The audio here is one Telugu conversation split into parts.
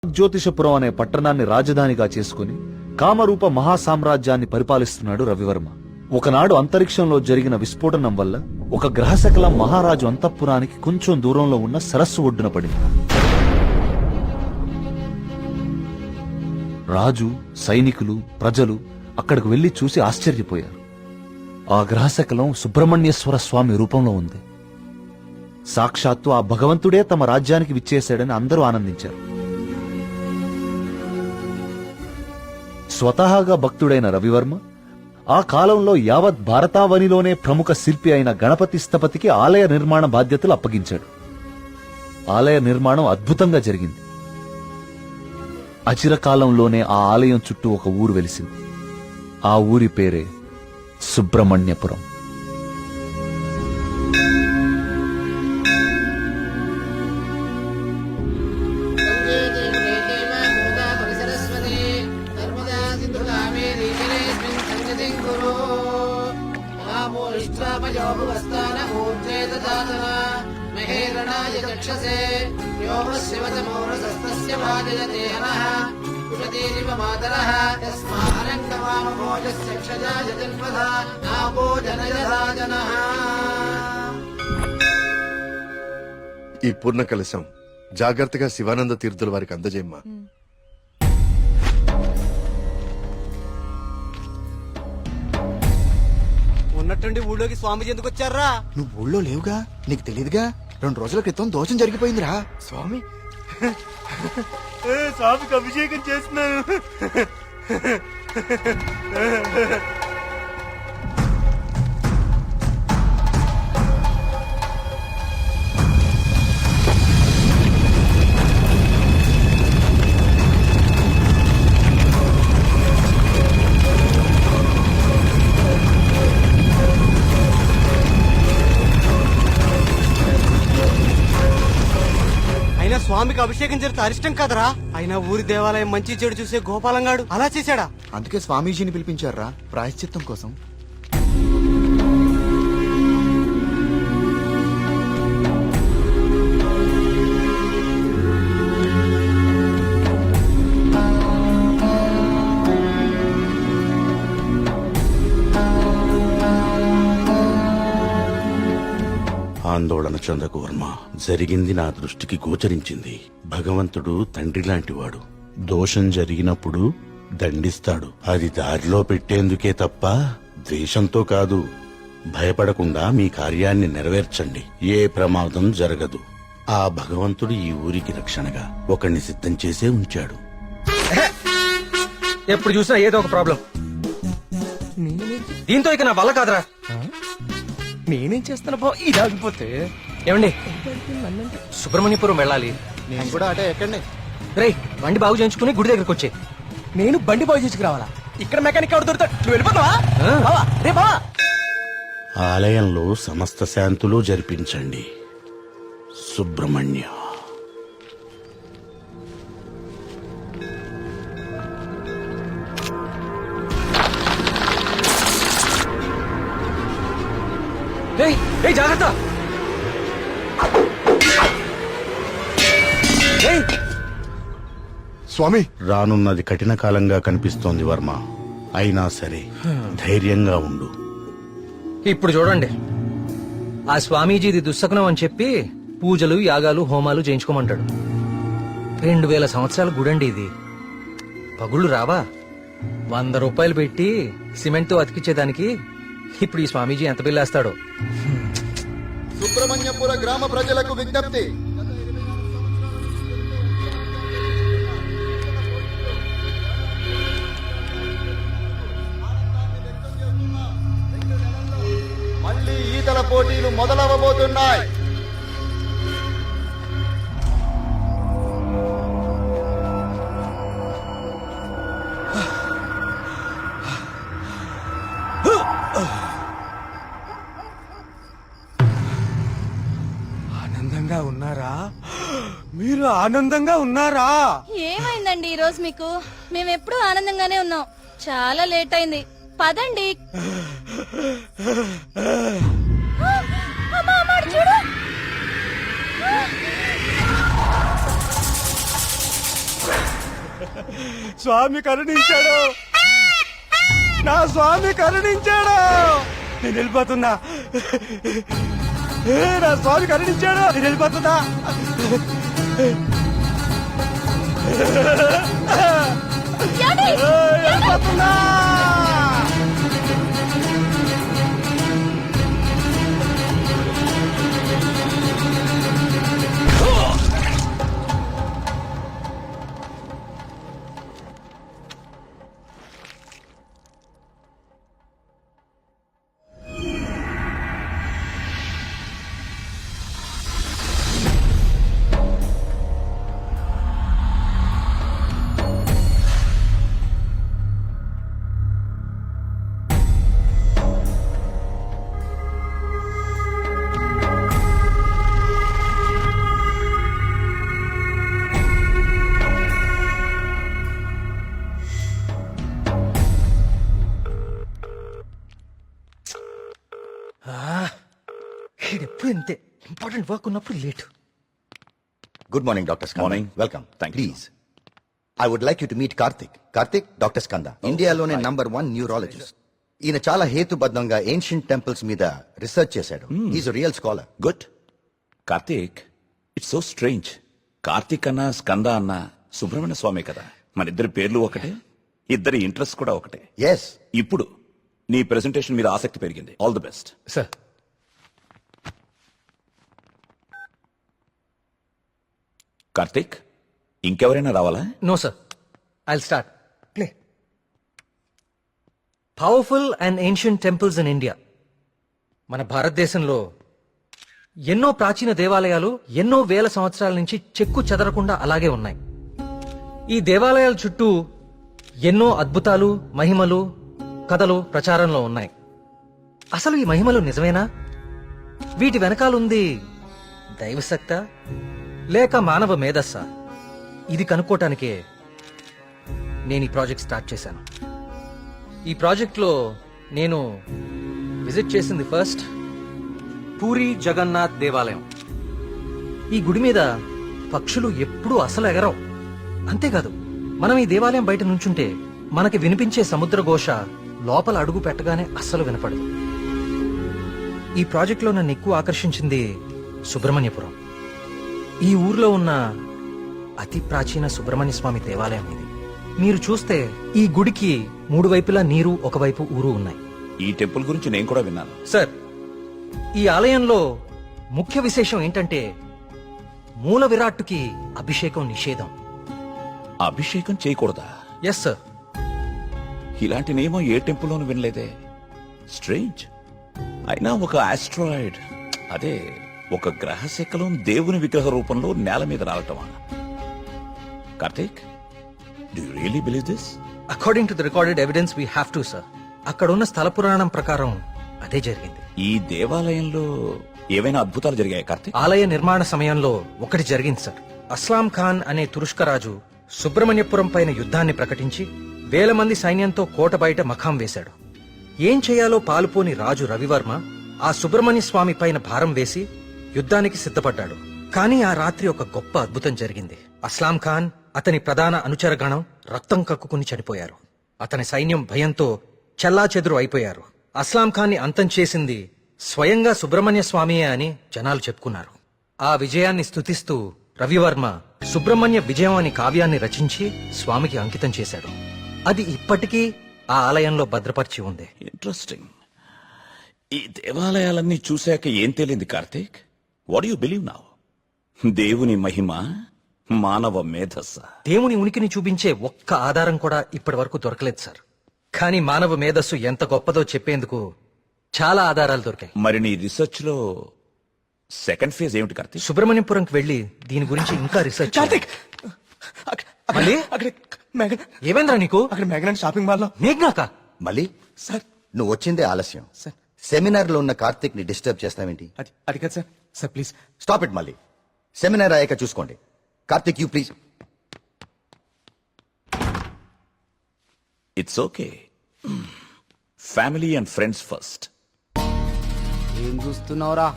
జ్యోతిషపురం అనే పట్టణాన్ని రాజధానిగా చేసుకుని కామరూప మహాసామ్రాజ్యాన్ని పరిపాలిస్తున్నాడు రవివర్మ. ఒకనాడు అంతరిక్షంలో జరిగిన విస్ఫోటనం వల్ల ఒక గ్రహశకలం మహారాజు అంతఃపురానికి కొంచెం దూరంలో ఉన్న సరస్సు ఒడ్డున పడింది. రాజు, సైనికులు, ప్రజలు అక్కడికి వెళ్లి చూసి ఆశ్చర్యపోయారు. ఆ గ్రహశకలం సుబ్రహ్మణ్యేశ్వర స్వామి రూపంలో ఉంది. సాక్షాత్తు ఆ భగవంతుడే తమ రాజ్యానికి విచ్చేశాడని అందరూ ఆనందించారు. స్వతహాగా భక్తుడైన రవివర్మ ఆ కాలంలో యావత్ భారతావనిలోనే ప్రముఖ శిల్పి అయిన గణపతి స్థపతికి ఆలయ నిర్మాణ బాధ్యతలు అప్పగించాడు. ఆలయ నిర్మాణం అద్భుతంగా జరిగింది. అచిరకాలంలోనే ఆ ఆలయం చుట్టూ ఒక ఊరు వెలిసింది. ఆ ఊరి పేరే సుబ్రహ్మణ్యపురం. ఈ పూర్ణ కలశం జాగ్రత్తగా శివానంద తీర్థుల వారికి అందజేయమ్మా. ఉన్నట్టుండి ఊళ్ళోకి స్వామీజీ ఎందుకు వచ్చారా? నువ్వు ఊళ్ళో లేవుగా, నీకు తెలియదుగా. 2 రోజుల క్రితం దోషం జరిగిపోయిందిరా. స్వామి స్వామికి అభిషేకం చేస్తున్నాను. స్వామికి అభిషేకం జరిగితే అరిష్టం కదరా. అయినా ఊరి దేవాలయం మంచి చెడు చూసే గోపాలంగాడు అలా చేశాడా? అందుకే స్వామీజీని పిలిపించారా ప్రాయశ్చిత్తం కోసం. ఆందోళన చెందకు వర్మ. జరిగింది నా దృష్టికి గోచరించింది. భగవంతుడు తండ్రి లాంటివాడు. దోషం జరిగినప్పుడు దండిస్తాడు. అది దారిలో పెట్టేందుకే తప్ప ద్వేషంతో కాదు. భయపడకుండా మీ కార్యాన్ని నెరవేర్చండి. ఏ ప్రమాదం జరగదు. ఆ భగవంతుడు ఈ ఊరికి రక్షణగా ఒకణ్ణి సిద్ధం చేసే ఉంచాడు. ఎప్పుడు చూసినా ఏదో ఒక ప్రాబ్లం. దీంతో ఇక నా వల్ల కాదురా. నేనేం చేస్తాను బా ఇదాగిపోతే. ఏమండి, సుబ్రహ్మణ్యపురం వెళ్ళాలి. నేను కూడా అటే ఎక్కడనే. రేయ్, బండి బాగు చేయించుకుని గుడి దగ్గరకు వచ్చే. నేను బండి బాగు చేసుకురావాలా? ఇక్కడ మెకానిక్ ఎవరు దొరుకుతాడు? నువ్వు వెళ్ళిపోతావా? బావా, రే బావా. ఆలయంలో సమస్త శాంతులు జరిపించండి. సుబ్రహ్మణ్య. జాగ్రత్త. స్వామి, రానున్నది కఠిన కాలంగా కనిపిస్తోంది వర్మ. అయినా సరే ధైర్యంగా ఉండు. ఇప్పుడు చూడండి, ఆ స్వామీజీది దుస్సకునం అని చెప్పి పూజలు, యాగాలు, హోమాలు చేయించుకోమంటాడు. 2000 సంవత్సరాల గుడండి ఇది. పగుళ్ళు రావా? 100 రూపాయలు పెట్టి సిమెంట్తో అతికిచ్చేదానికి ఇప్పుడు ఈ స్వామీజీ ఎంత బిల్లేస్తాడో. సుబ్రహ్మణ్యపుర గ్రామ ప్రజలకు విజ్ఞప్తి. మళ్లీ ఈతల పోటీలు మొదలవబోతున్నాయి. ఆనందంగా ఉన్నారా? మీరు ఆనందంగా ఉన్నారా? ఏమైందండి ఈ రోజు మీకు? మేమెప్పుడు ఆనందంగానే ఉన్నాం. చాలా లేట్ అయింది, పదండి. చూడు. స్వామి కరుణించాడు, నా స్వామి కరుణించాడు. నేను వెళ్ళిపోతున్నా. నా స్వామి కరుణించాడు, నేను వెళ్ళిపోతున్నా. వెళ్ళిపోతున్నా. ఎప్పుడు ఇంతే, ఇంపార్టెంట్ వర్క్ ఉన్నప్పుడు late. Good morning doctor Skanda. Morning. Welcome. Thank you. Please I would like you to meet Karthik. Karthik, doctor Skanda, ఇండియాలోనే #1 న్యూరాలజిస్ట్. ఈయన చాలా హేతుబద్ధంగా ఏన్షియంట్ టెంపుల్స్ మీద రీసెర్చ్ చేశాడు. Is real scholar. Good. Karthik, it's so strange. Karthik అన్న స్కంద అన్న సుబ్రహ్మణ్య స్వామి కదా, మన ఇద్దరి పేర్లు ఒకటే, ఇద్దరి ఇంట్రెస్ట్ కూడా ఒకటే. ఎస్. ఇప్పుడు నీ ప్రెజెంటేషన్ మీద ఆసక్తి పెరిగింది. All the best. Sir, Karthik, ఇంకెవరైనా రావాలా? No sir, I'll start. Play. Powerful and ancient temples in India. మన భారతదేశంలో ఎన్నో ప్రాచీన దేవాలయాలు ఎన్నో వేల సంవత్సరాల నుంచి చెక్కు చెదరకుండా అలాగే ఉన్నాయి. ఈ దేవాలయాల చుట్టూ ఎన్నో అద్భుతాలు, మహిమలు, కథలు ప్రచారంలో ఉన్నాయి. అసలు ఈ మహిమలు నిజమేనా? వీటి వెనకాలుంది దైవశక్తా లేక మానవ మేధస్సా? ఇది కనుక్కోటానికే నేను ఈ ప్రాజెక్ట్ స్టార్ట్ చేశాను. ఈ ప్రాజెక్ట్లో నేను విజిట్ చేసింది ఫస్ట్ పూరి జగన్నాథ్ దేవాలయం. ఈ గుడి మీద పక్షులు ఎప్పుడూ అసలు ఎగరవు. అంతేకాదు, మనం ఈ దేవాలయం బయట నుంచుంటే మనకి వినిపించే సముద్ర ఘోష లోపల అడుగు పెట్టగానే అస్సలు వినపడదు. ఈ ప్రాజెక్ట్లో నన్ను ఎక్కువ ఆకర్షించింది సుబ్రహ్మణ్యపురం. ఈ ఊర్లో ఉన్న అతి ప్రాచీన సుబ్రహ్మణ్య స్వామి దేవాలయం ఇది. మీరు చూస్తే ఈ గుడికి 3 వైపులా నీరు, ఒకవైపు ఊరు ఉన్నాయి. ఈ టెంపుల్ గురించి నేను కూడా విన్నాను. సార్, ఈ ఆలయంలో ముఖ్య విశేషం ఏంటంటే మూల విరాట్టుకి అభిషేకం నిషేధం. అభిషేకం చేయకూడదా? Yes sir. ఇలాంటి నియమం ఏ టెంపుల్లోనూ వినలేదే. స్ట్రేంజ్. అయినా ఒక ఆస్ట్రాయిడ్, అదే ఒక గ్రహ శకలం దేవుని విగ్రహ రూపంలో నేల మీద రావటమా? Karthik, do you really believe this? According to the recorded evidence we have to sir. అక్కడున్న స్థల పురాణం ప్రకారం అదే జరిగింది. ఈ దేవాలయంలో ఏవైనా అద్భుతాలు జరిగాయి కార్తీక్? ఆలయ నిర్మాణ సమయంలో ఒకటి జరిగింది సార్. అస్లాం ఖాన్ అనే తురుష్క రాజు సుబ్రహ్మణ్యపురం పైన యుద్ధాన్ని ప్రకటించి 1000 మంది సైన్యంతో కోట బయట మఖాం వేశాడు. ఏం చేయాలో పాలుపోని రాజు రవివర్మ ఆ సుబ్రహ్మణ్య స్వామి పైన భారం వేసి యుద్ధానికి సిద్ధపడ్డాడు. కానీ ఆ రాత్రి ఒక గొప్ప అద్భుతం జరిగింది. అస్లాం ఖాన్, అతని ప్రధాన అనుచరగణం రక్తం కక్కుకుని చనిపోయారు. అతని సైన్యం భయంతో చెల్లాచెదురు అయిపోయారు. అస్లాం ఖాన్ని అంతం చేసింది స్వయంగా సుబ్రహ్మణ్య స్వామియే అని జనాలు చెప్పుకున్నారు. ఆ విజయాన్ని స్తుతిస్తూ రవివర్మ సుబ్రహ్మణ్య విజయం అని కావ్యాన్ని రచించి స్వామికి అంకితం చేశాడు. అది ఇప్పటికీ ఆ ఆలయంలో భద్రపరిచి ఉంది. ఇంట్రెస్టింగ్. ఈ దేవాలయాలన్నీ చూశాక ఏం తేలింది Karthik? What you believe now? దేవుని మహిమ, మానవ మేధస్స? దేవుని ఉనికిని చూపించే ఒక్క ఆధారం కూడా ఇప్పటి వరకు దొరకలేదు సార్. కానీ మానవ మేధస్సు ఎంత గొప్పదో చెప్పేందుకు చాలా ఆధారాలు దొరికాయి. మరి నీ రీసెర్చ్ లో సెకండ్ ఫేజ్ ఏమిటి కార్తీక్? సుబ్రహ్మణ్యపురంకి వెళ్లి దీని గురించి ఇంకా రీసెర్చ్ చేయాలి. మళ్ళీ? ఏమైందిరా నీకు? అక్కడ మేఘనా షాపింగ్ మాల్ లో. మేఘ్నాకా? మళ్ళీ సార్, నువ్వు వచ్చిందే ఆలస్యం. సార్, సెమినార్ లో ఉన్న కార్తిక్ ని డిస్టర్బ్ చేస్తావేంటి? అది కాదు sir. Sir please stop it. మళ్ళీ సెమినార్ అయ్యాక చూసుకోండి. Karthik, you please. It's okay. Family and friends first. ఏం చూస్తున్నావురా?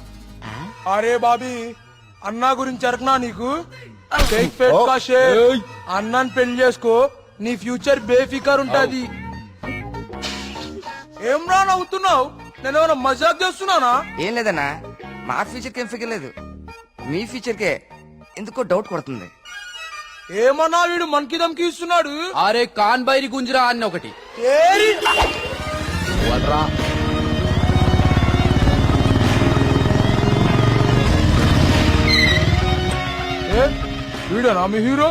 అరే బాబీ, అన్నా గురించి అరకనా నీకు? అన్నాన్ని పెళ్లి చేసుకో, నీ ఫ్యూచర్ బేఫికర్ ఉంటది. ఏం రా నవ్వుతున్నావు? నేను ఏమైనా మజాక్ చేస్తున్నానా? ఏం లేదన్నా, మా ఫ్యూచర్ కేం ఫిగర్ లేదు, మీ ఫ్యూచర్ కే ఎందుకో డౌట్ కొడుతుంది. ఏమన్నా వీడు మనకి దమ్కి ఇస్తున్నాడు. అరే కాన్ బైరి గుంజరా అన్న ఒకటి. వీడనా మీ హీరో?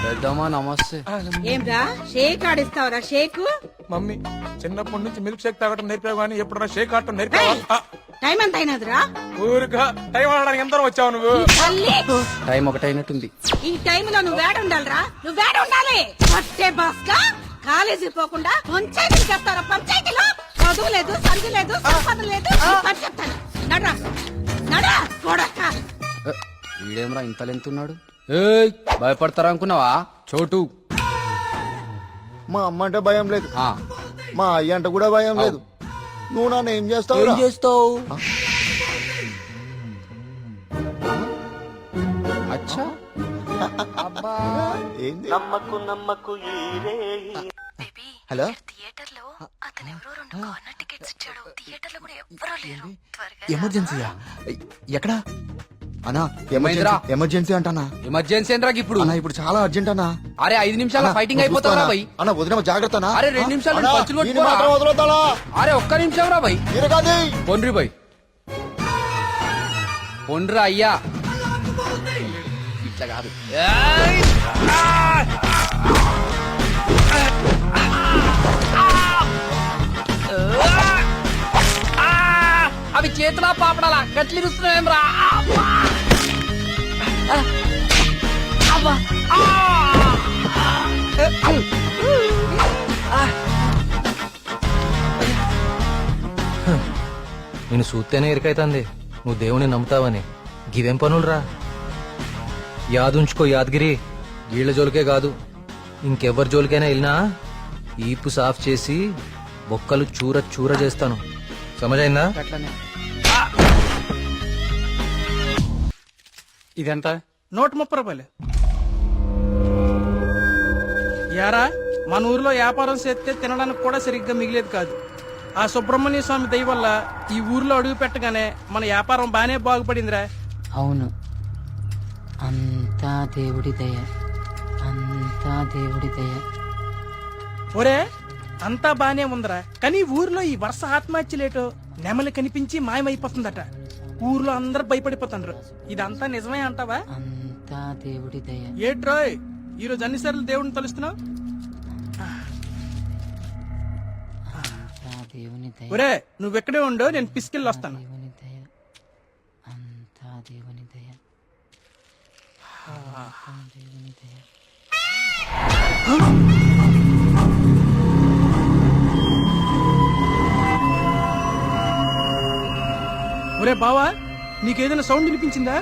పెద్దమ్మా నమస్తే. ఏంరా షేక్ ఆడిస్తావరా? షేక్ మమ్మీ చిన్నప్పటి నుంచి మిల్క్ షేక్ తాగటం నేర్పావు కానీ ఎప్పుడన్నా షేక్ ఆడటం నేర్పావా? టైం ఎంత అయినదిరా? ఊరుగా టైం ఆడడానికి ఎంత వచ్చావు నువ్వు? తల్లి, టైం ఒకటైనట్టుంది. ఈ టైంలో నువ్వు వేడ ఉండాలిరా, నువ్వు వేడ ఉండాలి. పట్టే బాస్కా కాలేజీ పోకుండా పంచాయతీలు చేస్తారా? పంచాయతీలో చదువు లేదు, సంధి లేదు, సంపద లేదు. పని చెప్తాను, నడరా నడరా కొడక. వీడేమరా ఇంత లెంతున్నాడు? భయపడతారా అనుకున్నావా చోటు? మా అమ్మ అంటే భయం లేదు, మా అయ్య అంటే కూడా భయం లేదు. నువ్వు నన్ను ఏం చేస్తావు? ఏం చేస్తావు? అచ్చా ఏంది? బేబీ, హలో థియేటర్ లో అతను ఎవరో 2 కార్నర్ టికెట్స్ ఇచ్చాడు. థియేటర్ లో కూడా ఎవ్వరూ లేరు. త్వరగా ఎమర్జెన్సీయా? ఎక్కడా అన్నా? ఏమైందిరా? ఎమర్జెన్సీ అంటానా? ఎమర్జెన్సీ ఏంట్రా ఇప్పుడు? అన్నా ఇప్పుడు చాలా అర్జెంట్ అన్నా. అరే 5 నిమిషాల ఫైటింగ్ అయిపోతారా భయ్? అన్న వదిన జాగ్రత్త అన్నా. అరే 2 నిమిషాలు అన్నా, పంచులు ఈయన కొట్టుకోరా? మాత్రం వదలొద్దాలా? అరే ఒక్క నిమిషం రా భయ్. ఈయన కాదు. పొండ్రి భయ్, పొండ్రా అయ్యా. ఇట్లా కాదు. అవి చేతులా పాపడాలా గట్లిరుస్తున్నాయేం రా? నేను చూస్తేనే ఎరికైతుంది నువ్వు దేవుని నమ్ముతావని. గివేం పనులురా? యాదుంచుకో యాదగిరి, వీళ్ళ జోలికే కాదు ఇంకెవ్వరి జోలికైనా వెళ్ళినా ఈపు సాఫ్ చేసి బొక్కలు చూర చూర చేస్తాను. సమజైందా? ఇదెంత? 130 రూపాయలు. యారా మన ఊర్లో వ్యాపారం చేస్తే తినడానికి కూడా సరిగ్గా మిగిలేదు కాదు. ఆ సుబ్రహ్మణ్య స్వామి దయ వల్ల ఈ ఊర్లో అడుగు పెట్టగానే మన వ్యాపారం బానే బాగుపడిందిరా. అవును, అంతా దేవుడి దయ, అంతా దేవుడి దయ. ఒరే అంతా బానే ఉందిరా, కానీ ఊర్లో ఈ వరుస ఆత్మహత్యలేటో నెమలి కనిపించి మాయమైపోతుందట. ఊర్లో అందరు భయపడిపోతుండ్రు. ఇదంతా నిజమే అంటావా? అంతా దేవుడి దయ. ఏట్రోయ్ ఈరోజు అన్నిసార్లు దేవుడిని తలుస్తున్నావు? అంతా దేవుని దయ, ఒరే నువ్వెక్కడే ఉండో, నేను పిసికెళ్ళి వస్తాను. దేవుని దయ, అంతా దేవుని దయ, అంతా దేవుని దయ. ఒరే బావా, నీకేదైనా సౌండ్ వినిపించిందా?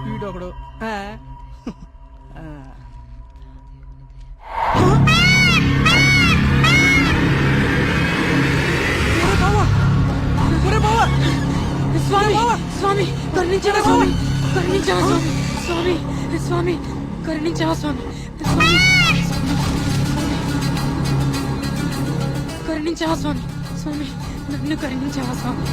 వీడొకడు స్వామి స్వామి కరుణించవా స్వామి, కరుణించవా స్వామి, స్వామి స్వామి కరుణించవా స్వామి, స్వామి కరుణించవా స్వామి, స్వామి నన్ను కరుణించవా స్వామి.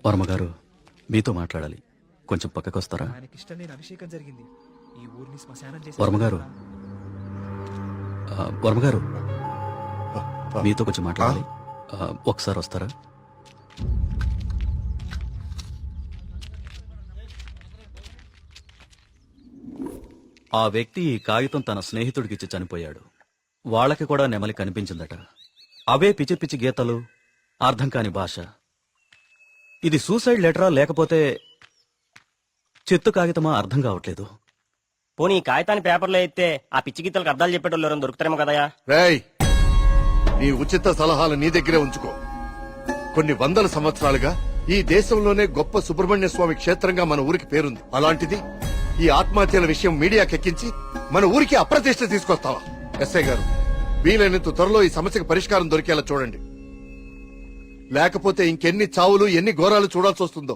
వర్మగారు మీతో మాట్లాడాలి, కొంచెం పక్కకొస్తారా? వర్మగారు వర్మ గారు మీతో కొంచెం మాట్లాడాలి. ఒకసారి వస్తారా? ఆ వ్యక్తి ఈ కాగితం తన స్నేహితుడికిచ్చి చనిపోయాడు. వాళ్ళకి కూడా నెమలి కనిపించిందట. అవే పిచ్చి పిచ్చి గీతలు, అర్థం కాని భాష. ఇది సూసైడ్ లెటరా లేకపోతే చెత్త కాగితమా అర్థం కావట్లేదు. పోనీ ఈ కాగితాన్ని పేపర్లో అయితే ఆ పిచ్చి గీతలకు అర్థాలు చెప్పేటోళ్ళు ఎవరైనా దొరుకుతారేమో కదయా. రేయ్, నీ ఉచిత సలహాలు నీ దగ్గరే ఉంచుకో. కొన్ని వందల సంవత్సరాలుగా ఈ దేశంలోనే గొప్ప సుబ్రహ్మణ్య స్వామి క్షేత్రంగా మన ఊరికి పేరుంది. అలాంటిది ఈ ఆత్మహత్యల విషయం మీడియాకెక్కించి మన ఊరికి అప్రతిష్ట తీసుకొస్తావా? ఎస్ఐ గారు, వీలైనంత త్వరలో ఈ సమస్యకు పరిష్కారం దొరికేలా చూడండి. లేకపోతే ఇంకెన్ని చావులు, ఎన్ని ఘోరాలు చూడాల్సి వస్తుందో.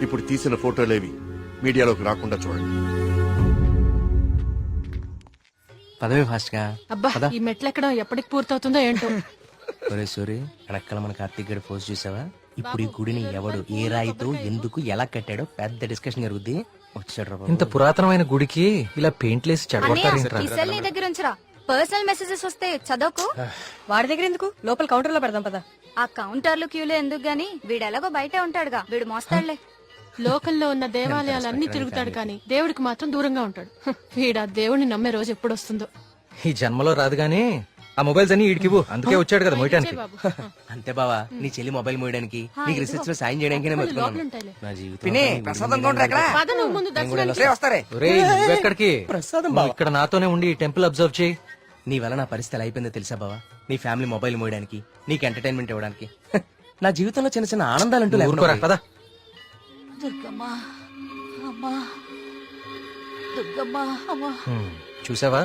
ఇప్పుడు తీసిన ఫోటోలేవి మీడియాలోకి రాకుండా చూడండి. పదవి ఫాస్ట్ గా. అబ్బా ఈ మెట్లు ఎక్కడం ఎప్పటికి పూర్తవుతుందో ఏంటో. సూరి వెనకాల మన కార్తీక్ గడి పోస్ట్ చూసావా? ఇప్పుడు ఈ గుడిని ఎవడు, ఏ రాయితో, ఎందుకు, ఎలా కట్టాడో పెద్ద డిస్కషన్ జరుగుద్ది. వచ్చాడు రా. ఇంత పురాతనమైన గుడికి ఇలా పెయింట్లేసి చెడగొట్టారేంట్రా? ఈ సెల్ నీ దగ్గర ఉంచరా. పర్సనల్ మెసేజెస్ వస్తే చదవకు. వాడి దగ్గర ఎందుకు, లోపల కౌంటర్ లో పెడదాం పదా. ఆ కౌంటర్లు క్యూలు ఎందుకు గాని, వీడెలాగో బయటే ఉంటాడుగా, వీడు మోస్తాడులే. లోకల్లో ఉన్న దేవాలయాలన్నీ తిరుగుతాడు కానీ దేవుడికి మాత్రం దూరంగా ఉంటాడు. వీడా దేవుడిని నమ్మే రోజు ఎప్పుడు వస్తుందో. ఈ జన్మలో రాదు గానీ ఆ మొబైల్స్ అన్ని ఈడికివ్వు. అందుకే వచ్చాడు కదా మోయటానికి. అంతే బావా, నీ చెల్లి మొబైల్ మోయడానికి, నీకు రీసెర్చ్ లో సాయం చేయడానికి లోపలుంటాయిలే. నా జీవితం. పద నువ్వు ముందు దర్శనానికి. ఒరేయ్, నువ్వెక్కడికి? నువ్వు ఇక్కడ నాతోనే ఉండి ఈ టెంపుల్ అబ్జర్వ్ చేయి. నీ వల్ల నా పరిస్థితి ఎలా అయిపోయిందో తెలుసా బావా? నీ ఫ్యామిలీ మొబైల్ మోయడానికి, నీకు ఎంటర్టైన్మెంట్ ఇవ్వడానికి. నా జీవితంలో చిన్న చిన్న ఆనందాలంటూ ఊరుకోరా, లేకుండా పద. దుర్గమ్మా, అమ్మా, దుర్గమ్మా, అమ్మా. చూసావా,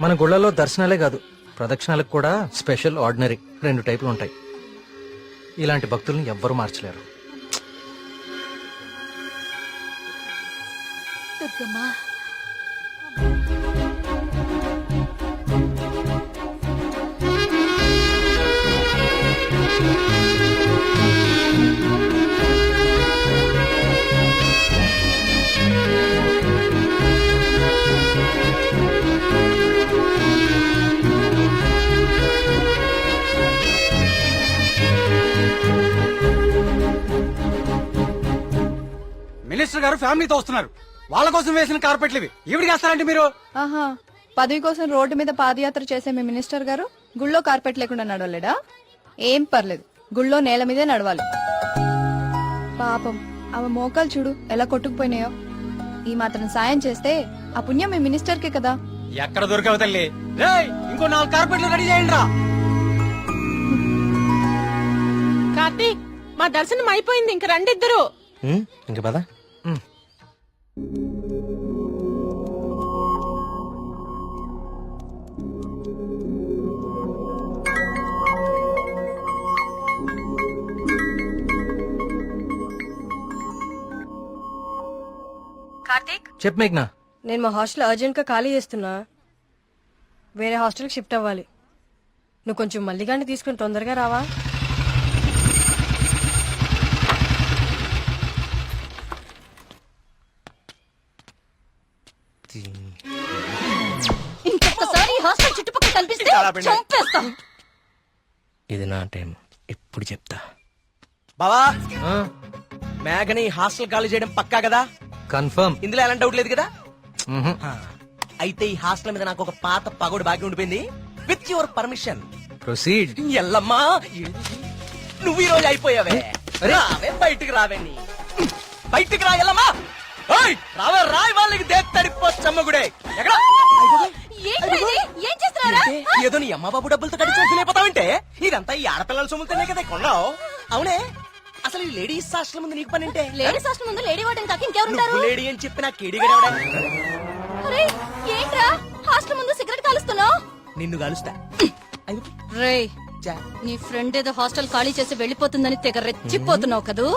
మన గుళ్ళలో దర్శనాలే కాదు, ప్రదక్షిణాలకు కూడా స్పెషల్, ఆర్డినరీ 2 టైపులు ఉంటాయి. ఇలాంటి భక్తుల్ని ఎవ్వరూ మార్చలేరు. దుర్గమ్మా, మినిస్టర్ గారు ఫ్యామిలీతో వస్తున్నారు. వాళ్ళ కోసం వేసిన కార్పెట్లు ఇవి. ఈవిడికి వేస్తారంటే మీరు? ఆహా, పదవి కోసం రోడ్డు మీద పాదయాత్ర చేసే మీ మినిస్టర్ గారు గుళ్ళో కార్పెట్ లేకుండా నడవలేడా? ఏం పర్లేదు, గుళ్ళో నేల మీదే నడవాలి. పాపం ఆమె మోకాలు చూడు ఎలా కొట్టుకుపోయినాయో. ఈ మాత్రం సాయం చేస్తే ఆ పుణ్యం మీ మినిస్టర్ కే కదా. ఎక్కడ దొరికావు తల్లి? రేయ్, ఇంకో 4 కార్పెట్లు రెడీ చేయండి రా. కార్తీక్, మా దర్శనం అయిపోయింది, ఇంక రండిద్దరు. ఇంక పద. కార్తీక్, చెప్పు మేఘ్నా. నేను మా హాస్టల్ అర్జెంట్ గా ఖాళీ చేస్తున్నా. వేరే హాస్టల్కి షిఫ్ట్ అవ్వాలి. నువ్వు కొంచెం మల్లిగాన్ని తీసుకుని తొందరగా రావా? ఇంకొకసారి ఈ హాస్టల్ చుట్టుపక్కల కనిపిస్తే చంపేస్తా. ఇది నా టైం, ఇప్పుడు చెప్తా. బావా, మేఘని హాస్టల్ ఖాళీ చేయడం పక్కా కదా? కన్ఫర్మ్. ఇందులో ఎలాంటి డౌట్ లేదు కదా? అయితే ఈ హాస్టల్ మీద నాకు ఒక పాత పగోడు బాకీ ఉండిపోయింది. With your permission proceed. Yellamma, నువ్వు ఈ రోజు అయిపోయావే. రావే, బయటికి రావే. బయటికి రా ఎల్లమ్మా. రావే, రాయి వాళ్ళకి దేత్తడిపోచ్చమ్మగుడే. ఏం చేస్తున్నారా? ఏదో నీ అమ్మ బాబు డబ్బులతో కడిచి ఫీలైపోతావంటే ఇదంతా ఈ ఆడపిల్లల సొమ్ములతోనే కదా కొన్నావు. అవునే, అసలు ఈ లేడీస్ హాస్టల్ ముందు నీకు పని అంటే? లేడీస్ హాస్టల్ ముందు లేడీ వార్డెన్ కాక ఇంకెవరుంటారు? లేడీ అని చెప్పి నాకు కేడిగడవడా? ఏంట్రా హాస్టల్ ముందు సిగరెట్ కాలుస్తున్నావు? నిన్ను కలుస్తా. రేయ్, నీ ఫ్రెండ్ ఏదో హాస్టల్ ఖాళీ చేసి వెళ్ళిపోతుందని తెగ రెచ్చిపోతున్నావు కదూ.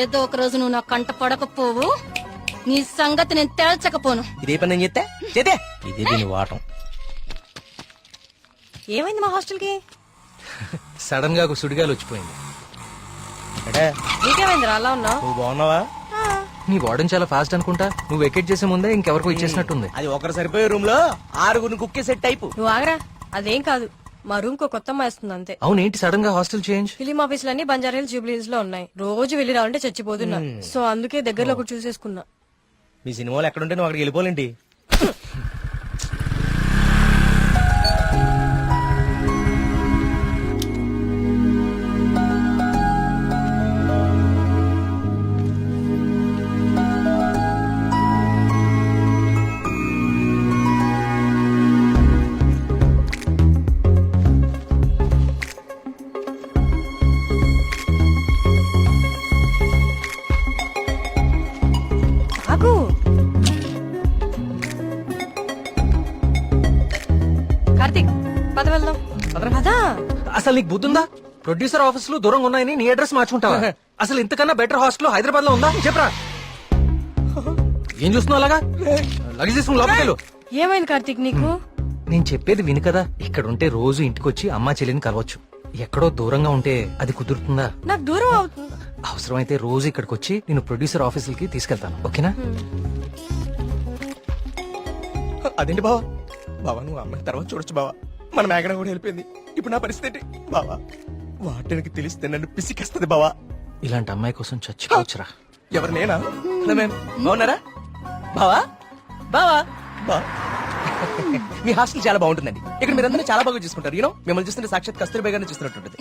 ఏదో ఒక రోజు నువ్వు నా కంట పడకపోవు, నీ సంగతి నేను తేల్చకపోను. ఇదే పని నేను చెప్తే చేతే ఇదే దీని వాటం. ఏమైంది మా హాస్టల్ కి? సడన్ గా ఒక సుడిగాలు వచ్చిపోయింది. నీకేమైంది అలా ఉన్నావు? నువ్వు బాగున్నావా? నీ వార్డెన్ చాలా ఫాస్ట్ అనుకుంటా. నువ్వు వెకేట్ చేసే ముందే ఇంకెవరికో ఇచ్చేసినట్టుంది. అది ఒకరు సరిపోయే రూమ్ లో 6 కుక్కే సెట్ టైపు. నువ్వు ఆగరా, అదేం కాదు. మా రూమ్ కో కొత్త అమ్మాయి వస్తుంది అంతే. అవునేంటి సడన్ గా హాస్టల్ చేంజ్? ఫిలిం ఆఫీసులన్నీ బంజారా జూబ్లీస్ లో ఉన్నాయి. రోజు వెళ్ళి రావాలంటే చచ్చిపోతున్నా. సో అందుకే దగ్గరలో ఒకటి చూసేసుకున్నా. మీ సినిమాలు ఎక్కడుంటే నువ్వు అక్కడికి వెళ్ళిపోలేండి. ఆగు. కార్తీక్ పద వెళ్దాం. పదా. అసలు నీకు బుద్ధుందా? ప్రొడ్యూసర్ ఆఫీసులు దూరంగా ఉన్నాయని నీ అడ్రస్ మార్చుకుంటావా? అసలు ఇంతకన్నా బెటర్ హాస్టల్ హైదరాబాద్ లో ఉందా చెప్పరా? ఏం చూస్తున్నావు అలాగా? లగేజ్ తీసుకుని లోపలికి వెళ్ళు. ఏమైంది కార్తీక్ నీకు? నేను చెప్పేది విను కదా. ఇక్కడ ఉంటే రోజు ఇంటికొచ్చి అమ్మా చెల్లిని కలవచ్చు. ఎక్కడో దూరంగా ఉంటే అది కుదురుతుందా? నాకు దూరం అవుతుంది. అవసరమైతే రోజు ఇక్కడికి వచ్చి నేను ప్రొడ్యూసర్ ఆఫీసులకి తీసుకెళ్తాను. ఓకేనా? అదేంటి బావా? బావా నువ్వు అమ్మాయి తర్వాత చూడొచ్చు బావా. మన మేఘన కూడా వెళ్ళిపోయింది. ఇప్పుడు నా పరిస్థితి బావా. వాటికి తెలిస్తే నన్ను పిసికేస్తుంది బావా. ఇలాంటి అమ్మాయి కోసం చచ్చిపోవచ్చురా. ఎవరు నేనా? హలో మ్యామ్, బాగున్నారా? బావా బావా బా మీ హాస్టల్ చాలా బాగుంటుందండి. ఇక్కడ మీరందరూ చాలా బాగా చూసుకుంటారు. యూనో మిమ్మల్ని చూస్తుంటే సాక్షాత్ కస్తూరిబా గారిని చూస్తున్నట్టుంటది.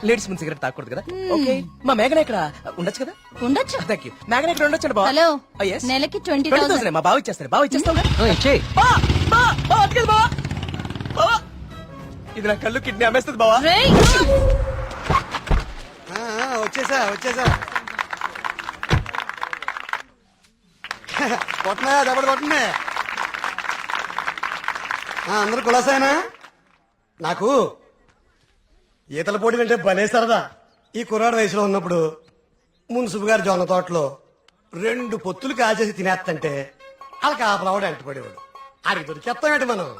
లేడీస్ ముందు సిగరెట్ తాకూడదు కదా. ఓకే, మా మేఘన ఇక్కడ ఉండొచ్చు కదా? ఉండొచ్చు. Thank you. మేఘన ఇక్కడ ఉండొచ్చు బావా. Hello, Oh, yes. నెలకి 20,000 20,000. మా బావ ఇచ్చేస్తారు. బావ ఇచ్చేస్తావు ఇచ్చేయ్. ఇది నా కళ్ళు కిడ్నీ అమ్మేస్తుంది బావా. రేయ్, వచ్చేసా కొట్టనా దెబ్బడు కొట్టనే. అందరు కులాసాయనా? నాకు ఈతల పోటీలు అంటే భలే సరదా. ఈ కుర్రాడు వయసులో ఉన్నప్పుడు మున్సిపు గారి జొన్న తోటలో 2 పొత్తులు కాచేసి తినేస్తంటే వాళ్ళ కాపలావాడు ఎంటపడేవాడు. అడిగి దొరికేస్తామేంటి మనం?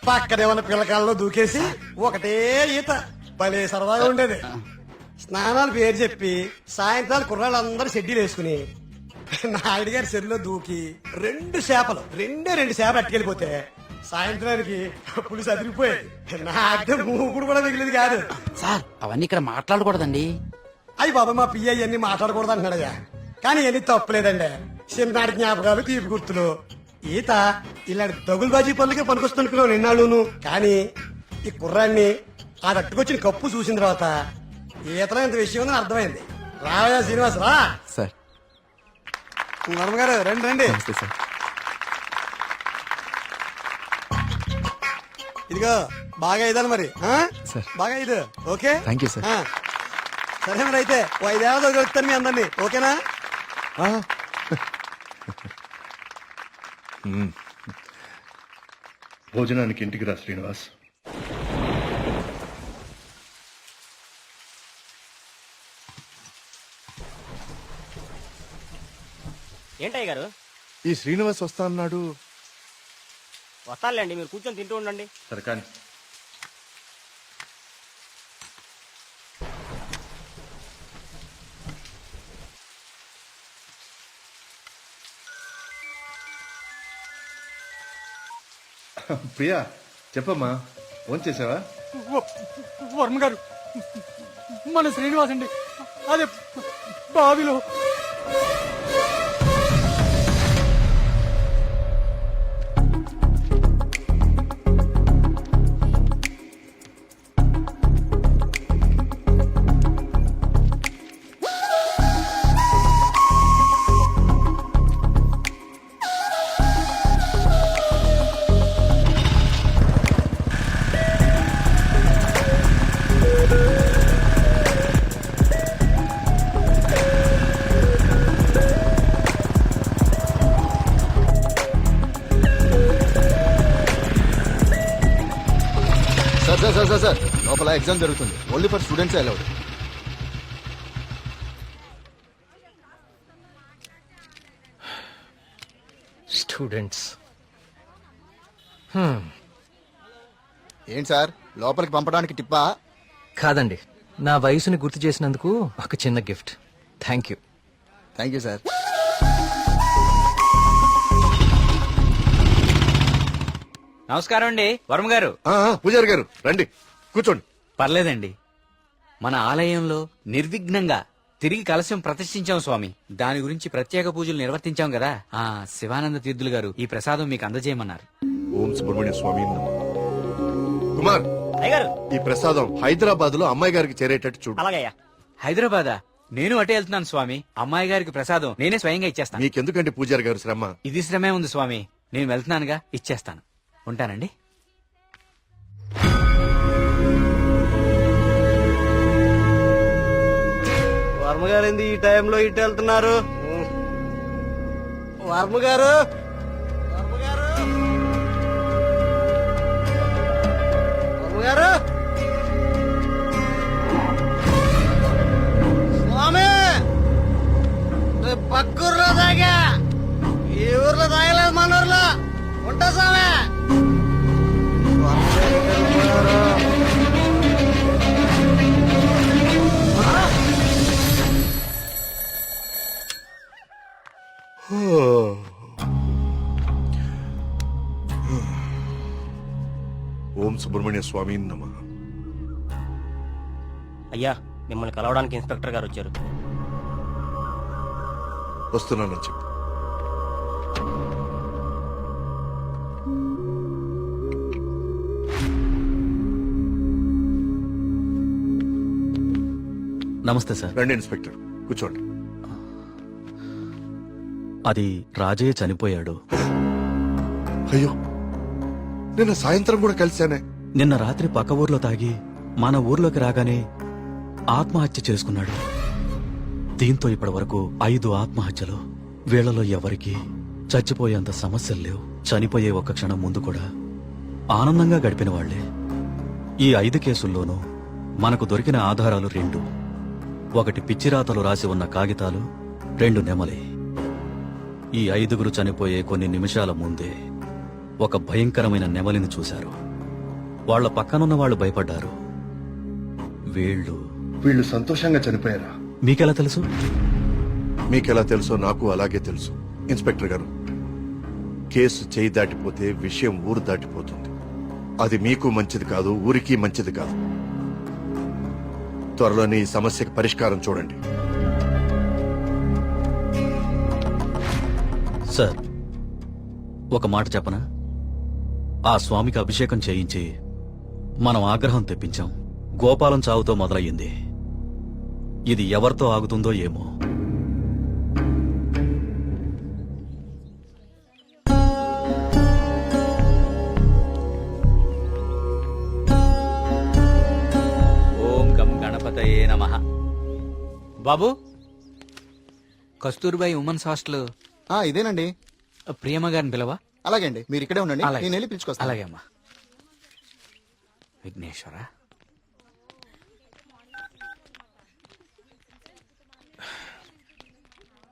పక్కనే ఉన్న పిల్లకాలలో దూకేసి ఒకటే ఈత. భలే సరదాగా ఉండేది. స్నానాలు పేరు చెప్పి సాయంత్రాలు కుర్రాళ్ళందరూ షెడ్యూల్ వేసుకుని నాయుడు గారి చెరువులో దూకి 2 చేపలు అట్టుకెళ్ళిపోతే సాయంత్రానికి పులుసు అదిరిపోయేది. నాకే మూకుడు కూడా మిగిలింది కాదు. సార్ అవన్నీ ఇక్కడ మాట్లాడకూడదండి. అయ్యి బాబా మా పియ్య అన్ని మాట్లాడకూడదు అంటున్నాడయ్యా. కానీ ఎన్ని తప్పులేదండి. చిన్ననాటి జ్ఞాపకాలు, తీపి గుర్తులు. ఈత ఇలాంటి దగులుబాజీ పనులకే పనికొస్తున్నాను నిన్నాళ్ళును. కానీ ఈ కుర్రాన్ని ఆ తట్టుకొచ్చిన కప్పు చూసిన తర్వాత ఈతలో ఇంత విషయం ఉందని అర్థమైంది. రావయ్యా శ్రీనివాస్ రా. సార్ వర్మ గారు రండి రండి. సార్ ఇదిగో బాగా ఇదాలి మరి. సార్. బాగా ఇది ఓకే. Thank you sir. సరే మరి అయితే 5 ఏళ్ళ దొరుకుతాను మీ అందరినీ. ఓకేనా? భోజనానికి ఇంటికి రా శ్రీనివాస్. ఏంటయ్య గారు? ఈ శ్రీనివాస్ వస్తా అన్నాడు. వస్తానులేండి, మీరు కూర్చొని తింటూ ఉండండి. సరే కానీ ప్రియా చెప్పమ్మా, ఫోన్ చేసావా? వర్మ గారు, మన శ్రీనివాస్ అండి అదే బావిలో. సార్ లోపల ఎగ్జామ్ జరుగుతుంది. Only for students allowed. Students ఏంటి సార్ లోపలికి పంపడానికి టిప్పా? కాదండి, నా వయసుని గుర్తు చేసినందుకు ఒక చిన్న gift. Thank you. Thank you sir. నమస్కారం అండి వర్మ గారు. పూజారి గారు రండి, కూర్చోండి. పర్లేదండి, మన ఆలయంలో నిర్విఘ్నంగా తిరిగి కలశం ప్రతిష్ఠించాం స్వామి. దాని గురించి ప్రత్యేక పూజలు నిర్వర్తించాం కదా. శివానంద తీర్థులు గారు ఈ ప్రసాదం మీకు అందజేయమన్నారు. ఓం సుబ్రహ్మణ్య స్వామి నమః. కుమార్, ఈ ప్రసాదం హైదరాబాద్ లో అమ్మాయి గారికి చేరేటట్టు చూడు. హైదరాబాదా? నేను అటే వెళ్తున్నాను స్వామి. అమ్మాయి గారికి ప్రసాదం నేనే స్వయంగా ఇచ్చేస్తాను. మీకెందుకంటే పూజారి గారు శ్రమ. ఇది శ్రమే ఉంది స్వామి. నేను వెళ్తున్నానుగా, ఇచ్చేస్తాను. ఉంటానండి. వర్మ గారు ఏంది ఈ టైంలో ఇటు వెళ్తున్నారు? వర్మ గారు, వర్మ గారు, వర్మ గారు, స్వామి రేపు పక్కూర్లో తాగా, ఈ ఊర్లో తాగలేదు, మన ఊర్లో ఉంటా స్వామి. ఓం సుబ్రహ్మణ్య స్వామి నమః. అయ్యా, మిమ్మల్ని కలవడానికి ఇన్స్పెక్టర్ గారు వచ్చారు. వస్తున్నానని చెప్పు. నమస్తే సార్. రండి ఇన్స్పెక్టర్, కూర్చోండి. అది రాజయ్య చనిపోయాడు. అయ్యో, నిన్న సాయంత్రం కూడా కలిశానే. నిన్న రాత్రి పక్క ఊర్లో తాగి మన ఊర్లోకి రాగానే ఆత్మహత్య చేసుకున్నాడు. దీంతో ఇప్పటి వరకు 5 ఆత్మహత్యలు. వీళ్లలో ఎవరికి చచ్చిపోయేంత సమస్యలు లేవు. చనిపోయే ఒక్క క్షణం ముందు కూడా ఆనందంగా గడిపిన వాళ్లే. ఈ 5 కేసుల్లోనూ మనకు దొరికిన ఆధారాలు 2. ఒకటి పిచ్చిరాతలు రాసి ఉన్న కాగితాలు, 2 నెమలి. ఈ 5గురు చనిపోయే కొన్ని నిమిషాల ముందే ఒక భయంకరమైన నెమలిని చూశారు. వాళ్ల పక్కనున్న వాళ్ళు భయపడ్డారు. వీళ్ళు సంతోషంగా చనిపోయారా? మీకెలా తెలుసు? మీకెలా తెలుసో నాకు అలాగే తెలుసు. ఇన్స్పెక్టర్ గారు, కేసు చేయి దాటిపోతే విషయం ఊరు దాటిపోతుంది. అది మీకు మంచిది కాదు, ఊరికి మంచిది కాదు. త్వరలోనే ఈ సమస్యకి పరిష్కారం చూడండి. సార్, ఒక మాట చెప్పనా? ఆ స్వామికి అభిషేకం చేయించి మనం ఆగ్రహం తెప్పించాం. గోపాలం చావుతో మొదలయ్యింది. ఇది ఎవరితో ఆగుతుందో ఏమో. ఓం గం గణపతయే నమః. బాబు, కస్తూర్బాయి ఉమెన్స్ హాస్టల్ ఇదేనండి. ప్రియమ్మ గారిని పిలవా? అలాగే అండి, మీరు ఇక్కడే ఉండండి, అలాగే. నేను వెళ్ళి పిలుచుకొస్తాను. అలాగే అమ్మా. విఘ్నేశ్వర,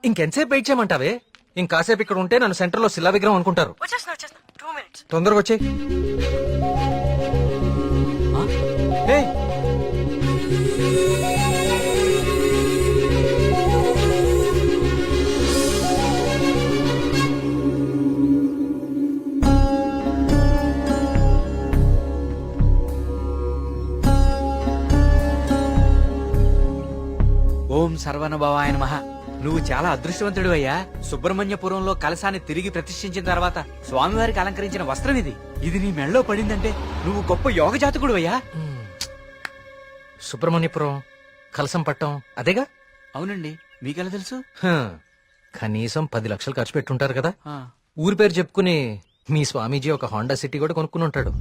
ఇంకెంతసేపు వెయిట్ చేయమంటావే? ఇంకాసేపు ఇక్కడ ఉంటే నన్ను సెంటర్ లో శిలా విగ్రహం అనుకుంటారు. తొందరగా వచ్చే. ఓం సర్వనభవాయ నమః. నువ్వు చాలా అదృష్టవంతుడు అయ్యా. సుబ్రహ్మణ్యపురంలో కలశాన్ని తిరిగి ప్రతిష్ఠించిన తర్వాత స్వామివారికి అలంకరించిన వస్త్రం ఇది. ఇది నీ మెళ్ళలో పడిందంటే నువ్వు గొప్ప యోగ జాతకుడు అయ్యా. సుబ్రహ్మణ్యపురం కలసం పట్టం అదేగా? అవునండి, మీకెలా తెలుసు? కనీసం 10 లక్షలు ఖర్చు పెట్టుంటారు కదా. ఊరి పేరు చెప్పుకుని మీ స్వామీజీ ఒక హోండా సిటీ కూడా కొనుక్కుని ఉంటాడు.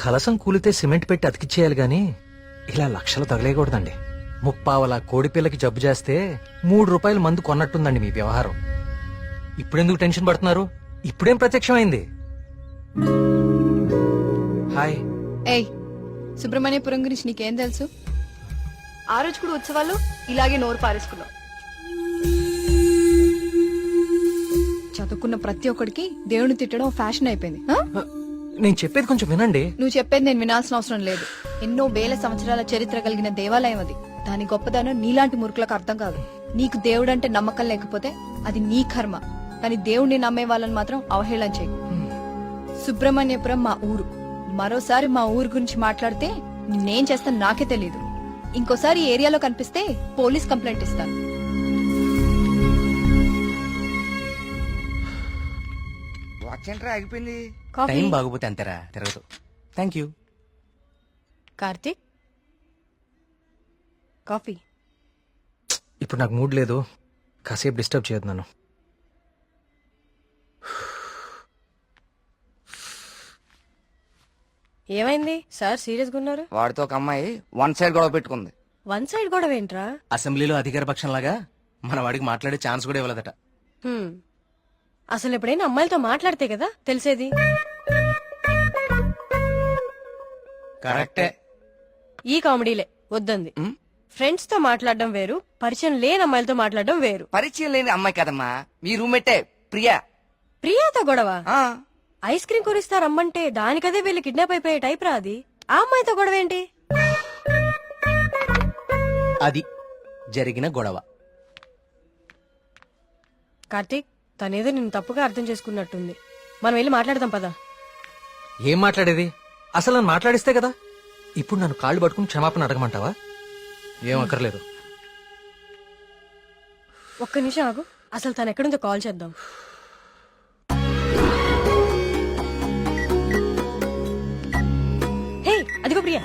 కలసం కూలితే సిమెంట్ పెట్టి అతికిచ్చేయాలి గాని ఇలా లక్షలు తగలేయకూడదండి. 30 కోడిపిల్లకి జబ్బు చేస్తే 3 రూపాయల మందు కొన్నట్టుందండి మీ వ్యవహారం. ఇప్పుడెందుకు టెన్షన్ పడుతున్నారు? ఇప్పుడేం ప్రత్యక్షమైంది? హాయ్. ఏయ్, సుబ్రహ్మణ్యపురం గురించి నీకేం తెలుసు? ఆ రోజు కూడా ఉత్సవాలు ఇలాగే నోరు పారేసుకున్నావు. చదువుకున్న ప్రతి ఒక్కడికి దేవుని తిట్టడం ఫ్యాషన్ అయిపోయింది. నేను చెప్పేది కొంచెం వినండి. నువ్వు చెప్పేది నేను వినాల్సిన అవసరం లేదు. ఎన్నో వేల సంవత్సరాల చరిత్ర కలిగిన దేవాలయం అది. దాని గొప్పదనం నీలాంటి మురుకులకు అర్థం కాదు. నీకు దేవుడంటే నమ్మకం లేకపోతే అది నీ కర్మ, కానీ దేవుణ్ణి నమ్మే వాళ్ళని మాత్రం అవహేళన చేయి. సుబ్రహ్మణ్యపురం మా ఊరు. మరోసారి మా ఊరు గురించి మాట్లాడితే నేనేం చేస్తాను నాకే తెలీదు. ఇంకోసారి ఈ ఏరియాలో కనిపిస్తే పోలీస్ కంప్లైంట్ ఇస్తాను. వాచ్ ఏంట్రా ఆగిపోయింది? టైం బాగోపోతే అంతేరా తిరగదు. Thank you. కార్తీక్, కాఫీ. ఇప్పుడు నాకు మూడ్ లేదు, కాసేపు డిస్టర్బ్ చేయొద్దు నన్ను. ఏమైంది సార్ సీరియస్ గా ఉన్నారు? వాడితో ఒక అమ్మాయి వన్ సైడ్ గొడవ పెట్టుకుంది. వన్ సైడ్ గొడవ ఏంట్రా? అసెంబ్లీలో అధికార పక్షం లాగా మన వాడికి మాట్లాడే ఛాన్స్ కూడా ఇవ్వలేదట. అసలు ఎప్పుడైనా అమ్మాయిలతో మాట్లాడితే కదా తెలిసేది. కరెక్టే. ఈ కామెడీలే వద్దంది. ఫ్రెండ్స్ తో మాట్లాడడం వేరు, పరిచయం లేని అమ్మాయిలతో మాట్లాడడం వేరు. పరిచయం లేని అమ్మాయి కదమ్మా, మీ రూమ్మేటే ప్రియా. ప్రియాతో గొడవ? ఐస్ క్రీమ్ కొనిస్తా రమ్మంటే దానికదే వీళ్ళు కిడ్నాప్ అయిపోయే టైప్ రా అది. ఆ అమ్మాయితో గొడవ ఏంటి? అది జరిగిన గొడవ. కార్తీక్, తనేదో నిన్ను తప్పుగా అర్థం చేసుకున్నట్టుంది. మనం వెళ్ళి మాట్లాడదాం పదా. ఏం మాట్లాడేది? అసలు నన్ను మాట్లాడిస్తే కదా. ఇప్పుడు నన్ను కాళ్ళు పట్టుకుని క్షమాపణ అడగమంటావా? ఏం అక్కర్లేదు. ఒక్క నిమిషం ఆగు, అసలు తను ఎక్కడుందో కాల్ చేద్దాం. హే, అదిగో ప్రియా.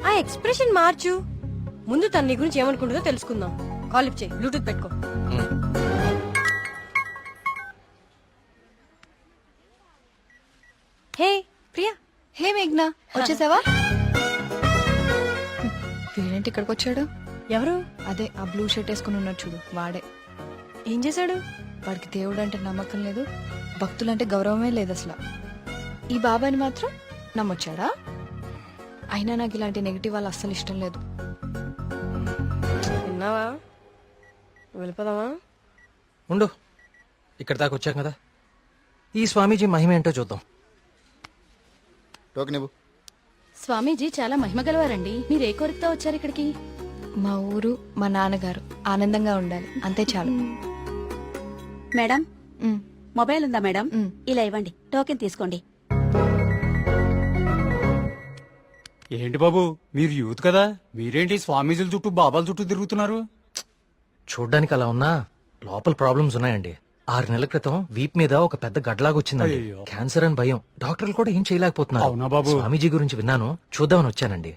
ఆ ఎక్స్ప్రెషన్ మార్చు. ముందు తన నీ గురించి ఏమనుకుంటుందో తెలుసుకుందాం. కాల్ లిఫ్ట్ చేయి, బ్లూటూత్ పెట్టుకో. హే ప్రియా. హే మేఘ్నా, వచ్చేసావా? వీడేంటి ఇక్కడికి వచ్చాడు? ఎవరు? అదే ఆ బ్లూ షర్ట్ వేసుకుని ఉన్నాడు చూడు, వాడే. ఏం చేశాడు? వాడికి దేవుడు అంటే నమ్మకం లేదు, భక్తులంటే గౌరవమే లేదు అసలు. ఈ బాబాని మాత్రం నమ్మొచ్చాడా? అయినా నాకు ఇలాంటి నెగిటివ్ వాళ్ళు అస్సలు ఇష్టం లేదు. విన్నావా? వెళ్ళిపోదామా? ఉండు, ఇక్కడ దాకా వచ్చాం కదా, ఈ స్వామీజీ మహిమ ఏంటో చూద్దాం. స్వామీజీ చాలా మహిమ గలవారండి. మీరు ఏ కోరికతో వచ్చారు ఇక్కడికి? మా ఊరు, మా నాన్నగారు ఆనందంగా ఉండాలి, అంతే చాలు. మేడం, ఉమ్, మొబైల్ ఉందా మేడం? ఉమ్. ఇలా ఇవ్వండి, టోకెన్ తీసుకోండి. ఏంటి బాబు, మీరు యూత్ కదా, మీరేంటి స్వామీజీల చుట్టూ బాబాల చుట్టూ తిరుగుతున్నారు? చూడ్డానికి అలా ఉన్నా లోపల ప్రాబ్లమ్స్ ఉన్నాయండి. 6 నెలల క్రితం వీప్ మీద ఒక పెద్ద గడ్లాగా వచ్చిందండి. అయ్యయ్యో. క్యాన్సర్ అని భయం, డాక్టర్లు కూడా ఏం చేయలేకపోతున్నారు. అవునా బాబు? స్వామీజీ గురించి విన్నాను, చూద్దామని వచ్చానండి.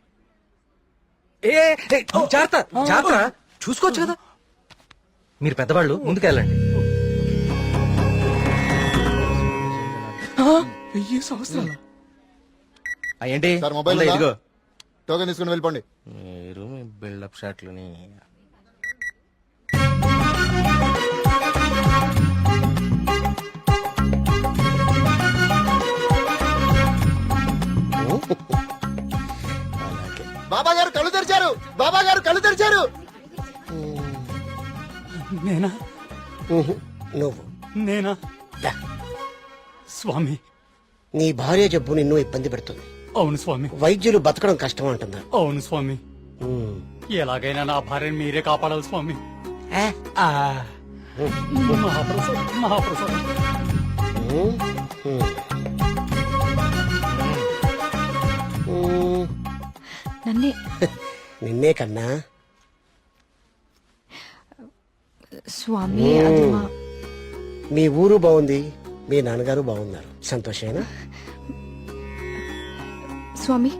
జాగ్రత్త, జాగ్రత్త, చూసుకోవచ్చు కదా. మీరు పెద్దవాళ్ళు, ముందుకెళ్ళండి. 1000 సంవత్సరాలు. ఏంటి మొబైల్ ఇదిగో టోకెన్ తీసుకుని వెళ్ళిపోండి. మీరు మీ బిల్డప్ షాట్లని. బాబా గారు కళ్ళు తెరిచారు, బాబా గారు కళ్ళు తెరిచారు. నేనా? నువ్వు నేనా? స్వామి, నీ భార్య జబ్బు నిన్ను ఇబ్బంది పెడుతుంది. అవును స్వామి. వైద్యులు బతకడం కష్టం అంటున్నారు. అవును స్వామి. ఎలాగైనా నా భార్యను మీరే కాపాడాలి స్వామి. మహాప్రసాదం, మహాప్రసాదం. నన్నే నిన్నే కన్నా. స్వామి, అది మా మీ ఊరు బాగుంది, మీ నాన్నగారు బాగున్నారు, సంతోషేనా? స్వామి.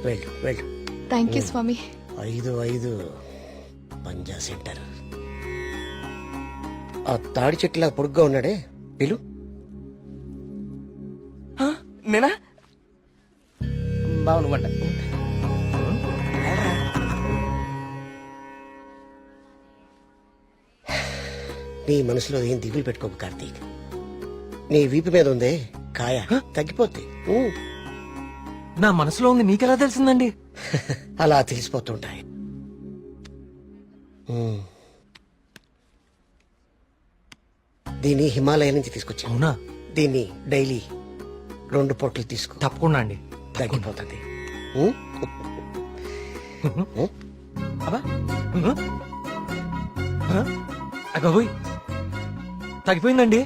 వెళ్ళు వెళ్ళు. థ్యాంక్ యూ స్వామి. 5 పంజా సెంటర్. ఆ తాడి చెట్టులా పొడుగ్గా ఉన్నాడే, పిలు. నేనా? బాగునుకుంటా. నీ మనసులో ఏం దిగులు పెట్టుకోకు కార్తీక్. నీ వీపు మీద ఉందే కాయ, తగ్గిపోద్ది. నా మనసులో ఉంది మీకెలా తెలిసిందండి? అలా తెలిసిపోతుంటాయి. దీన్ని హిమాలయ నుంచి తీసుకొచ్చా. అవునా? దీన్ని డైలీ 2 పొట్లు తీసుకో, తప్పకుండా అండి. తగ్గిపోతుంది. అబ్బా అయ్యబాబోయ్ తగ్గిపోయిందండి.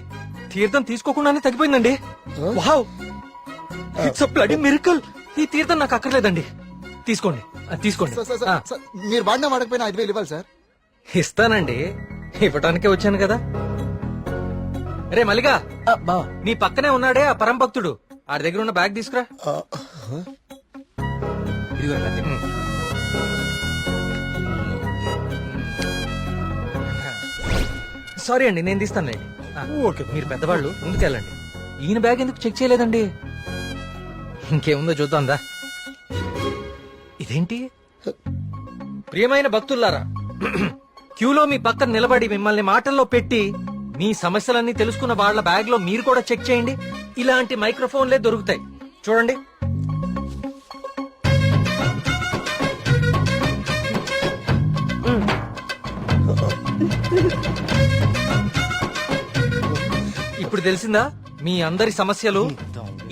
తీర్థం తీసుకోకుండానే తగ్గిపోయిందండి. Wow, it's a bloody miracle. ఈ తీర్థం నాకు అక్కర్లేదండి. తీసుకోండి, తీసుకోండి. మీరు వాడినా వాడకపోయినా 5,000 ఇవ్వాలి సార్. ఇస్తానండి, ఇవ్వటానికే వచ్చాను కదా. రే మల్లిగా, బావా నీ పక్కనే ఉన్నాడే ఆ పరం భక్తుడు, ఆడి దగ్గర ఉన్న బ్యాగ్ తీసుకురా. ఇదిగో కార్తీక్. సారీ అండి, నేను తీస్తానులేండి. ఓకే, మీరు పెద్దవాళ్ళు ముందుకెళ్ళండి. ఈయన బ్యాగ్ ఎందుకు చెక్ చేయలేదండి? ఇంకేముందో చూద్దాందా. ఇదేంటి? ప్రియమైన భక్తుల్లారా, క్యూలో మీ పక్కన నిలబడి మిమ్మల్ని మాటల్లో పెట్టి మీ సమస్యలన్నీ తెలుసుకున్న వాళ్ళ బ్యాగ్ లో మీరు కూడా చెక్ చేయండి. ఇలాంటి మైక్రోఫోన్లే దొరుకుతాయి, చూడండి. ఇప్పుడు తెలిసిందా మీ అందరి సమస్యలు?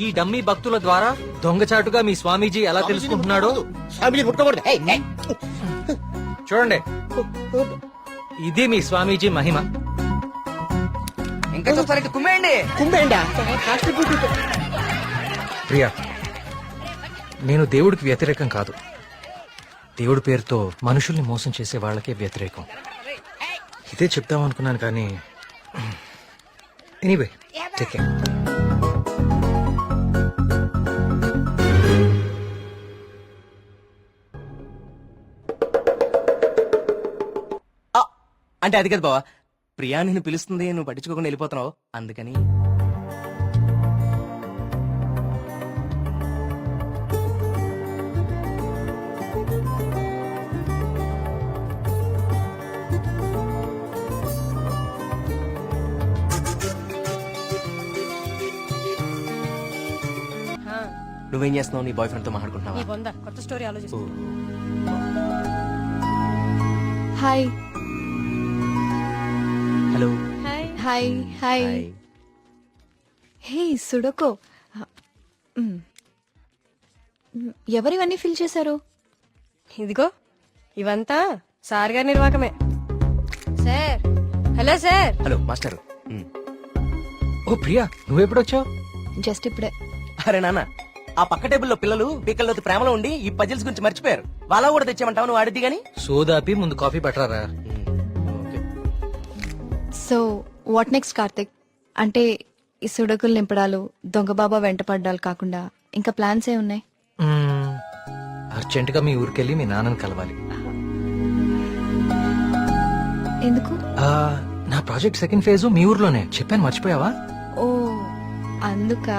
ఈ డమ్మీ భక్తుల ద్వారా దొంగచాటుగా మీ స్వామీజీ ఎలా తెలుసుకుంటున్నాడో చూడండి. ఇది మీ స్వామీజీ మహిమ. ఇంకా చూస్తారంటే కుమ్మేయండి. ప్రియా, నేను దేవుడికి వ్యతిరేకం కాదు. దేవుడి పేరుతో మనుషుల్ని మోసం చేసే వాళ్ళకే వ్యతిరేకం. ఇదే చెప్తామనుకున్నాను కానీ ఎనీవే, టేక్ కేర్. అంటే అది కదా బావా, ప్రియా నిన్ను పిలుస్తుంది, నువ్వు పట్టించుకోకుండా వెళ్ళిపోతున్నావు, అందుకని. నువ్వేం చేస్తున్నావు? నీ బాయ్ ఫ్రెండ్ తో మాట్లాడుకుంటున్నావా? కొత్త స్టోరీ ఆలోచిస్తూ. Hi hello. Hi hi. Hey sudoku, ఎవరివన్నీ ఫిల్ చేశారు? ఇదిగో ఇవంతా సార్ గారి నిర్వాకమే. Sir, hello sir. Hello master. ఓ ప్రియా, నువ్వెప్పుడొచ్చావు? జస్ట్ ఇప్పుడే. అరే నాన్న, ఆ పక్క టేబుల్లో పిల్లలు పీకల్లోకి ప్రేమలో ఉండి ఈ పజిల్స్ గురించి మర్చిపోయారు. వాళ్ళ కూడా తెచ్చామంటావు, నువ్వు ఆడిద్ది గాని. సోదాపి ముందు కాఫీ పట్టరారా. So what next Karthik? అంటే ఈ సుడకులు నింపడాలు, దొంగ బాబా వెంట పడ్డాలు కాకుండా ఇంకా ప్లాన్స్ ఏ ఉన్నాయి? అర్జెంట్ గా మీ ఊరికెళ్ళి మీ నాన్నని కలవాలి. ఎందుకు? నా ప్రాజెక్ట్ సెకండ్ ఫేజ్ మీ ఊర్లోనే, చెప్పాను మర్చిపోయావా? ఓ అందుకా.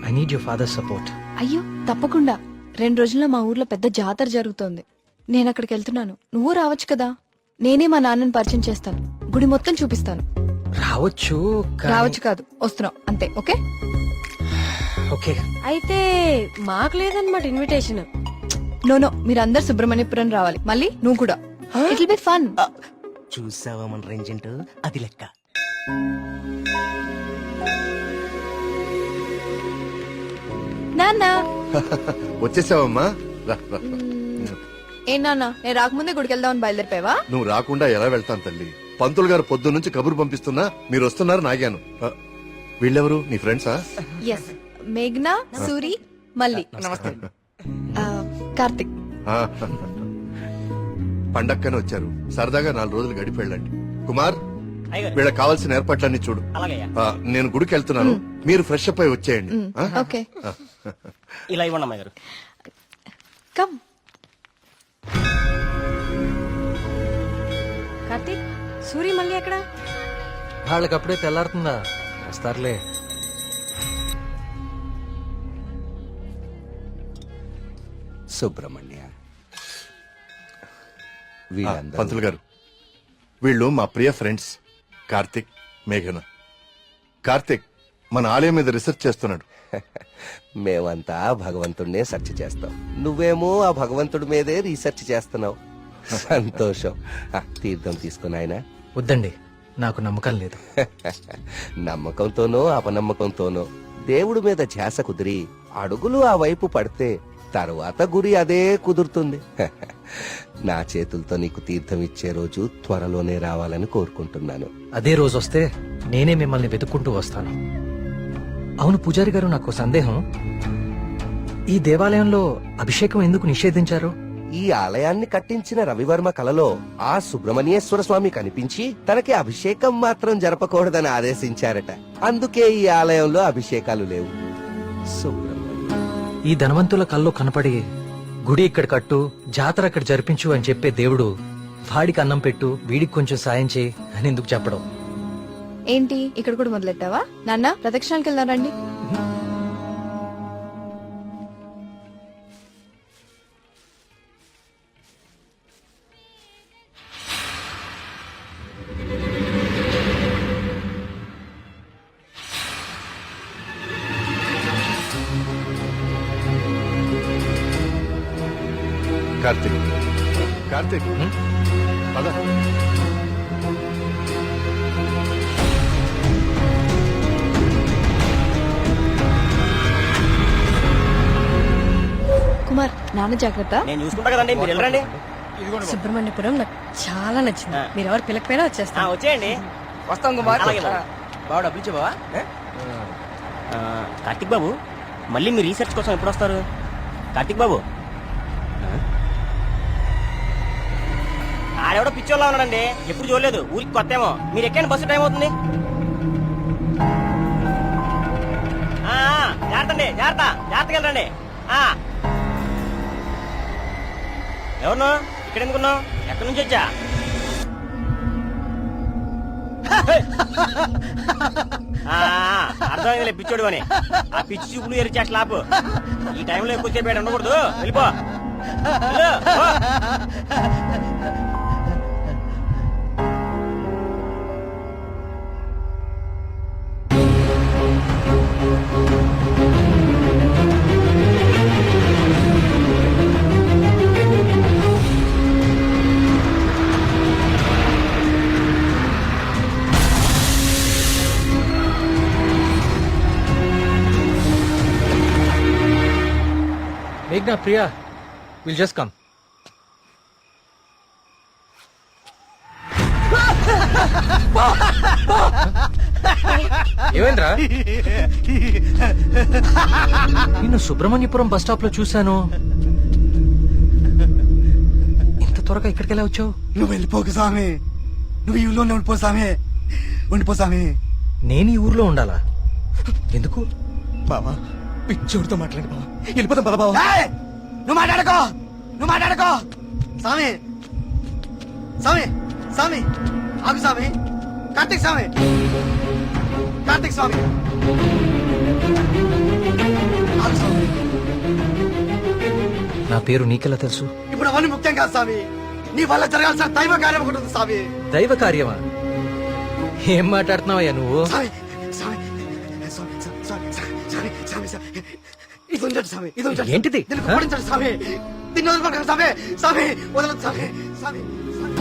I need your father support. అయ్యో తప్పకుండా. 2 రోజుల్లో మా ఊర్లో పెద్ద జాతర జరుగుతోంది. నేను అక్కడికి వెళ్తున్నాను, నువ్వు రావచ్చు కదా. నేనే మా నాన్నని పరిచయం చేస్తాను, గుడి మొత్తం చూపిస్తాను. రావచ్చు రావచ్చు కాదు, వస్తున్నావు అంతే. Okay okay. అయితే మాకు లేదన్నమాట ఇన్విటేషన్. నో, మీరందరు సుబ్రహ్మణ్యపురం రావాలి, మళ్ళీ నువ్వు కూడా. It will be fun. చూసావా మన రేంజ్ ఏంటో, అది లెక్క. నాన్న వచ్చేసావమ్మా, రా, రా. ఏ నాన్న, నేను రాకముందే గుడికి వెళ్దామని బయలుదేరిపోయావా? నువ్వు రాకుండా ఎలా వెళ్తాను తల్లి? పంతులు గారు పొద్దు నుంచి కబురు పంపిస్తున్నా మీరు వస్తున్నారు నాగాను. వీళ్ళెవరు, నీ ఫ్రెండ్సా? ఎస్, మేఘ్నా, సూరి, మల్లి. కార్తిక్. పండక్కనే వచ్చారు, సరదాగా 4 రోజులు గడిపి వెళ్ళండి. కుమార్, వీళ్ళకి కావాల్సిన ఏర్పాట్లన్నీ చూడు. నేను గుడికి వెళ్తున్నాను, మీరు ఫ్రెష్ అప్ అయి వచ్చేయండి. ఓకే, ఇలా ఇవ్వండి అమ్మాయి గారు. కమ్. కార్తీక్, సూరి మళ్ళీ ఎక్కడ? వాళ్ళకి అప్పుడే తెల్లారుతుందా, వస్తారులే. సుబ్రహ్మణ్య, పంతులు గారు, వీళ్ళు మా ప్రియ ఫ్రెండ్స్ కార్తిక్, మేఘన. కార్తిక్ మన ఆలయం మీద రీసెర్చ్ చేస్తున్నాడు. మేమంతా భగవంతుడినే సెర్చ్ చేస్తాం, నువ్వేమో ఆ భగవంతుడి మీదే రీసెర్చ్ చేస్తున్నావు. సంతోషం. తీర్థం తీసుకుని ఆయన. వద్దండి, నాకు నమ్మకం లేదు. నమ్మకంతోనో అపనమ్మకంతోనో దేవుడి మీద ధ్యాస కుదిరి అడుగులు ఆ వైపు పడితే తరువాత గురి అదే కుదురుతుంది. నా చేతులతో నీకు తీర్థం ఇచ్చే రోజు త్వరలోనే రావాలని కోరుకుంటున్నాను. అదే రోజు వస్తే నేనే మిమ్మల్ని వెతుక్కుంటూ వస్తాను. అవును పూజారి గారు, నాకు సందేహం. ఈ దేవాలయంలో అభిషేకం ఎందుకు నిషేధించారు? ఈ ఆలయాన్ని కట్టించిన రవివర్మ కలలో ఆ సుబ్రహ్మణ్యేశ్వర స్వామి కనిపించి తనకి అభిషేకం మాత్రం జరపకూడదని ఆదేశించారట. అందుకే ఈ ఆలయంలో అభిషేకాలు లేవు. ఈ ధనవంతుల కల్లో కనపడి గుడి ఇక్కడ కట్టు, జాతర అక్కడ జరిపించు అని చెప్పే దేవుడు వాడికి అన్నం పెట్టు, వీడికి కొంచెం సాయం చేయి అని ఎందుకు చెప్పడం? ఏంటి ఇక్కడ కూడా మొదలెట్టావా? నాన్న ప్రదక్షిణాలకు వెళ్దారండి. కార్తీక్, కార్తీక్, పద. కుమార్, నాన్న జాగ్రత్త. నేను చూసుకుంటా కదండి, మీరు వెళ్ళండి. సుబ్రహ్మణ్యపురం నాకు చాలా నచ్చింది. మీరు ఎవరు పిల్లకపోయినా వచ్చేస్తా. వచ్చేయండి. వస్తాం కుమార్. బాబు డబ్బులు ఇచ్చే బావా. కార్తిక్ బాబు, మళ్ళీ మీ రీసెర్చ్ కోసం ఎప్పుడు వస్తారు? కార్తిక్ బాబు, ఆడెవడో పిచ్చోళ్ళ ఉన్నాడండి, ఎప్పుడు చూడలేదు, ఊరికి కొత్త ఏమో. మీరు ఎక్కండి, బస్సు టైం అవుతుంది. జాగ్రత్త అండి, జాగ్రత్త, జాగ్రత్తగా వెళ్ళండి. ఎవరు ఇక్కడ ఎందుకున్నావు? ఎక్కడి నుంచి వచ్చా? అర్థమైందిలే పిచ్చోడు అని. ఆ పిచ్చి చూపులు ఎరి చేస్తా ఆపు. ఈ టైంలో ఎక్కువసేపు ఉండకూడదు, వెళ్ళిపో. మేఘ్నా, ప్రియా, విల్ జస్ట్ కమ్. ఏమైందిరా? నిన్ను సుబ్రహ్మణ్యపురం బస్ స్టాప్ లో చూశాను. ఇంత త్వరగా ఇక్కడికి ఎలా వచ్చావు? నువ్వు వెళ్ళిపోకు స్వామి, నువ్వు ఈ ఊళ్ళోనే ఉండిపో స్వామి, ఉండిపో స్వామి. నేను ఈ ఊర్లో ఉండాలా? ఎందుకు? బావా, పిచ్చోడితో మాట్లాడి బావా, వెళ్ళిపోతాం పద బావా. నువ్వు మాట్లాడుకో, నువ్వు మాట్లాడుకో. స్వామి, స్వామి, స్వామి, ఆగు స్వామి. కార్తీక్ స్వామి, కార్తీక్ స్వామి, ఆగు స్వామి. నా పేరు నీకెలా తెలుసు? ఇప్పుడు అవన్నీ ముఖ్యం కాదు స్వామి, నీ వల్ల జరగాల్సిన దైవ కార్యం ఒకటి ఉంది స్వామి. దైవ కార్యమా? ఏం మాట్లాడుతున్నావయ్యా నువ్వు? స్వామి, స్వామి, స్వామి, స్వామి, స్వామి, స్వామి, స్వామి, ఇది ఉంచండి స్వామి, ఇది ఉంచండి. ఏంటిది? దీన్ని కుప్పడించండి స్వామి, దీన్ని వదలకండి స్వామి, స్వామి, వదలదు స్వామి, స్వామి, స్వామి.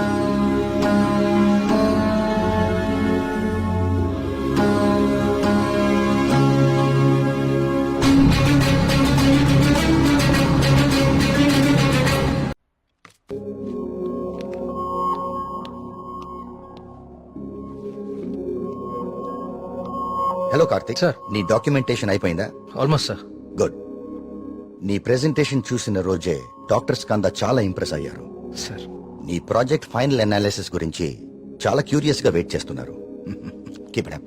హలో కార్తిక్. సార్. నీ డాక్యుమెంటేషన్ అయిపోయిందా? Almost sir. గుడ్. నీ ప్రెజెంటేషన్ చూసిన రోజే డాక్టర్ స్కంద చాలా ఇంప్రెస్ అయ్యారు. సార్, నీ ప్రాజెక్ట్ ఫైనల్ అనాలిసిస్ గురించి చాలా క్యూరియస్ గా వెయిట్ చేస్తున్నారు. Keep it up.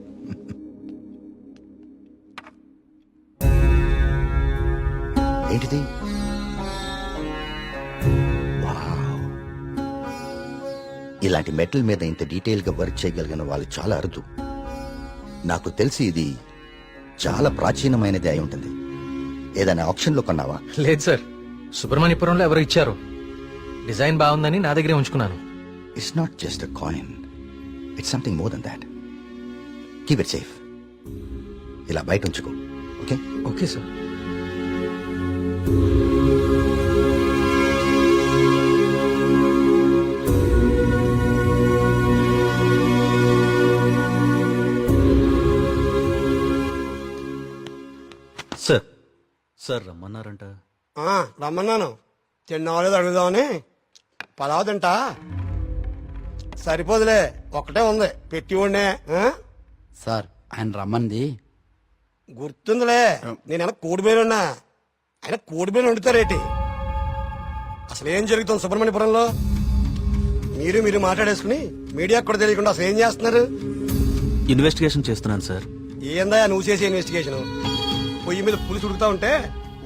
ఏంటిది? వావ్. ఇలాంటి మెటల్ మీద ఇంత డీటెయిల్ గా వర్క్ చేయగలిగిన వాళ్ళు చాలా అరుదు. నాకు తెలిసి ఇది చాలా ప్రాచీనమైనది అయి ఉంటుంది. ఏదైనా ఆప్షన్ లో కొన్నావా? లేదు సార్, సుబ్రహ్మణ్యపురంలో ఎవరు ఇచ్చారు. డిజైన్ బాగుందని నా దగ్గరే ఉంచుకున్నాను. It's not just a coin, it's something more than that. Keep it safe. ఇలా బయట ఉంచుకో. Okay? Okay sir. Sir, sir రమ్మన్నారంట. రమ్మన్నాను, తిన్నావాలేదు అడుగుదామని. పలావ్ తింటా సరిపోదులే, ఒక్కటే ఉంది పెట్టి ఉండే. సార్ ఆయన రమ్మంది. గుర్తుందిలే, నేను కోడిబేలున్నా, ఆయన కోడిబేలు వండుతారేటి? అసలు ఏం జరుగుతుంది సుబ్రహ్మణ్యపురంలో? మీరు మాట్లాడేసుకుని మీడియాకు కూడా తెలియకుండా అసలు ఏం చేస్తున్నారు? ఇన్వెస్టిగేషన్ చేస్తున్నాను సార్. ఏందా నువ్వు చేసే ఇన్వెస్టిగేషన్? పొయ్యి మీద పులుసు ఉడుకుతా ఉంటే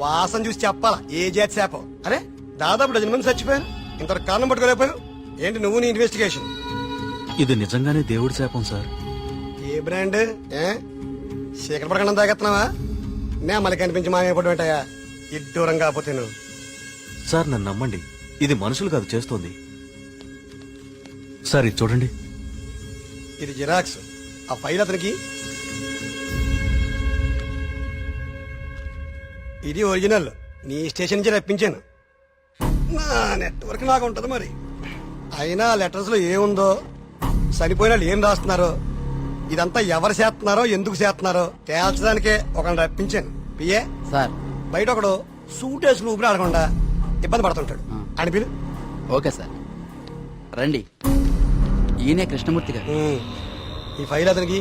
వాసన చూసి చెప్పాలా ఏ జాతి శాపం? అరే దాదాపు 10 మంది చచ్చిపోయారు, ఇంత కారణం పట్టుకోలేకపోయావు ఏంటి నువ్వు నీ ఇన్వెస్టిగేషన్? ఇది నిజంగానే దేవుడి శాపం సార్. ఏ బ్రాండ్? శేఖర ప్రకటన తాగెత్తున్నావా? నే మళ్ళీ కనిపించి మాయపడి ఉంటాయా ఇడ్డూరం కాకపోతే నువ్వు? సార్ నన్ను నమ్మండి, ఇది మనుషులు కాదు చేస్తోంది. సార్ ఇది చూడండి. ఇది జిరాక్స్. ఆ ఫైల్ అతనికి. ఇది ఒరిజినల్, నీ స్టేషన్ నుంచి రప్పించాను. నా నెట్వర్క్ నాకు ఉంటది మరి. అయినా లెటర్స్ లో ఏముందో, చనిపోయిన వాళ్ళు ఏం రాస్తున్నారో, ఇదంతా ఎవరు చేస్తున్నారో ఎందుకు చేస్తున్నారో తేల్చడానికే ఒకరిని రప్పించాను. పిఏ సార్ బయట ఒకడు సూట్ వేసుకుని ఊపిరి ఆడకుండా ఇబ్బంది పడుతుంటాడు, అని పిలు. ఓకే సార్ రండి. ఈయనే కృష్ణమూర్తి గారు. ఈ ఫైల్ అతనికి.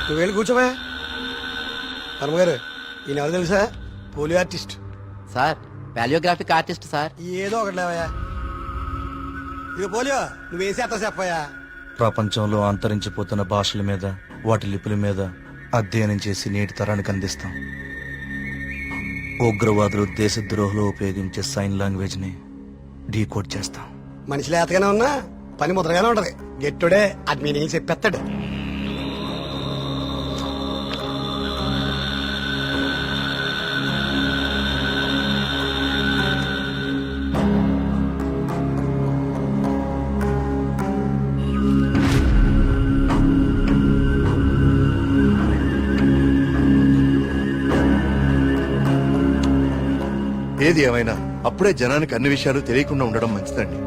నువ్వు వెళ్ళి కూర్చోవా. ధర్మగారు ఈయన ఎవరు తెలుసా? Polio artist sir, paleographic artist sir. ఏదో ఒకటి లేవయ్యా. ఇక పోలియో నువ్వేం చేస్తావు చెప్పయ్యా? ప్రపంచంలో అంతరించిపోతున్న భాషల మీద, వాటి లిపుల మీద అధ్యయనం చేసి నేటి తరానికి అందిస్తాం. ఉగ్రవాదులు దేశద్రోహులు ఉపయోగించే సైన్ లాంగ్వేజ్ ని డీకోడ్ చేస్తాం. మనిషి లేతగానే ఉన్నా పని ముద్రగానే ఉంటది. గెట్టుడే అది మీనింగ్ చెప్పేస్తాడు. ఏది ఏమైనా అప్పుడే జనానికి అన్ని విషయాలు తెలియకుండా ఉండడం మంచిదండి.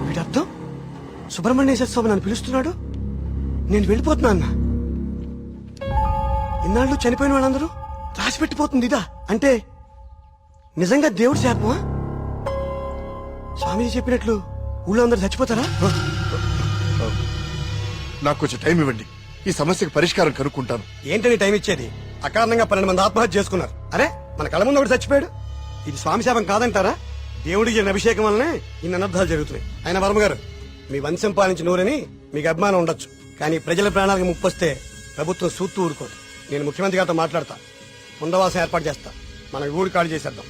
వీడర్థం సుబ్రహ్మణ్యేశ్వర స్వామి నన్ను పిలుస్తున్నాడు, నేను వెళ్ళిపోతున్నా అన్న. ఇన్నాళ్ళు చనిపోయిన వాళ్ళందరూ రాసి పెట్టిపోతుంది ఇదా? అంటే నిజంగా దేవుడి శాపమా? స్వామీజీ చెప్పినట్లు ఊళ్ళో అందరూ చచ్చిపోతారా? నాకు కొంచెం టైం ఇవ్వండి, ఈ సమస్యకు పరిష్కారం కనుక్కుంటాను. ఏంటని టైం ఇచ్చేది? అకారణంగా 12 మంది ఆత్మహత్య చేసుకున్నారు. అరే మన కళ్ళ ముందు ఒకటి చచ్చిపోయాడు. ఇది స్వామి శాపం కాదంటారా? దేవుడికి జరిగిన అభిషేకం వల్లనే ఇన్ని అనర్థాలు జరుగుతున్నాయి. ఆయన వర్మ గారు, మీ వంశం పాలించి నూరని మీకు అభిమానం ఉండొచ్చు, కానీ ప్రజల ప్రాణాలకు ముప్పొస్తే ప్రభుత్వం సూత్తు ఊరుకోదు. నేను ముఖ్యమంత్రి గారితో మాట్లాడతా, పునరావాసం ఏర్పాటు చేస్తా, మన ఊరు ఖాళీ చేసేద్దాం.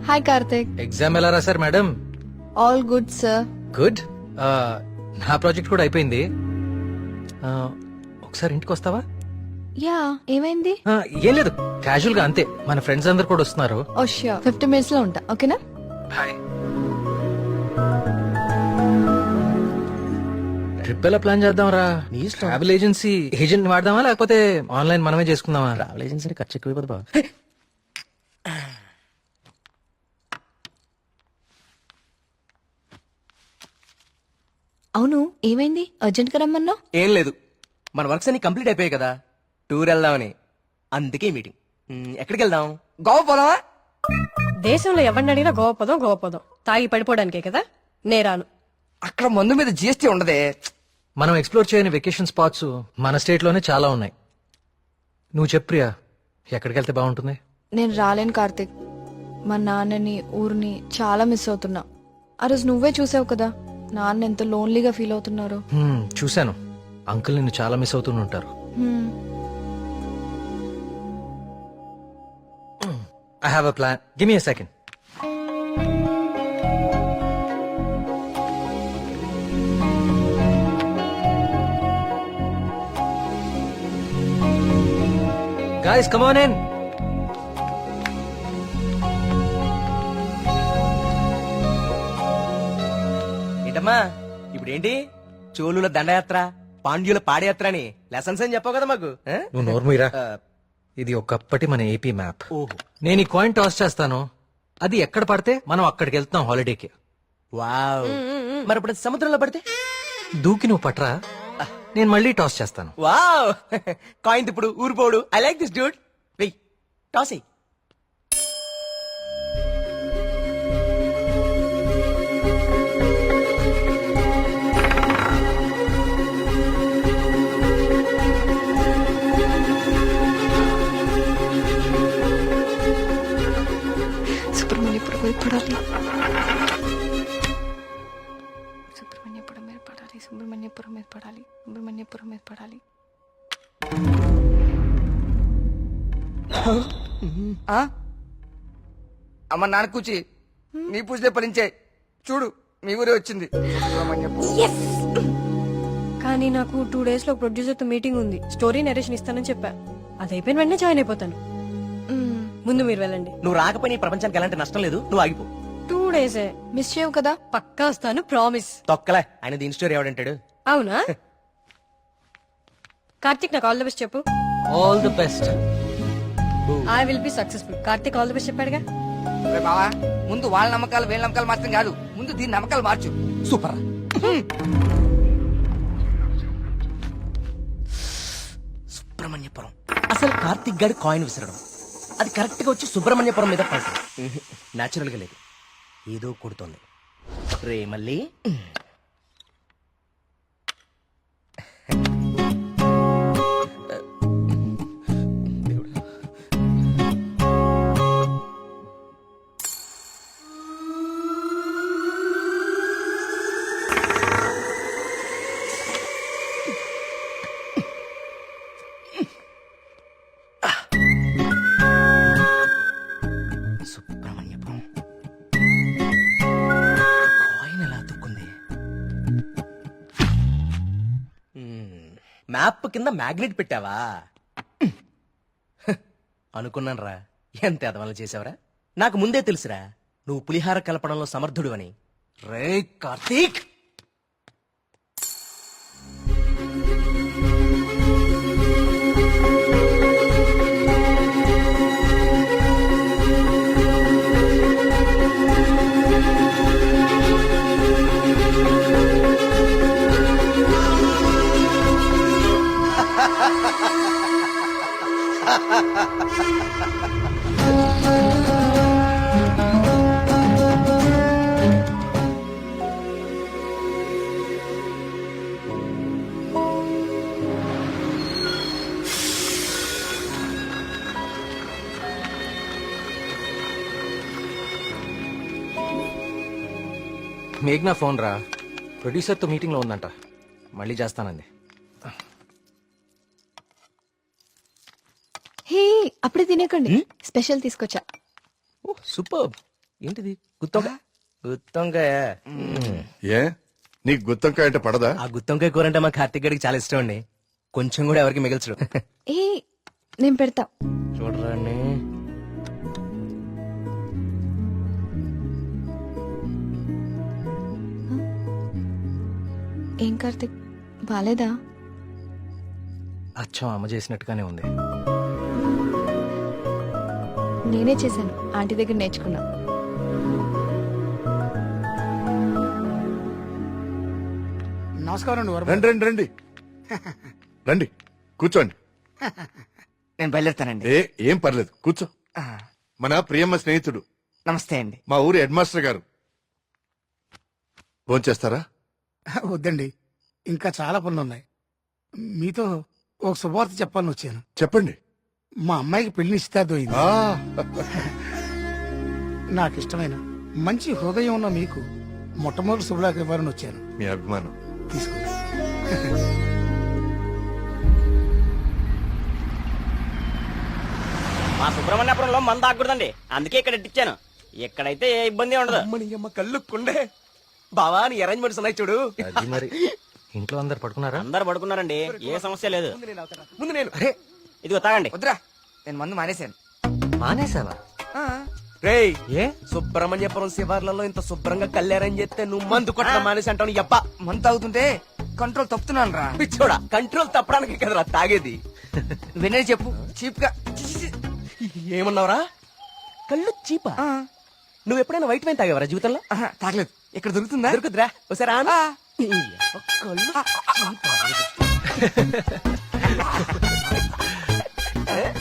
హాయ్ కార్తిక్. ఎగ్జామ్ ఎలా రాశారు madam? All good sir. Good. నా ప్రాజెక్ట్ కూడా అయిపోయింది. ఒకసారి ఇంటికి వస్తావా? యా, ఏమైంది? ఏం లేదు, క్యాజువల్ గా అంతే. మన ఫ్రెండ్స్ అందరు కూడా వస్తున్నారు. ఓ ష్యూర్, 50 minutes లో ఉంటా. ఓకేనా? బాయ్. ట్రిప్ ఎలా ప్లాన్ చేద్దాం రా? ట్రావెల్ ఏజెన్సీ ఏజెంట్ వాడదామా లేకపోతే ఆన్లైన్ మనమే చేసుకుందామా? ట్రావెల్ ఏజెన్సీ ఖర్చు ఎక్కువ. అవును, ఏమైంది? అర్జెంట్ గా రమ్మన్నావు? ఏం లేదు, మన వర్క్స్ అన్ని కంప్లీట్ అయిపోయాయి కదా, టూర్ వెళ్దామని. అందుకే మీటింగ్. ఎక్కడికి వెళ్దాం? గోవా పోదామా? దేశంలో ఎవరిని అడిగినా గోవపదం తాగి పడిపోవడానికే కదా. నేరాను. అక్కడ మందు మీద జీఎస్టీ ఉండదే. మనం ఎక్స్ప్లోర్ చేయని వెకేషన్ స్పాట్స్ మన స్టేట్ లోనే చాలా ఉన్నాయి. నువ్వు చెప్పు ప్రియా, ఎక్కడికి వెళ్తే బాగుంటుంది? నేను రాలేను కార్తిక్. మా నాన్నని ఊరిని చాలా మిస్ అవుతున్నా. ఆ రోజు నువ్వే చూసావు కదా నాన్న ఎంత లోన్లీగా ఫీల్ అవుతున్నారో. చూశాను. అంకుల్ నిన్ను చాలా మిస్ అవుతుంటారు. I have a plan. Give me a second. Guys, come on in. ఏంటమ్మా ఇప్పుడేంటి? చోళుల దండయాత్ర, పాండ్యుల పాదయాత్ర అని లెసన్స్ అని చెప్పావు కదా మాకు. ఆ? నువ్వు నోర్మీరా. ఇది ఒకప్పటి మన ఏపీ మ్యాప్. ఓహో. నేను ఈ కాయిన్ టాస్ చేస్తాను, అది ఎక్కడ పడితే మనం అక్కడికి వెళ్తున్నాం హాలిడేకి. వావ్. మరి ఇప్పుడు అది సముద్రంలో పడితే? దూకి నువ్వు పట్రా, నేను మళ్ళీ టాస్ చేస్తాను. వావ్. కాయిన్ ఇప్పుడు ఊరిపోడు. I like this dude. వెయ్, టాస్ ఎయ్. సుబ్రహ్మణ్యపురం మీద పడాలి. సుబ్రహ్మణ్యపురం మీద పడాలి. సుబ్రహ్మణ్యపురం మీద పడాలి. సుబ్రహ్మణ్యపురం మీద పడాలి. అమ్మ నాన్న కూచి నీ పూజలే ఫలించే. చూడు మీ ఊరే వచ్చింది. కానీ నాకు 2 days లో ప్రొడ్యూసర్ తో మీటింగ్ ఉంది. స్టోరీ నరేషన్ ఇస్తానని చెప్పా. అది అయిపోయిన వెంటనే జాయిన్ అయిపోతాను. ముందు మీరు వెళ్ళండి. నువ్వు రాకపోయినా ఈ ప్రపంచానికి ఎలాంటి నష్టం లేదు. నువ్వు ఆగిపో. 2 days మిస్ చేయవు కదా? పక్కా వస్తాను, ప్రామిస్. తొక్కలే, ఆయన దీని స్టోరీ ఎవడంటాడు? అవునా? కార్తిక్ నాకు ఆల్ ది బెస్ట్ చెప్పు. All the best. I will be successful. Karthik all the best చెప్పాడుగా. బావా ముందు వాళ్ళ నమ్మకాలు వీళ్ళ నమ్మకాలు మాత్రం కాదు, ముందు దీని నమ్మకాలు మార్చు. సూపర్. సుబ్రహ్మణ్యపురం. అసలు కార్తిక్ గారి కాయిన్ విసరడం, అది కరెక్ట్ గా వచ్చి సుబ్రహ్మణ్యపురం మీద పడటం నాచురల్ గా లేదు, ఏదో కొడుతోంది. రే మళ్ళీ సుబ్రహ్మణ్యపురం కాయిన్ ఎలా తుక్కుంది? మ్యాప్ కింద మ్యాగ్నెట్ పెట్టావా? అనుకున్నాను రా, ఎంత ఎదవలు చేసావరా. నాకు ముందే తెలుసురా నువ్వు పులిహార కలపడంలో సమర్థుడు అని. రే కార్తీక్, మేఘ్నా ఫోన్ రా, ప్రొడ్యూసర్ తో మీటింగ్ లో ఉందంట, మళ్ళీ చేస్తానంది. హే, అప్పుడే తినేకండి, స్పెషల్ తీసుకొచ్చా. సూపర్. ఏంటిది? గుత్తొంకాయ. గుత్తొంకాయ. ఏ నీకు గుత్తొంకాయ అంటే పడదా? ఆ గుత్తొంకాయ కూర అంటే మా కార్తీక్ గారికి చాలా ఇష్టం అండి. కొంచెం కూడా ఎవరికి మిగల్చడు. ఏ నేను పెడతా. చూడరాండి. ఏం కార్తిక్, బాలేదా? అచ్చం అమ్మ చేసినట్టుగానే ఉంది. నేనే చేశాను, ఆంటీ దగ్గర నేర్చుకున్నా. నమస్కారం. రండి రండి రండి రండి, కూర్చోండి. నేను బయలుదేరుతానండి. ఏం పర్లేదు, కూర్చో. మన ప్రియమ్మ స్నేహితుడు. నమస్తే అండి. మా ఊరి హెడ్ మాస్టర్ గారు. భోంచేస్తారా? వద్దండి, ఇంకా చాలా పనులున్నాయి. మీతో ఒక శుభవార్త చెప్పాలని వచ్చాను. చెప్పండి. మా అమ్మాయికి పెళ్లి నిశ్చితార్థం అయింది. ఆ, నాకు ఇష్టమైన మంచి హృదయం ఉన్న మీకు మొట్టమొదటి శుభలాకి ఇవ్వాలని వచ్చాను. మీ అభిమానం. తీసుకోండి. మా సుబ్రహ్మణ్యపురంలో మంద ఆగకూడదండి, అందుకే ఇక్కడ ఇచ్చాను. ఇక్కడైతే ఏ ఇబ్బంది ఉండదు. అమ్మని అమ్మ కళ్ళు కుండే బావా నీ అరేంజ్మెంట్స్ ఉన్నాయి చూడు. అది మరి ఇంట్లో అందరు పడుకున్నారా? అందరు పడుకున్నారండి, ఏ సమస్య లేదు. ముందు నేను అరే ఇదిగో తాగండి. వద్దురా, నేను మందు మానేశాను. మానేసావా? రేయ్, ఏ సుబ్రహ్మణ్యపురం శివార్లలో ఇంత శుభ్రంగా కళ్యాణం చేస్తే నువ్వు మందు కొట్టడం మానేసి అంటావు. ఎప్ప మంత అవుతుంటే కంట్రోల్ తప్పుతున్నాను రా. పిచ్చోడా, కంట్రోల్ తప్పడానికి కదరా తాగేది. వినే చెప్పు, చీప్ గా. ఏమన్నావురా? కళ్ళు చీపా? నువ్వు ఎప్పుడైనా వైట్ వైన్ తాగేవరా జీవితంలో? తాగలేదు. ఇక్కడ దొరుకుతుందా? దొరుకుతురా ఒకసారి ఆనా?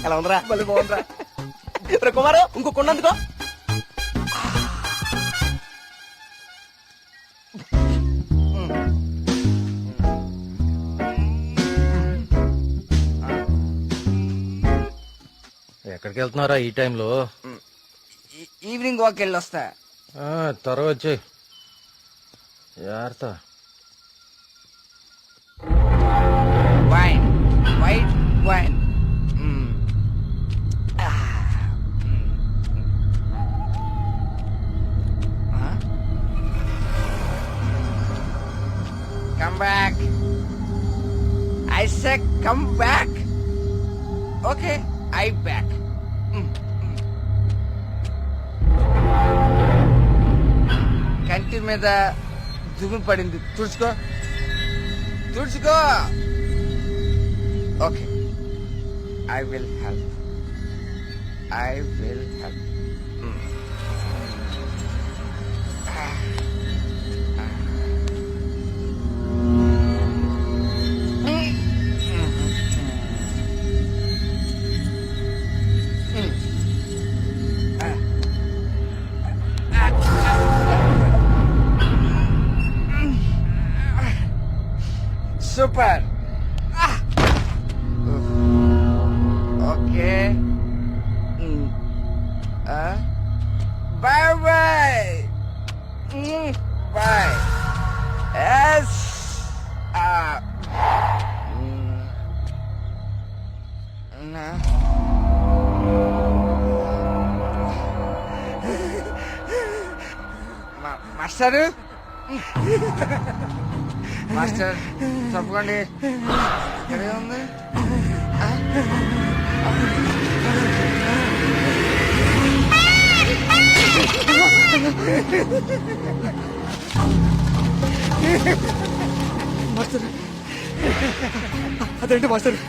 ఎలా ఉందిరా? మళ్ళీ బాగుందిరా. రే కుమారు, ఇంకో కొండందుకో. ఎక్కడికి వెళ్తున్నారా ఈ టైంలో? ఈవినింగ్ వాక్ వెళ్ళి వస్తా. త్వరగా వచ్చి జాగ్రత్త. Wine, white wine. Come back. I said come back. Okay, I back. కంటి మీద దుమ్ము పడింది, తుడుచుకో తుడుచుకో. Okay, I will help. I will help. Super. Okay. Bye bye. Bye. Yes. మాస్టర్, మాస్టర్ తప్పకండి. ఎక్కడ ఉంది? మాస్టర్, అదేంటి మాస్టర్?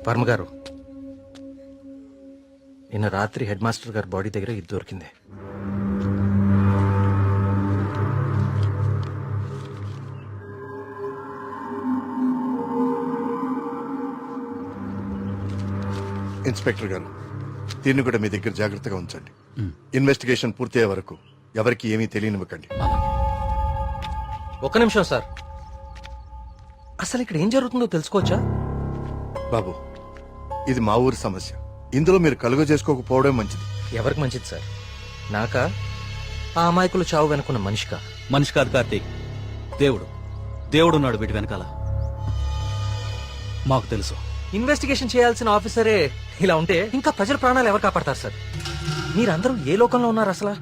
వర్మ గారు, నిన్న రాత్రి హెడ్ మాస్టర్ గారి బాడీ దగ్గర ఇది దొరికింది. ఇన్స్పెక్టర్ గారు, దీన్ని కూడా మీ దగ్గర జాగ్రత్తగా ఉంచండి. ఇన్వెస్టిగేషన్ పూర్తయ్యే వరకు ఎవరికి ఏమీ తెలియనివ్వకండి. ఒక్క నిమిషం సార్, అసలు ఇక్కడ ఏం జరుగుతుందో తెలుసుకోవచ్చా? బాబు, ఇది మా ఊరి సమస్య. ఇందులో మీరు కలుగ చేసుకోకపోవడం మంచిది. ఎవరికి మంచిది సార్? నాకా, ఆ అమాయకులు చావు వెనుకున్న మనిషికా? మనిషి కాదు కార్తీక్, దేవుడు. దేవుడున్నాడు వీటి వెనకాల. మాకు తెలుసు. ఇన్వెస్టిగేషన్ చేయాల్సిన ఆఫీసరే ఇలా ఉంటే ఇంకా ప్రజల ప్రాణాలు ఎవరు కాపాడతారు సార్? మీరందరూ ఏ లోకంలో ఉన్నారు అసలు?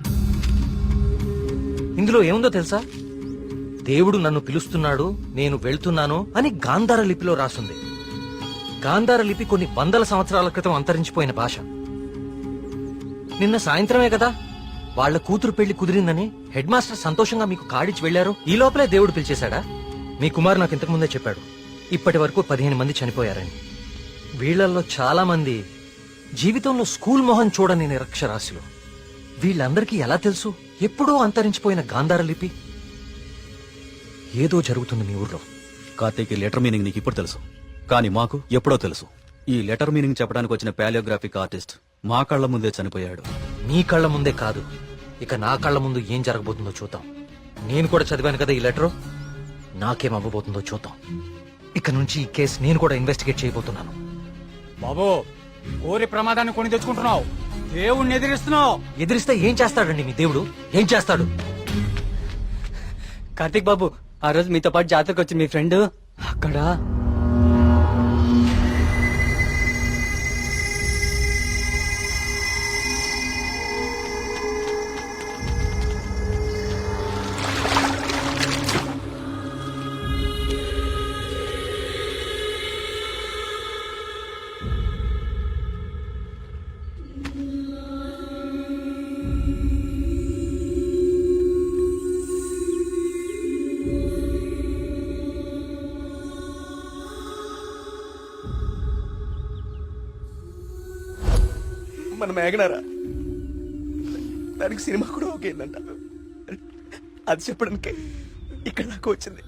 ఇందులో ఏముందో తెలుసా? దేవుడు నన్ను పిలుస్తున్నాడు, నేను వెళ్తున్నాను అని గాంధార లిపిలో రాసుంది. గాంధార లిపి కొన్ని వందల సంవత్సరాల క్రితం అంతరించిపోయిన భాష. నిన్న సాయంత్రమే కదా వాళ్ళ కూతురు పెళ్లి కుదిరిందని హెడ్ మాస్టర్ సంతోషంగా మీకు కార్డిచ్చి వెళ్లారు. ఈ లోపలే దేవుడు పిలిచేశాడా? మీ కుమారు నాకు ఇంతకు ముందే చెప్పాడు, ఇప్పటి వరకు 15 మంది చనిపోయారని. వీళ్లలో చాలా మంది జీవితంలో స్కూల్ మొహం చూడని నిరక్షరాస్యులు. వీళ్ళందరికీ ఎలా తెలుసు ఎప్పుడో అంతరించిపోయిన గాంధార లిపి? ఏదో జరుగుతుంది మీ ఊర్లో. కార్తీక్, ఈ లెటర్ మీనింగ్ నీకు ఇప్పుడు తెలుసు, కానీ మాకు ఎప్పుడో తెలుసు. ఈ లెటర్ మీనింగ్ చెప్పడానికి వచ్చిన పాలియోగ్రాఫిక్ ఆర్టిస్ట్ మా కళ్ళ ముందే చనిపోయాడు. మీ కళ్ళ ముందే కాదు, ఇక నా కళ్ళ ముందు ఏం జరగబోతుందో చూద్దాం. నేను కూడా చదివాను కదా ఈ లెటర్, నాకేం అవ్వబోతుందో చూద్దాం. ఇక నుంచి ఈ కేసు నేను కూడా ఇన్వెస్టిగేట్ చేయబోతున్నాను. బాబు, కోరి ప్రమాదాన్ని కొని తెచ్చుకుంటున్నావు, దేవుణ్ణి ఎదిరిస్తున్నావు. ఎదిరిస్తే ఏం చేస్తాడండి మీ దేవుడు? ఏం చేస్తాడు? కార్తీక్ బాబు, ఆ రోజు మీతో పాటు జాతరకు వచ్చి మీ ఫ్రెండ్ అక్కడ మన మేఘనారా, దానికి సినిమా కూడా ఒకేందంట. అది చెప్పడానికే ఇక్కడ దాకా వచ్చింది.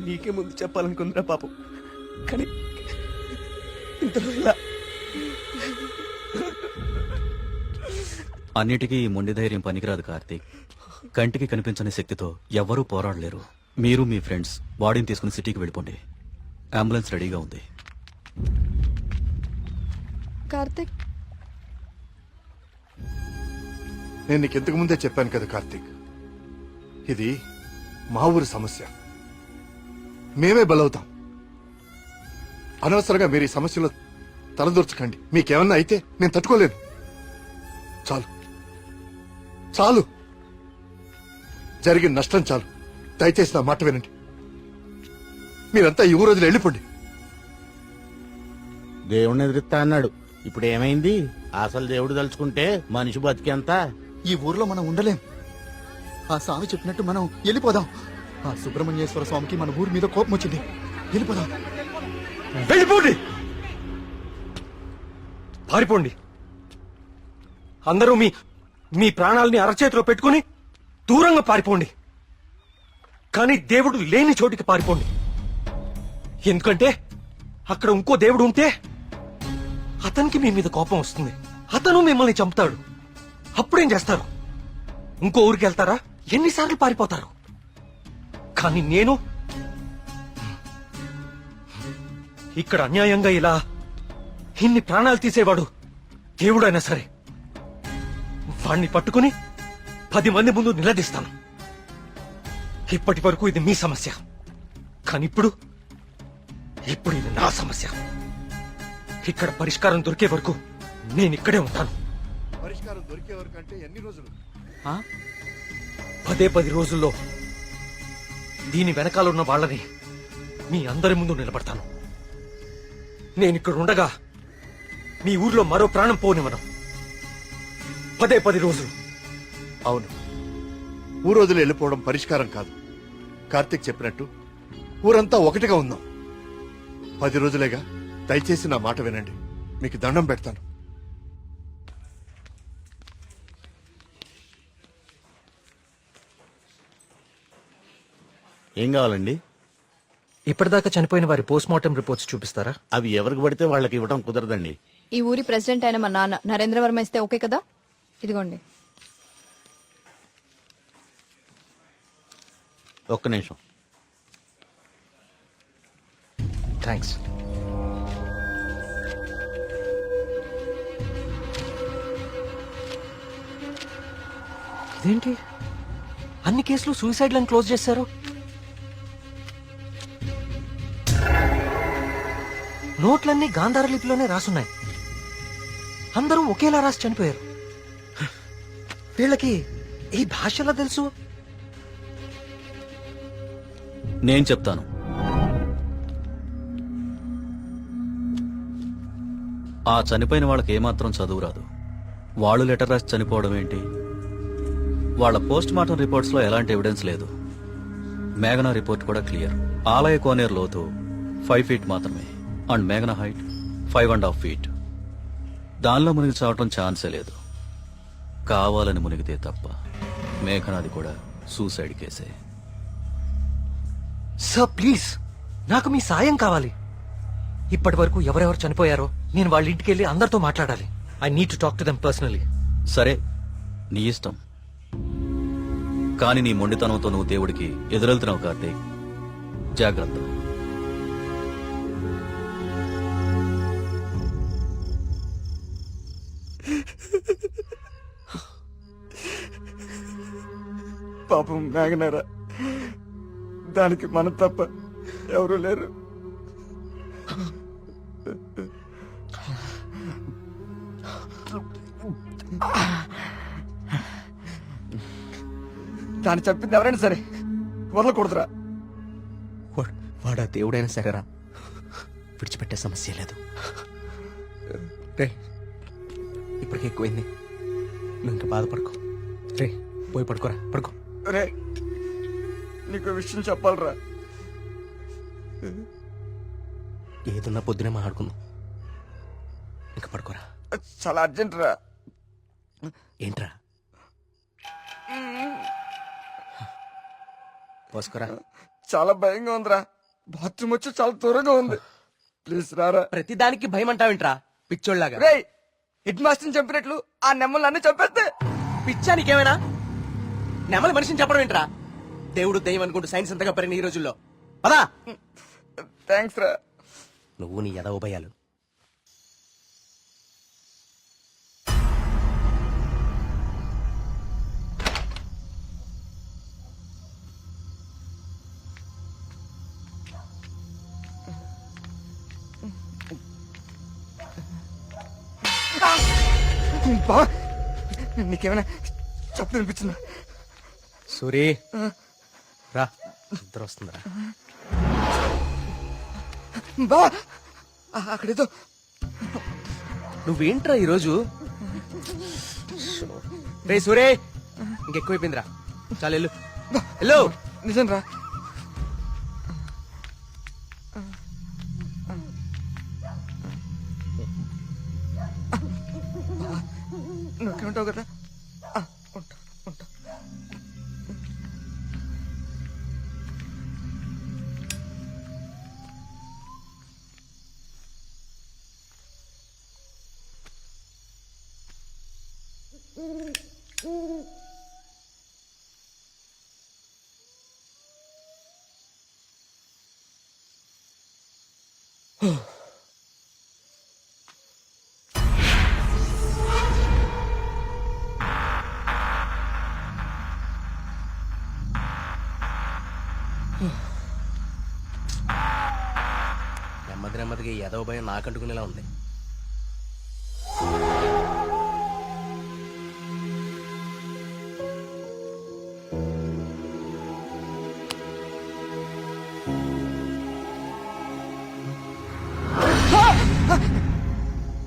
నీకే ముందు చెప్పాలనుకుందిరా పాపం, కానీ ఇంతలో ఇలా. అన్నిటికీ ఈ మొండి ధైర్యం పనికిరాదు కార్తీక్. కంటికి కనిపించని శక్తితో ఎవ్వరూ పోరాడలేరు. మీరు మీ ఫ్రెండ్స్ బాడీని తీసుకుని సిటీకి వెళ్ళిపోండి. అంబులెన్స్ రెడీగా ఉంది. కార్తిక్, నేను నీకు ఇంతకు ముందే చెప్పాను కదా కార్తీక్, ఇది మా ఊరి సమస్య, మేమే బలవుతాం. అనవసరంగా మీరు ఈ సమస్యలో తలదూర్చకండి. మీకేమన్నా అయితే నేను తట్టుకోలేను. చాలు చాలు, జరిగిన నష్టం చాలు. దయచేసి నా మాట వినండి. మీరంతా ఈ ఊరు వదిలి వెళ్ళిపోండి. దేవుణ్ణి ఎదిరిస్తా అన్నాడు, ఇప్పుడు ఏమైంది? అసలు దేవుడు తలుచుకుంటే మనిషి బతికేంత. ఈ ఊర్లో మనం ఉండలేం. ఆ స్వామి చెప్పినట్టు మనం వెళ్ళిపోదాం. ఆ సుబ్రహ్మణ్యేశ్వర స్వామికి మన ఊరి మీద కోపం వచ్చింది. వెళ్ళిపోదాం. వెళ్ళిపోండి, పారిపోండి. అందరూ మీ మీ ప్రాణాలని అరచేతిలో పెట్టుకుని దూరంగా పారిపోండి. కానీ దేవుడు లేని చోటికి పారిపోండి. ఎందుకంటే అక్కడ ఇంకో దేవుడు ఉంటే అతనికి మీ మీద కోపం వస్తుంది. అతను మిమ్మల్ని చంపుతాడు. అప్పుడేం చేస్తారు? ఇంకో ఊరికి వెళ్తారా? ఎన్నిసార్లు పారిపోతారు? కానీ నేను ఇక్కడ అన్యాయంగా ఇలా ఇన్ని ప్రాణాలు తీసేవాడు దేవుడైనా సరే వాణ్ణి పట్టుకుని 10 మంది ముందు నిలదీస్తాను. ఇప్పటి వరకు ఇది మీ సమస్య, కానీ ఇప్పుడు ఇది నా సమస్య. ఇక్కడ పరిష్కారం దొరికే వరకు నేను ఇక్కడే ఉంటాను. పరిష్కారం దొరికే వరకు అంటే ఎన్ని రోజులు? 10 రోజుల్లో దీని వెనకాల ఉన్న వాళ్ళని మీ అందరి ముందు నిలబడతాను. నేను ఇక్కడ ఉండగా మీ ఊర్లో మరో ప్రాణం పోనివ్వను. 10 రోజులు. అవును, ఊరు వదిలి వెళ్ళిపోవడం పరిష్కారం కాదు. కార్తీక్ చెప్పినట్టు ఊరంతా ఒకటిగా ఉందాం. 10 రోజులేగా, దయచేసి నా మాట వినండి. మీకు దండం పెడతాను. ఏం కావాలండి? ఇప్పటిదాకా చనిపోయిన వారి పోస్ట్ మార్టం రిపోర్ట్స్ చూపిస్తారా? అవి ఎవరికి పడితే వాళ్ళకి ఇవ్వడం కుదరదండి. ఈ ఊరి ప్రెసిడెంట్ అయిన మా నాన్న నరేంద్ర వర్మ ఇస్తే ఓకే కదా? ఇదిగోండి. ఒక్క నిమిషం. థ్యాంక్స్. ఇదేంటి, అన్ని కేసులు సూసైడ్ లను క్లోజ్ చేశారు? నోట్లన్నీ గాంధార లిపిలోనే రాసున్నాయి. అందరూ ఒకేలా రాసి చనిపోయారు. వీళ్ళకి ఈ భాషలో తెలుసు. నేను చెప్తాను. ఆ చనిపోయిన వాళ్ళకి ఏమాత్రం చదువు రాదు. వాళ్ళు లెటర్ రాసి చనిపోవడం ఏంటి? వాళ్ళ పోస్ట్ మార్టం రిపోర్ట్స్ లో ఎలాంటి ఎవిడెన్స్ లేదు. మేఘనా రిపోర్ట్ కూడా క్లియర్. ఆలయ కోనేరు లోతు 5 feet మాత్రమే అండ్ మేఘనా హైట్ 5.5 feet. దానిలో మునిగి చావటం ఛాన్సే లేదు. కావాలని మునిగితే తప్ప. మేఘనాది కూడా సూసైడ్ కేసే. సార్ ప్లీజ్, నాకు మీ సాయం కావాలి. ఇప్పటి వరకు ఎవరెవరు చనిపోయారో నేను వాళ్ళ ఇంటికి వెళ్ళి అందరితో మాట్లాడాలి. I need to talk to them personally. సరే, నీ ఇష్టం. కానీ నీ మొండితనంతో నువ్వు దేవుడికి ఎదురెళ్తున్నావు కార్తీక్. జాగ్రత్త. పాపం మేఘనారా, దానికి మనం తప్ప ఎవరు లేరు. దాన్ని చెప్పింది ఎవరైనా సరే వదలకూడదురా. వాడా దేవుడైనా సరేరా, విడిచిపెట్టే సమస్య లేదు. రే, ఇప్పటికే ఎక్కువైంది, నువ్వు ఇంకా బాధపడుకో. రే, పోయి పడుకోరా, పడుకో. రే, నీకు విషయం చెప్పాలరా. ఏదున్నా పొద్దునే మాట్లాడుకుందాం. ఇంకా పడుకోరా. చాలా అర్జెంట్ రా. ఏంట్రా? పోసుకోరా. చాలా భయంగా ఉందిరా. బాత్రూమ్ వచ్చి చాలా దూరంగా ఉంది. ప్లీజ్ రారా. ప్రతిదానికి భయం అంటావేంట్రా పిచ్చోళ్ళలాగా? రే, హెడ్ మాస్టర్ చంపినట్లు ఆ నెమ్మలు అన్ని చంపేస్తే పిచ్చా నీకేమైనా? నెమలి మనిషిని చెప్పడం ఏంట్రా? దేవుడు దయ్యం అనుకుంటూ సైన్స్ అంతగా పెరిగిన ఈ రోజుల్లో. పదా. థ్యాంక్స్ రా. నువ్వు నీ ఎదవ భయాలు. బా, నీకేమైనా చెప్పు అనిపించిందా? సూరి రా, ఇద్దరు వస్తుందిరా. బా, అక్కడేదో. నువ్వేంట్రా ఈరోజు? రే సూరే, ఇంకెక్కువైపోయిందిరా. చాలు వెళ్ళు, వెళ్ళు. నిజం రా. నువ్వుంటావు కదా. ఉంటా ఉంటా. నెమ్మదిగా ఎదవ భయం నాకంటుకునేలా ఉంది.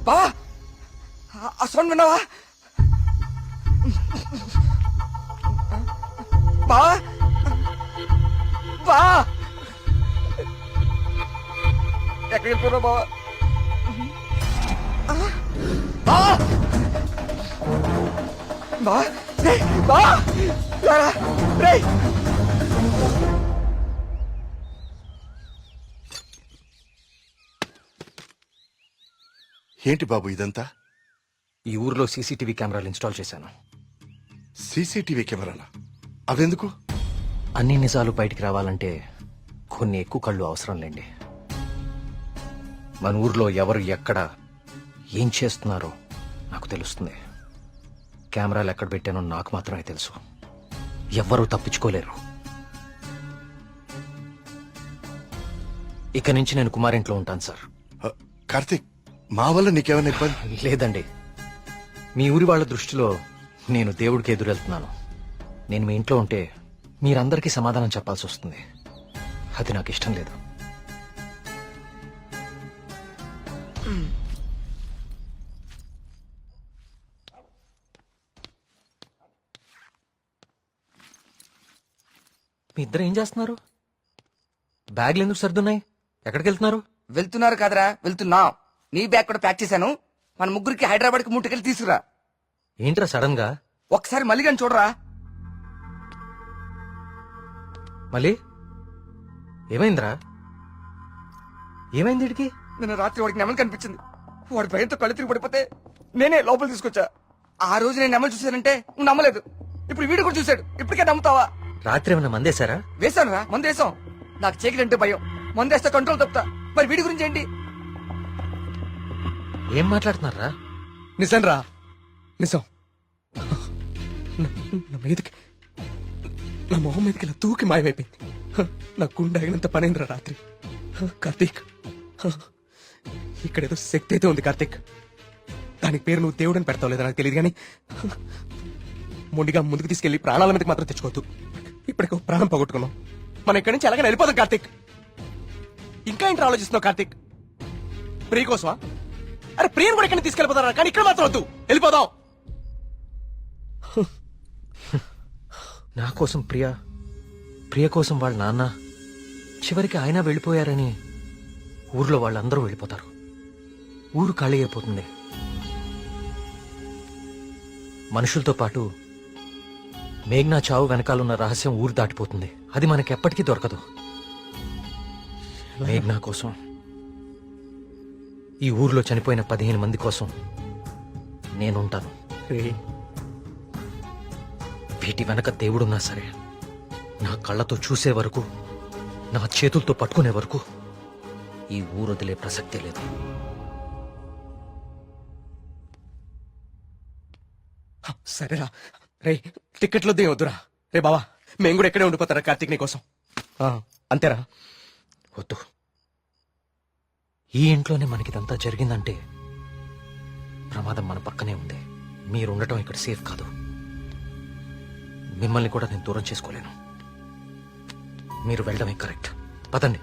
బా, ఆ సౌండ్ విన్నావా? బా బా, ఎక్కడికి వెళ్ళిపోయావు బావా? బా బా, రే బా, రే. ఏంటి బాబు ఇదంతా? ఈ ఊర్లో సీసీటీవీ కెమెరాలు ఇన్స్టాల్ చేశాను. సీసీటీవీ కెమెరాలా? అవెందుకు? అన్ని నిజాలు బయటికి రావాలంటే కొన్ని ఎక్కువ కళ్ళు అవసరం లేండి. మన ఊర్లో ఎవరు ఎక్కడ ఏం చేస్తున్నారో నాకు తెలుస్తుంది. కెమెరాలు ఎక్కడ పెట్టానో నాకు మాత్రమే తెలుసు. ఎవ్వరూ తప్పించుకోలేరు. ఇక నుంచి నేను కుమారింట్లో ఉంటాను సార్. కార్తీక్, మా వల్ల నీకేమైనా ఇబ్బంది? లేదండి, మీ ఊరి వాళ్ళ దృష్టిలో నేను దేవుడికి ఎదురెళ్తున్నాను. నేను మీ ఇంట్లో ఉంటే మీరందరికీ సమాధానం చెప్పాల్సి వస్తుంది. అది నాకు ఇష్టం లేదు. ఇద్దరు ఏం చేస్తున్నారు? బ్యాగ్లు ఎందుకు సర్దున్నాయి? ఎక్కడికి వెళ్తున్నారు? వెళ్తున్నారు కాదరా, వెళ్తున్నాం. నీ బ్యాగ్ కూడా ప్యాక్ చేశాను. మన ముగ్గురికి హైదరాబాద్ కి ముట్టుకెళ్ళి తీసుకురా. ఏంట్రా సడన్ గా? ఒకసారి మళ్ళీ కానీ చూడరా. మళ్ళీ ఏమైందిరా? ఏమైంది వీడికి? నిన్న రాత్రి వాడికి నెమలి కనిపించింది. వాడి భయంతో కళ్ళు తిరిగి పడిపోతే నేనే లోపల తీసుకొచ్చా. ఆ రోజు నేను నెమలి చూశానంటే నువ్వు నమ్మలేదు. ఇప్పుడు వీడు కూడా చూశాడు. ఇప్పటికే నమ్ముతావా? రాత్రి ఏమైనా మందేశారా? వేశాను రా, మందు వేసాం. నాకు చీకటి భయం. మందేస్తే కంట్రోల్ తప్పుతా. మరి వీడి గురించి ఏంటి? ఏం మాట్లాడుతున్నారా? నిజం రా, నిజం. నా మీదకి, నా మొహం మీదకి ఇలా తూకి మాయమైపోయింది. నా గుండె ఆగినంత పనైందిరా రాత్రి. కార్తీక్, ఇక్కడేదో శక్తి అయితే ఉంది కార్తీక్. దానికి పేరు నువ్వు దేవుడని పెడతావు లేదా నాకు తెలియదు, కానీ మొండిగా ముందుకు తీసుకెళ్లి ప్రాణాల మీదకి మాత్రం తెచ్చుకోవద్దు. ఇప్పటికి ఒక ప్రాణం పోగొట్టుకున్నాం. మనం ఇక్కడి నుంచి ఎలాగైనా వెళ్ళిపోదాం కార్తీక్. ఇంకా ఏంటి ఆలోచిస్తున్నావు కార్తీక్? ప్రియ కోసమా? అరే ప్రియను కూడా ఇక్కడ తీసుకెళ్ళిపోతారా, కానీ ఇక్కడ మాత్రం వద్దు, వెళ్ళిపోదాం. నా కోసం ప్రియ కోసం వాళ్ళ నాన్న, చివరికి ఆయన వెళ్ళిపోయారని ఊర్లో వాళ్ళందరూ వెళ్ళిపోతారు. ఊరు ఖాళీ అయిపోతుంది. మనుషులతో పాటు మేఘ్నా చావు వెనకాలన్న రహస్యం ఊరు దాటిపోతుంది. అది మనకెప్పటికీ దొరకదు. మేఘ్నా కోసం, ఈ ఊర్లో చనిపోయిన 15 మంది కోసం నేనుంటాను. వీటి వెనక దేవుడున్నా సరే, నా కళ్ళతో చూసే వరకు, నా చేతులతో పట్టుకునే వరకు ఈ ఊరు వదిలే ప్రసక్తే లేదు. సరేరా. రే టికెట్లు వద్దురా. రే బావా, మేము కూడా ఎక్కడే ఉండిపోతారా కార్తీక్ నీ కోసం? అంతేరా. వద్దు. ఈ ఇంట్లోనే మనకిదంతా జరిగిందంటే ప్రమాదం మన పక్కనే ఉంది. మీరుండటం ఇక్కడ సేఫ్ కాదు. మిమ్మల్ని కూడా నేను దూరం చేసుకోలేను. మీరు వెళ్ళడమే కరెక్ట్. పదండి.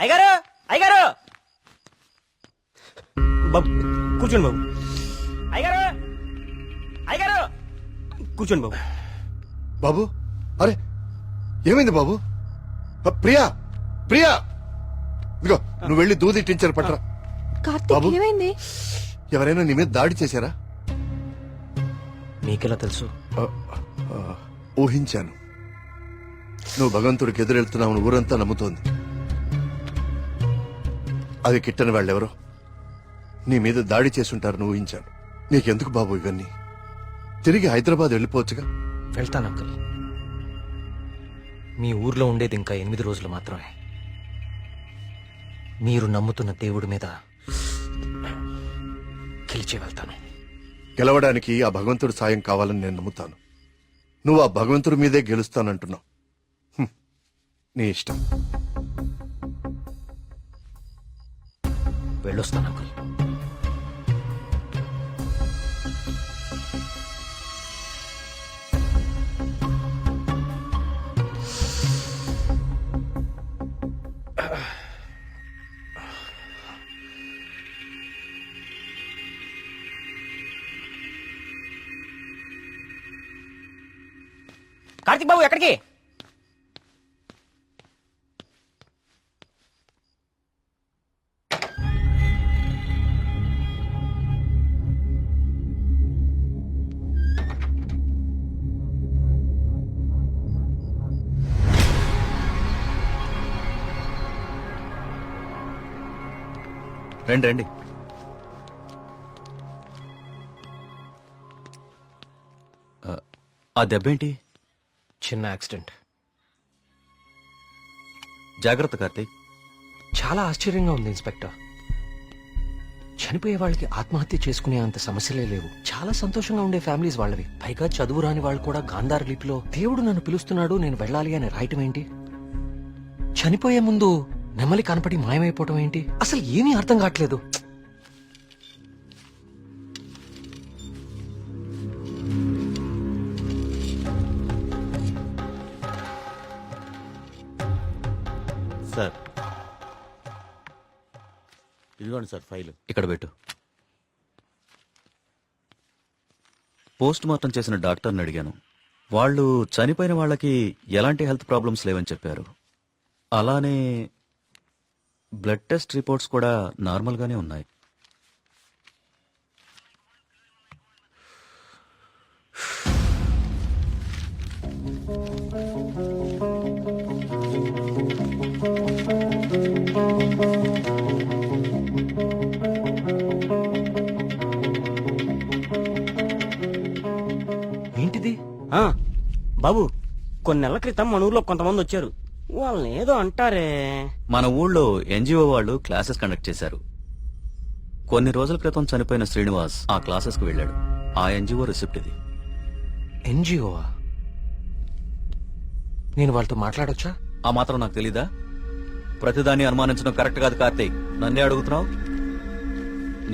అయ్యగారు అయ్యగారు బాబు కూర్చోండి బాబు, అయ్యగారు అయ్యగారు కూర్చోండి బాబు. బాబు అరే ఏమైంది బాబు? ప్రియా ప్రియా ఇదిగో నువ్వు వెళ్ళి దూది టించర్ పట్టరా. కార్తీక్ బాబు. ఏమైంది? ఎవరైనా నీ మీద దాడి చేశారా? మీకెలా తెలుసు? ఊహించాను. నువ్వు భగవంతుడికి ఎదురెళ్తున్నావు ఊరంతా నమ్ముతోంది. అది కిట్టని వాళ్ళెవరో నీ మీద దాడి చేసుంటారని ఊహించాను. నీకెందుకు బాబు ఇవన్నీ? తిరిగి హైదరాబాద్ వెళ్ళిపోవచ్చుగా. వెళ్తాను అంకుల్. మీ ఊర్లో ఉండేది ఇంకా 8 రోజులు మాత్రమే. మీరు నమ్ముతున్న దేవుడి మీద గెలిచి వెళ్తాను. గెలవడానికి ఆ భగవంతుడి సాయం కావాలని నేను నమ్ముతాను. నువ్వు ఆ భగవంతుడి మీదే గెలుస్తానంటున్నావు. నీ ఇష్టం. వెళ్ళొస్తాను అంకుల్. కార్తిక్ బాబు ఎక్కడికి? రండి రండి. ఆ దెబ్బేంటి? చిన్న యాక్సిడెంట్. జాగ్రత్త కార్తీక్. చాలా ఆశ్చర్యంగా ఉంది ఇన్స్పెక్టర్. చనిపోయే వాళ్ళకి ఆత్మహత్య చేసుకునే అంత సమస్యలే లేవు. చాలా సంతోషంగా ఉండే ఫ్యామిలీస్ వాళ్ళవి. పైగా చదువు రాని వాళ్ళు కూడా గాంధార్ లిపిలో దేవుడు నన్ను పిలుస్తున్నాడు నేను వెళ్ళాలి అని రాయటం ఏంటి? చనిపోయే ముందు నెమ్మలి కనపడి మాయమైపోవటం ఏంటి? అసలు ఏమీ అర్థం కావట్లేదు. సార్ ఇదిగోండి సార్ ఫైల్. ఇక్కడ పెట్టు. పోస్ట్ మార్టం చేసిన డాక్టర్ని అడిగాను. వాళ్ళు చనిపోయిన వాళ్ళకి ఎలాంటి హెల్త్ ప్రాబ్లమ్స్ లేవని చెప్పారు. అలానే బ్లడ్ టెస్ట్ రిపోర్ట్స్ కూడా నార్మల్గానే ఉన్నాయి. ఏంటిది? బాబు కొన్ని నెలల క్రితం మన ఊర్లో కొంతమంది వచ్చారు. వాళ్ళని ఏదో అంటారే. మన ఊళ్ళో ఎన్జిఓ వాళ్ళు క్లాసెస్ కండక్ట్ చేశారు. కొన్ని రోజుల క్రితం చనిపోయిన శ్రీనివాస్ ఆ క్లాసెస్ కు వెళ్ళాడు. ఆ ఎన్జిఓ రిసిప్ట్ ఇది. ఎన్జిఓవా? నేను వాళ్ళతో మాట్లాడొచ్చా? ఆ మాత్రం నాకు తెలీదా? ప్రతిదాన్ని అనుమానించడం కరెక్ట్ కాదు కార్తీక్. నన్నే అడుగుతున్నావు?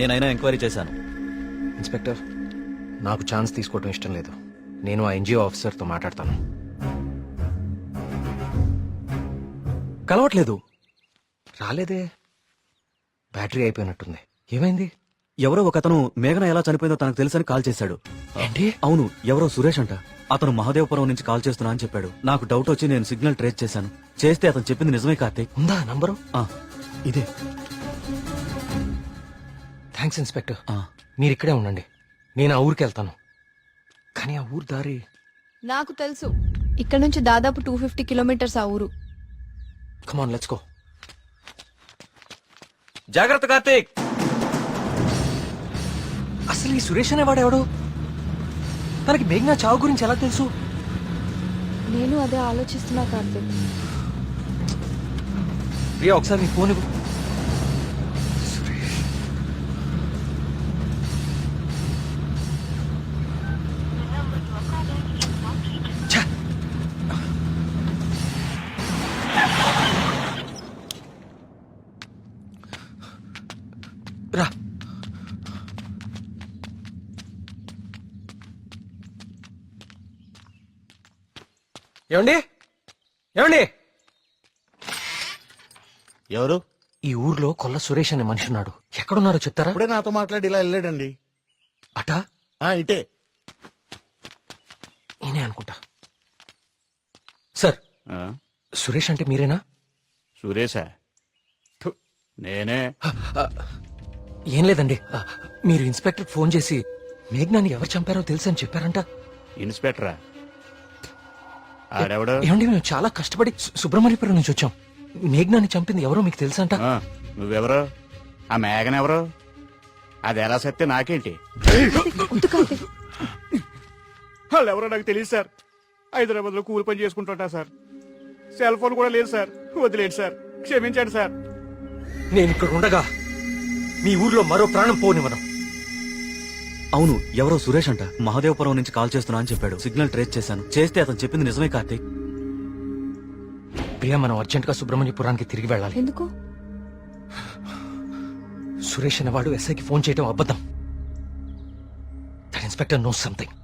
నేనైనా ఎంక్వైరీ చేశాను. ఇన్స్పెక్టర్, నాకు ఛాన్స్ తీసుకోవడం ఇష్టం లేదు. నేను ఆ ఎన్జిఓ ఆఫీసర్తో మాట్లాడతాను. కలవట్లేదు. రాలేదే. బ్యాటరీ అయిపోయినట్టుంది. ఏమైంది? ఎవరో ఒకతను మేఘన ఎలా చనిపోయిందో తనకు తెలుసని కాల్ చేశాడు. ఏంటి? అవును, ఎవరో సురేష్ అంట. అతను మహదేవపురం నుంచి కాల్ చేస్తున్నా అని చెప్పాడు. నాకు డౌట్ వచ్చి నేను సిగ్నల్ ట్రేస్ చేశాను. చేస్తే అతను చెప్పింది నిజమే కార్తీక్. ఉందా నంబరు? ఇదే. Thanks inspector. మీరు ఇక్కడే ఉండండి, నేను ఆ ఊరికి వెళ్తాను. కానీ ఆ ఊరు దారి నాకు తెలుసు. ఇక్కడ నుంచి దాదాపు 250 కిలోమీటర్స్ ఆ ఊరు. Come on let's go. జాగ్రత్త కార్తీక్. అసలు ఈ సురేష్ అనేవాడెవడు? తనకి మేఘనా చావు గురించి ఎలా తెలుసు? నేను అదే ఆలోచిస్తున్నా కార్తీక్. ప్రియా ఒకసారి నీ ఫోన్ ఇవ్వు. రా. ఏమండి? ఏమండి? ఎవరు? ఈ ఊర్లో కొల్ల సురేష్ అనే మనిషి ఉన్నాడు. ఎక్కడున్నారో చెప్తారా? ఇప్పుడే నాతో మాట్లాడి ఇలా వెళ్ళాడండి. అటా ఇటే. నేనే అనుకుంటా. సార్, సురేష్ అంటే మీరేనా? సురేశా? నేనే. ఏం లేదండి, మీరు ఇన్స్పెక్టర్ ఫోన్ చేసి మేఘ్నాన్ని ఎవరు చంపారో తెలుసు అని చెప్పారంట. ఇన్స్పెక్టరా? ఆడెవడు? ఏమండి, మేము చాలా కష్టపడి సుబ్రహ్మణ్యపురం నుంచి వచ్చాం. మేఘ్నాన్ని చంపింది ఎవరో మీకు తెలుసంట. నువ్వెవరు? ఆ మేఘన ఎవరు? అది ఎలా సత్తే నాకేంటి? వాళ్ళు ఎవరో నాకు తెలియదు సార్. హైదరాబాద్ లో కూలి పని చేసుకుంటుంటా సార్. సెల్ ఫోన్ కూడా లేదు సార్. వదిలేండి సార్, క్షమించండి సార్. నేను ఇక్కడ ఉండగా మీ ఊర్లో మరో ప్రాణం పోనివ్వను. అవును, ఎవరో సురేష్ అంట మహాదేవపురం నుంచి కాల్ చేస్తున్నా అని చెప్పాడు. సిగ్నల్ ట్రేస్ చేశాను. చేస్తే అతను చెప్పింది నిజమే కార్తీక్. ప్రియా, మనం అర్జెంట్ గా సుబ్రహ్మణ్యపురానికి తిరిగి వెళ్ళాలి. ఎందుకు? సురేష్ అనేవాడు ఎస్ఐకి ఫోన్ చేయడం అబద్ధం. That inspector knows something.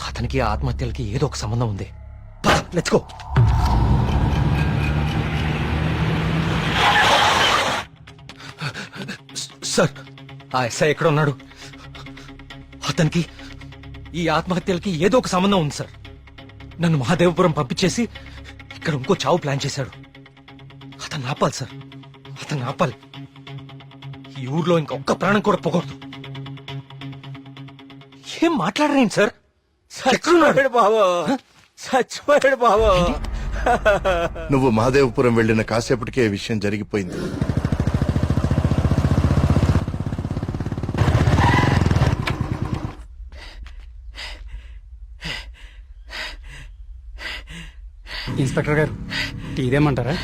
అతనికి ఆ ఆత్మహత్యలకి ఏదో ఒక సంబంధం ఉంది. Let's go. సార్, ఆ ఎస్ఐ ఎక్కడ ఉన్నాడు? అతనికి ఈ ఆత్మహత్యలకి ఏదో ఒక సంబంధం ఉంది సార్. నన్ను మహాదేవపురం పంపించేసి ఇక్కడ ఇంకో చావు ప్లాన్ చేశాడు. అతను ఆపాలి సార్, అతను ఆపాలి. ఈ ఊర్లో ఇంకొక్క ప్రాణం కూడా పోకూడదు. ఏం మాట్లాడరేంటి సార్? చచ్చిపోయాడు బాబు, చచ్చిపోయాడు బాబు. నువ్వు మహాదేవపురం వెళ్లిన కాసేపటికే ఈ విషయం జరిగిపోయింది. ఇన్స్పెక్టర్ గారు, టీ దేమంటారా?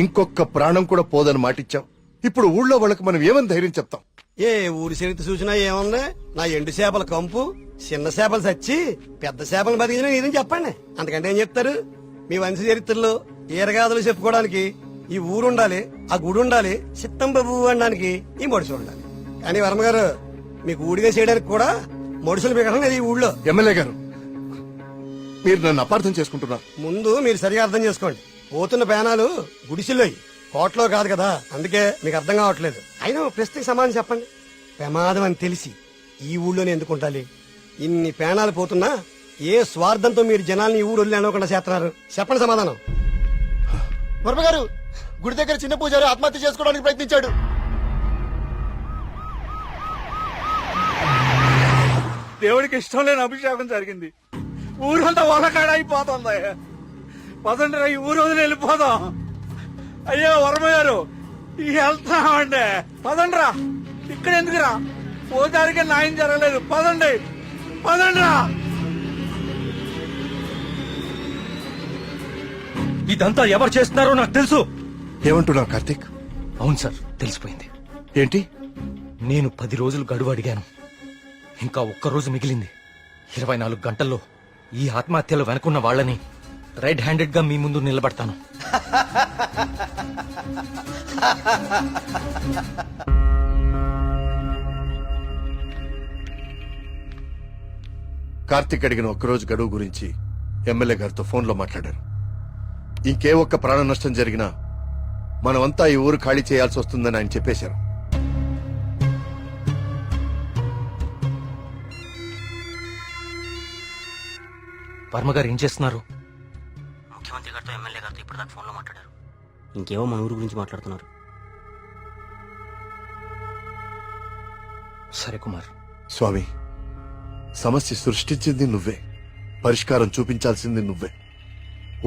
ఇంకొక ప్రాణం కూడా పోదని మాటిచ్చాం. ఇప్పుడు ఊళ్ళో వాళ్ళకి మనం ఏమని ధైర్యం చెప్తాం? ఏ ఊరి చరిత్ర చూసినా ఏముంది? నా ఎండు చేపల కంపు, చిన్న చేపలు చచ్చి పెద్ద చేపలు బతికిన నీదని చెప్పండి. అంతకంటే ఏం చెప్తారు? మీ వంశ చరిత్రలో ఈరగాథలు చెప్పుకోవడానికి ఈ ఊరు ఉండాలి, ఆ గుడి ఉండాలి, చిత్తం బాబు అనడానికి ఈ మడుసు ఉండాలి. కానీ వర్మ గారు, మీకు ఊడిగా చేయడానికి కూడా మడుసులు మిగడం లేదు ఈ ఊళ్ళో. ఎమ్మెల్యే గారు, మీరు నన్ను అపార్థం చేసుకుంటున్నారు. ముందు మీరు సరిగా అర్థం చేసుకోండి. పోతున్న పేనాలు గుడిసిల్లోయి, కోట్లో కాదు కదా. అందుకే మీకు అర్థం కావట్లేదు. అయినా ప్రశ్నకి సమాధానం చెప్పండి. ప్రమాదం అని తెలిసి ఈ ఊళ్ళోనే ఎందుకు ఉండాలి? ఇన్ని పేనాలు పోతున్నా ఏ స్వార్థంతో మీరు జనాల్ని ఈ ఊరు వదిలి అనుకుండా చేస్తున్నారు? చెప్పండి సమాధానం. వర్మ గారు, గుడి దగ్గర చిన్న పూజారి ఆత్మహత్య చేసుకోవడానికి ప్రయత్నించాడు. దేవుడికి ఇష్టం లేని అభిషేకం జరిగింది. ఊరంతా వలకాడ అయిపోతుంది. పదండి రా, ఈ ఊరు వదిలి వెళ్ళిపోదాం. అయ్యో వర్మ గారు, వెళ్తామండి. పదండి రా, ఇక్కడ ఎందుకురా? పూజారికి న్యాయం జరగలేదు. పదండి, పదండి రా. ఇదంతా ఎవరు చేస్తున్నారో నాకు తెలుసు. ఏమంటున్నావు కార్తీక్? అవును సార్, తెలిసిపోయింది. ఏంటి? నేను 10 రోజులు గడువు అడిగాను. ఇంకా ఒక్క రోజు మిగిలింది. 24 గంటల్లో ఈ ఆత్మహత్యలు వెనుకున్న వాళ్ళని రెడ్ హ్యాండెడ్ గా మీ ముందు నిలబడతాను. కార్తీక్ అడిగిన ఒక్కరోజు గడువు గురించి ఎమ్మెల్యే గారితో ఫోన్లో మాట్లాడారు. ఇంకే ఒక్క ప్రాణ నష్టం జరిగినా మనమంతా ఈ ఊరు ఖాళీ చేయాల్సి వస్తుందని ఆయన చెప్పేశారు. వర్మ గారు ఏం చేస్తున్నారు? ముఖ్యమంత్రి గారితో ఎమ్మెల్యే గారితో ఇప్పుడు దాకా ఫోన్లో మాట్లాడారు. ఇంకేమో మన ఊరు గురించి మాట్లాడుతున్నారు. సరే కుమార్. స్వామి, సమస్య సృష్టించింది నువ్వే, పరిష్కారం చూపించాల్సింది నువ్వే.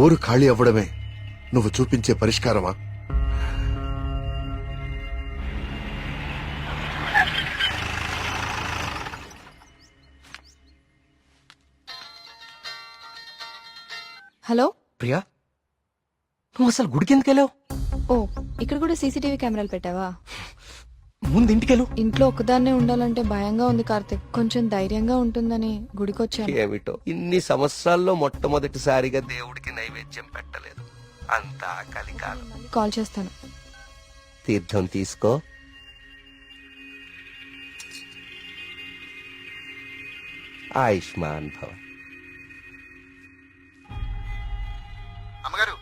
ఊరు ఖాళీ అవ్వడమే నువ్వు చూపించే పరిష్కారమా? హలో ప్రియా, నువ్వు అసలు గుడికి ఎందుకు వెళ్ళావు? ఓ ఇక్కడ కూడా సీసీటీవీ కెమెరాలు పెట్టావా? ముందు ఇంటికెళ్ళు. ఇంట్లో ఒక్కదాన్నే ఉండాలంటే భయంగా ఉంది కార్తిక్. కొంచెం ధైర్యంగా ఉంటుందని గుడికొచ్చాను. ఏమిటో ఇన్ని సంవత్సరాల్లో మొట్టమొదటిసారిగా దేవుడికి నైవేద్యం పెట్టలేదు. అంతా కలికాలం. కాల్ చేస్తాను. తీర్థం తీసుకో. ఆయుష్మాన్ భవ. అమ్మగారు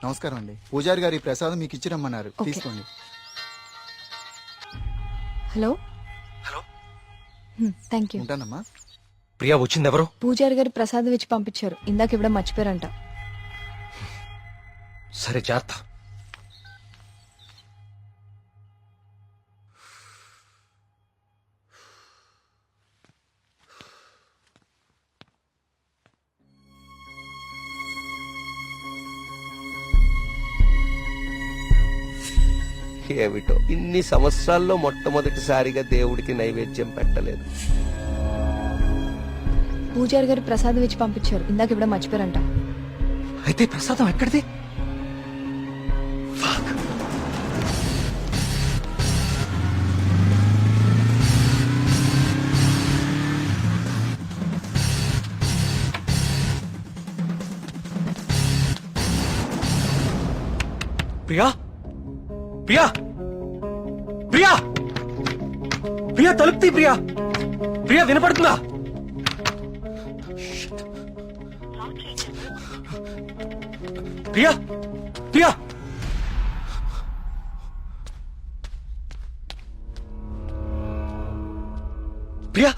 నమస్కారం అండి. పూజారి గారి ప్రసాదం మీకు ఇచ్చిరమ్మన్నారు, ఓకే. తీసుకోండి. హలో. హలో. Thank you. ఉంటానమ్మా. ప్రియా వచ్చింది ఎవరు? పూజారి గారు ప్రసాదం ఇచ్చి పంపించారు. ఇందాక ఇవ్వడం మర్చిపోయారంట. సరే జాగ్రత్త. ఏమిటో ఇన్ని సంవత్సరాల్లో మొట్టమొదటిసారిగా దేవుడికి నైవేద్యం పెట్టలేదు. పూజారి గారు ప్రసాదం ఇచ్చి పంపించారు. ఇందాక ఇవ్వడం మర్చిపోయారంట. అయితే ప్రసాదం ఎక్కడిది? ప్రియా ప్రియా ప్రియా ప్రియా తలుపు తీ. ప్రియా ప్రియా వినపడుతుందా? ప్రియా ప్రియా ప్రియా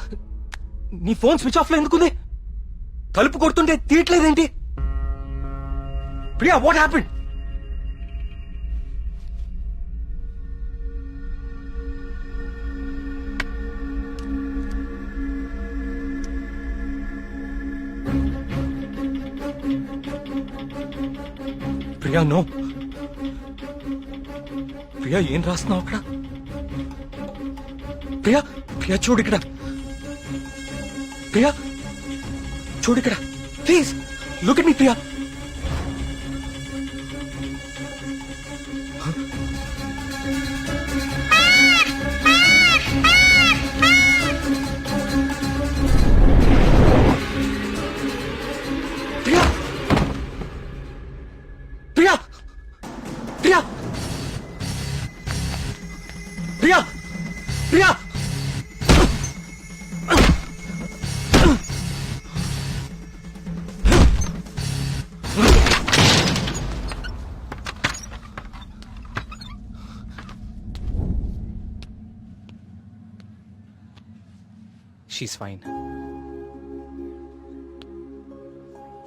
నీ ఫోన్ స్విచ్ ఆఫ్ లో ఎందుకుంది? తలుపు కొడుతుంటే తీయట్లేదేంటి? Priya what happened? Priya no. Priya ఏం రాస్తున్నావు అక్కడ? ప్రియా ప్రియా చూడు ఇక్కడ. ప్రియా చూడు ఇక్కడ please look at me. Priya Priya Priya Priya Priya she's fine.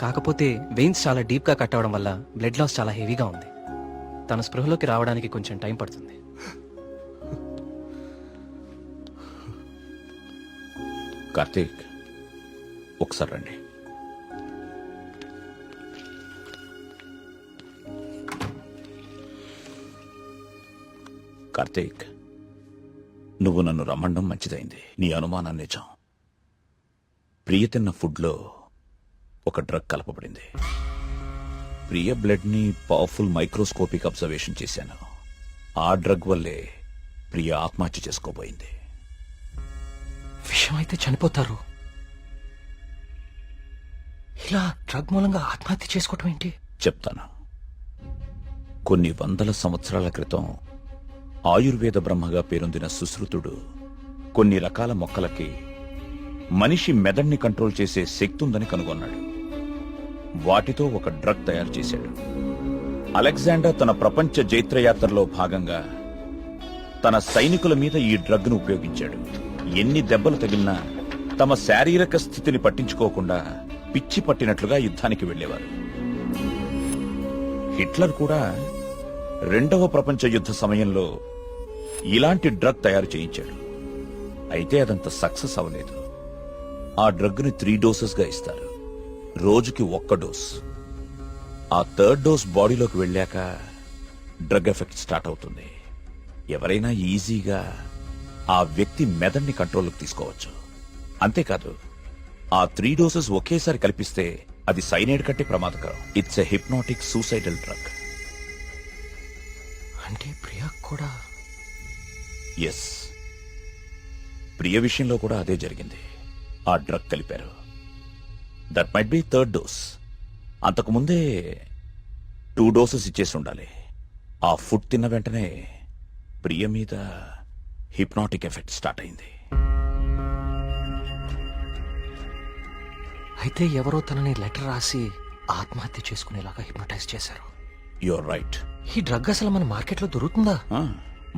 కాకపోతే వెయిన్స్ చాలా డీప్ గా కట్ అవడం వల్ల బ్లడ్ లాస్ చాలా హెవీగా ఉంది. తన స్పృహలోకి రావడానికి కొంచెం టైం పడుతుంది. కార్తీక్ ఒకసారి రండి. కార్తీక్ నువ్వు నన్ను రమ్మండం మంచిదైంది. నీ అనుమానం నిజం. ప్రియ తిన్న ఫుడ్లో ఒక డ్రగ్ కలపబడింది. ప్రియ బ్లడ్ ని పవర్ఫుల్ మైక్రోస్కోపిక్ అబ్జర్వేషన్ చేశాను. ఆ డ్రగ్ వల్లే ప్రియ ఆత్మహత్య చేసుకోబోయింది. విషయం అయితే చనిపోతారు. ఇలా డ్రగ్ మూలంగా ఆత్మహత్య చేసుకోవటం ఏంటి? చెప్తాను. కొన్ని వందల సంవత్సరాల క్రితం ఆయుర్వేద బ్రహ్మగా పేరొందిన సుశ్రుతుడు కొన్ని రకాల మొక్కలకి మనిషి మెదడుని కంట్రోల్ చేసే శక్తి ఉందని కనుగొన్నాడు. వాటితో ఒక డ్రగ్ తయారు చేశాడు. అలెగ్జాండర్ తన ప్రపంచ జైత్రయాత్రలో భాగంగా తన సైనికుల మీద ఈ డ్రగ్ ను ఉపయోగించాడు. ఎన్ని దెబ్బలు తగిలినా తమ శారీరక స్థితిని పట్టించుకోకుండా పిచ్చి పట్టినట్లుగా యుద్ధానికి వెళ్లేవారు. హిట్లర్ కూడా రెండవ ప్రపంచ యుద్ధ సమయంలో ఇలాంటి డ్రగ్ తయారు చేయించాడు. అయితే అదంత సక్సెస్ అవ్వలేదు. ఆ డ్రగ్ ని 3 డోసెస్ గా ఇస్తారు. రోజుకి 1 డోస్. ఆ 3rd డోస్ బాడీలోకి వెళ్ళాక డ్రగ్ ఎఫెక్ట్ స్టార్ట్ అవుతుంది. ఎవరైనా ఈజీగా ఆ వ్యక్తి మెదడుని కంట్రోల్లోకి తీసుకోవచ్చు. అంతేకాదు ఆ 3 డోసెస్ ఒకేసారి కల్పిస్తే అది సైనైడ్ కంటే ప్రమాదకరం. It's a hypnotic suicidal drug. కూడా ఎస్, ప్రియ విషయంలో కూడా అదే జరిగింది. ఆ డ్రగ్ కలిపారు. That might be third dose. అంతకుముందే 2 డోసెస్ ఇచ్చేసి ఉండాలి. ఆ ఫుడ్ తిన్న వెంటనే ప్రియ మీద హిప్నాటిక్ ఎఫెక్ట్ స్టార్ట్ అయింది. అయితే ఎవరో తనని లెటర్ రాసి ఆత్మహత్య చేసుకునేలాగా హిప్నటైజ్ చేశారు. You're right. ఈ డ్రగ్ అసలు మన మార్కెట్లో దొరుకుతుందా?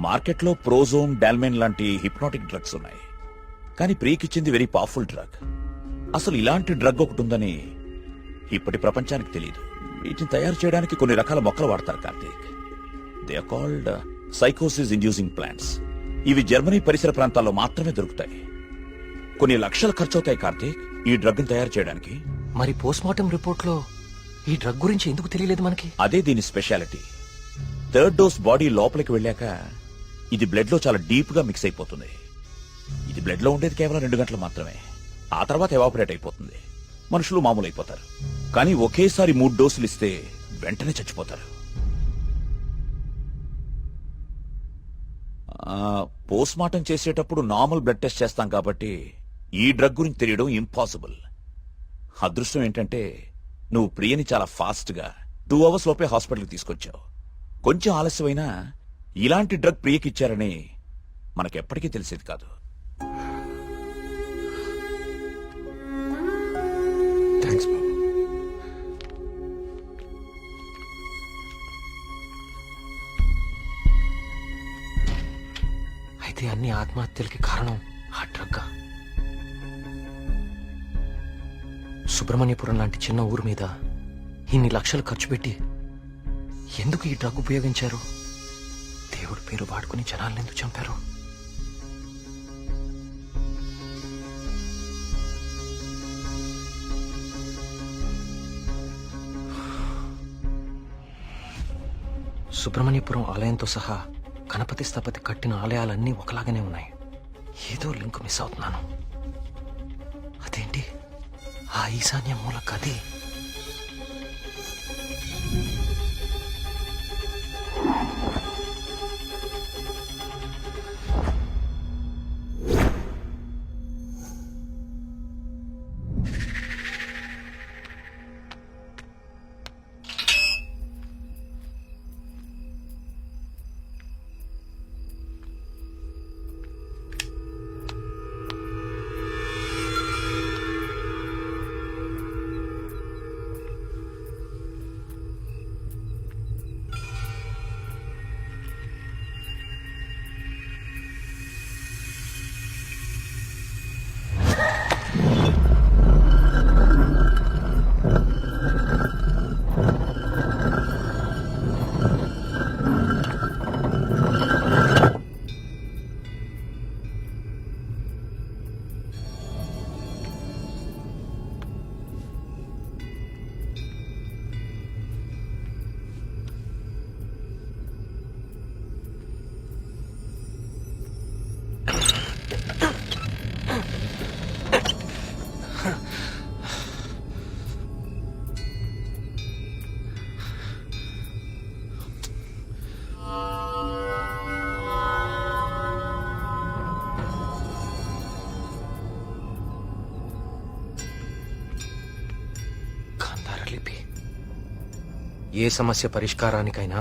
మార్కెట్లో ప్రోజోన్, డాల్మెన్ లాంటి హిప్నాటిక్ డ్రగ్స్ ఉన్నాయి. కానీ ప్రియకిచ్చింది వెరీ పవర్ఫుల్ డ్రగ్. అసలు ఇలాంటి డ్రగ్ ఒకటి ఉందని ఇప్పటి ప్రపంచానికి తెలియదు. వీటిని తయారు చేయడానికి కొన్ని రకాల మొక్కలు వాడతారు కార్తీక్. దే ఆర్ కాల్డ్ సైకోసిస్ ఇండ్యూసింగ్ ప్లాంట్స్. ఇవి జర్మనీ పరిసర ప్రాంతాల్లో మాత్రమే దొరుకుతాయి. కొన్ని లక్షలు ఖర్చవుతాయి కార్తీక్ ఈ డ్రగ్ ని తయారు చేయడానికి. మరి పోస్ట్మార్టం రిపోర్ట్ లో ఈ డ్రగ్ గురించి ఎందుకు తెలియలేదు మనకి? అదే దీని స్పెషాలిటీ. థర్డ్ డోస్ బాడీ లోపలికి వెళ్ళాక ఇది బ్లడ్ లో చాలా డీప్ గా మిక్స్ అయిపోతుంది. ఇది బ్లడ్ లో ఉండేది కేవలం 2 గంటలు మాత్రమే. ఆ తర్వాత ఎవాపరేట్ అయిపోతుంది. మనుషులు మామూలు అయిపోతారు. కానీ ఒకేసారి 3 డోసులు ఇస్తే వెంటనే చచ్చిపోతారు. పోస్ట్మార్టం చేసేటప్పుడు నార్మల్ బ్లడ్ టెస్ట్ చేస్తాం కాబట్టి ఈ డ్రగ్ గురించి తెలియడం ఇంపాసిబుల్. అదృష్టం ఏంటంటే నువ్వు ప్రియని చాలా ఫాస్ట్ గా 2 అవర్స్ లోపే హాస్పిటల్కి తీసుకొచ్చావు. కొంచెం ఆలస్యమైనా ఇలాంటి డ్రగ్ ప్రియకిచ్చారని మనకెప్పటికీ తెలిసేది కాదు. థ్యాంక్స్ బాబు. అయితే అన్ని ఆత్మహత్యలకి కారణం ఆ డ్రగ్. సుబ్రహ్మణ్యపురం లాంటి చిన్న ఊరు మీద ఇన్ని లక్షలు ఖర్చు పెట్టి ఎందుకు ఈ డ్రగ్ ఉపయోగించారు? దేవుడి పేరు వాడుకుని జనాలను ఎందుకు చంపారు? సుబ్రహ్మణ్యపురం ఆలయంతో సహా గణపతి స్థపతి కట్టిన ఆలయాలన్నీ ఒకలాగానే ఉన్నాయి. ఏదో లింక్ మిస్ అవుతున్నాను. అదేంటి ఆ ఈశాన్య మూల గది? ఏ సమస్య పరిష్కారానికైనా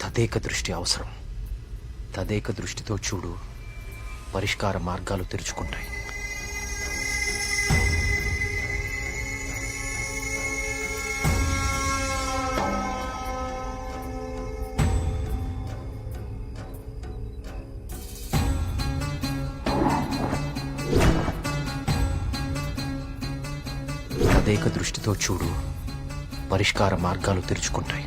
తదేక దృష్టి అవసరం. తదేక దృష్టితో చూడు, పరిష్కార మార్గాలు తెరుచుకుంటాయి. తదేక దృష్టితో చూడు, పరిష్కార మార్గాలు తెరుచుకుంటాయి.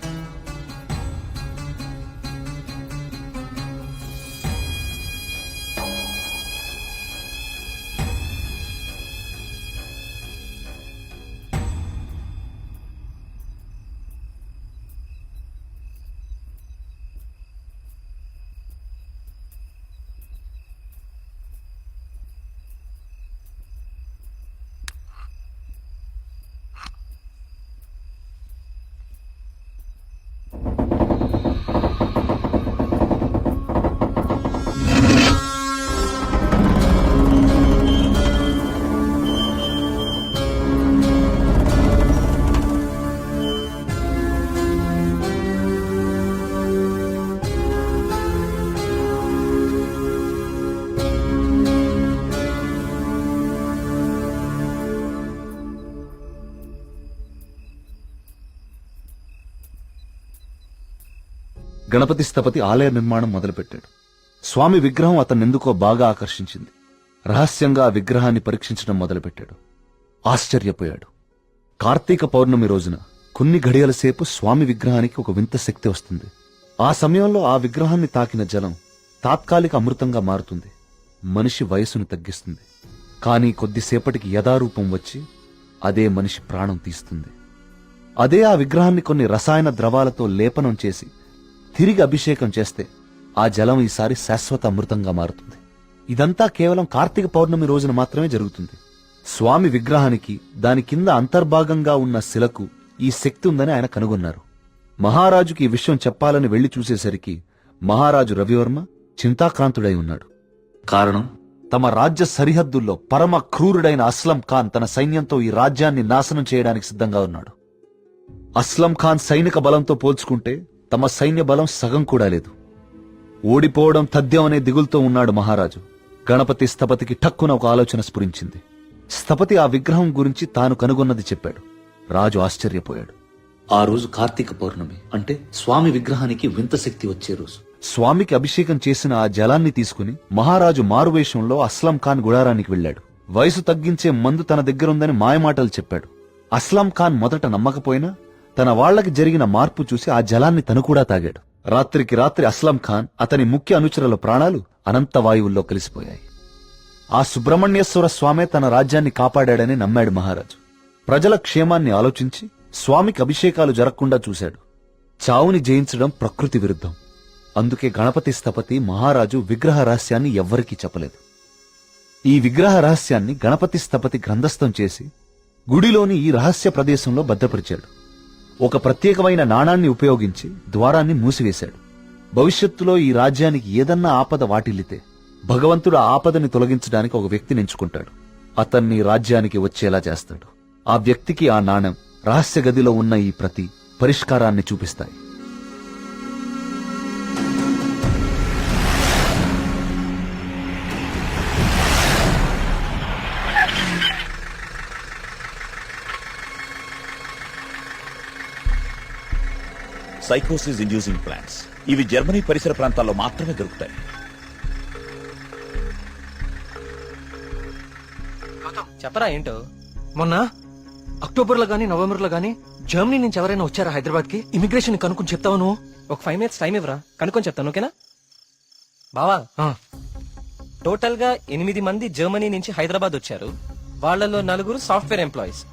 గణపతి స్థపతి ఆలయ నిర్మాణం మొదలుపెట్టాడు. స్వామి విగ్రహం అతన్నెందుకో బాగా ఆకర్షించింది. రహస్యంగా ఆ విగ్రహాన్ని పరీక్షించడం మొదలుపెట్టాడు. ఆశ్చర్యపోయాడు. కార్తీక పౌర్ణమి రోజున కొన్ని ఘడియల సేపు స్వామి విగ్రహానికి ఒక వింత శక్తి వస్తుంది. ఆ సమయంలో ఆ విగ్రహాన్ని తాకిన జలం తాత్కాలిక అమృతంగా మారుతుంది. మనిషి వయసును తగ్గిస్తుంది. కానీ కొద్దిసేపటికి యథారూపం వచ్చి అదే మనిషి ప్రాణం తీస్తుంది. అదే ఆ విగ్రహాన్ని కొన్ని రసాయన ద్రవాలతో లేపనం చేసి తిరిగి అభిషేకం చేస్తే ఆ జలం ఈసారి శాశ్వత అమృతంగా మారుతుంది. ఇదంతా కేవలం కార్తీక పౌర్ణమి రోజున మాత్రమే జరుగుతుంది. స్వామి విగ్రహానికి దాని కింద అంతర్భాగంగా ఉన్న శిలకు ఈ శక్తి ఉందని ఆయన కనుగొన్నారు. మహారాజుకి ఈ విషయం చెప్పాలని వెళ్లి చూసేసరికి మహారాజు రవివర్మ చింతాక్రాంతుడై ఉన్నాడు. కారణం, తమ రాజ్య సరిహద్దుల్లో పరమ క్రూరుడైన అస్లం ఖాన్ తన సైన్యంతో ఈ రాజ్యాన్ని నాశనం చేయడానికి సిద్ధంగా ఉన్నాడు. అస్లం ఖాన్ సైనిక బలంతో పోల్చుకుంటే తమ సైన్య బలం సగం కూడా లేదు. ఓడిపోవడం తథ్యం అనే దిగులుతో ఉన్నాడు మహారాజు. గణపతి స్థపతికి ఠక్కున ఒక ఆలోచన స్ఫురించింది. స్థపతి ఆ విగ్రహం గురించి తాను కనుగొన్నది చెప్పాడు. రాజు ఆశ్చర్యపోయాడు. ఆ రోజు కార్తీక పౌర్ణమి, అంటే స్వామి విగ్రహానికి వింత శక్తి వచ్చే రోజు. స్వామికి అభిషేకం చేసిన ఆ జలాన్ని తీసుకుని మహారాజు మారువేషంలో అస్లం ఖాన్ గుడారానికి వెళ్లాడు. వయసు తగ్గించే మందు తన దగ్గరుందని మాయమాటలు చెప్పాడు. అస్లం ఖాన్ మొదట నమ్మకపోయినా తన వాళ్లకి జరిగిన మార్పు చూసి ఆ జలాన్ని తను కూడా తాగాడు. రాత్రికి రాత్రి అస్లం ఖాన్, అతని ముఖ్య అనుచరుల ప్రాణాలు అనంత వాయువుల్లో కలిసిపోయాయి. ఆ సుబ్రహ్మణ్యేశ్వర స్వామే తన రాజ్యాన్ని కాపాడాడని నమ్మాడు మహారాజు. ప్రజల క్షేమాన్ని ఆలోచించి స్వామికి అభిషేకాలు జరగకుండా చూశాడు. చావుని జయించడం ప్రకృతి విరుద్ధం. అందుకే గణపతి స్థపతి మహారాజు విగ్రహ రహస్యాన్ని ఎవ్వరికీ చెప్పలేదు. ఈ విగ్రహ రహస్యాన్ని గణపతి స్థపతి గ్రంథస్థం చేసి గుడిలోని ఈ రహస్య ప్రదేశంలో భద్రపరిచాడు. ఒక ప్రత్యేకమైన నాణాన్ని ఉపయోగించి ద్వారాన్ని మూసివేశాడు. భవిష్యత్తులో ఈ రాజ్యానికి ఏదన్నా ఆపద వాటిల్లితే భగవంతుడు ఆ ఆపదని తొలగించడానికి ఒక వ్యక్తిని ఎంచుకుంటాడు. అతన్ని రాజ్యానికి వచ్చేలా చేస్తాడు. ఆ వ్యక్తికి ఆ నాణెం, రహస్య గదిలో ఉన్న ఈ ప్రతి పరిష్కారాన్ని చూపిస్తాయి. సైకోసిస్ ఇండ్యూసింగ్ ప్లాంట్స్ ఇవి జర్మనీ పరిసర ప్రాంతాల్లో మాత్రమే దొరుకుతాయి. చెప్పరా ఏంటో. మొన్న అక్టోబర్లో గానీ నవంబర్లో గానీ జర్మనీ నుంచి ఎవరైనా వచ్చారా హైదరాబాద్ కి? ఇమిగ్రేషన్ కనుక్కొని చెప్తావు నువ్వు? ఒక 5 minutes టైం ఇవ్వరా, కనుక్కొని చెప్తాను. ఓకేనా బావా? టోటల్ గా 8 మంది జర్మనీ నుంచి హైదరాబాద్ వచ్చారు. వాళ్ళలో 4 సాఫ్ట్వేర్ ఎంప్లాయీస్,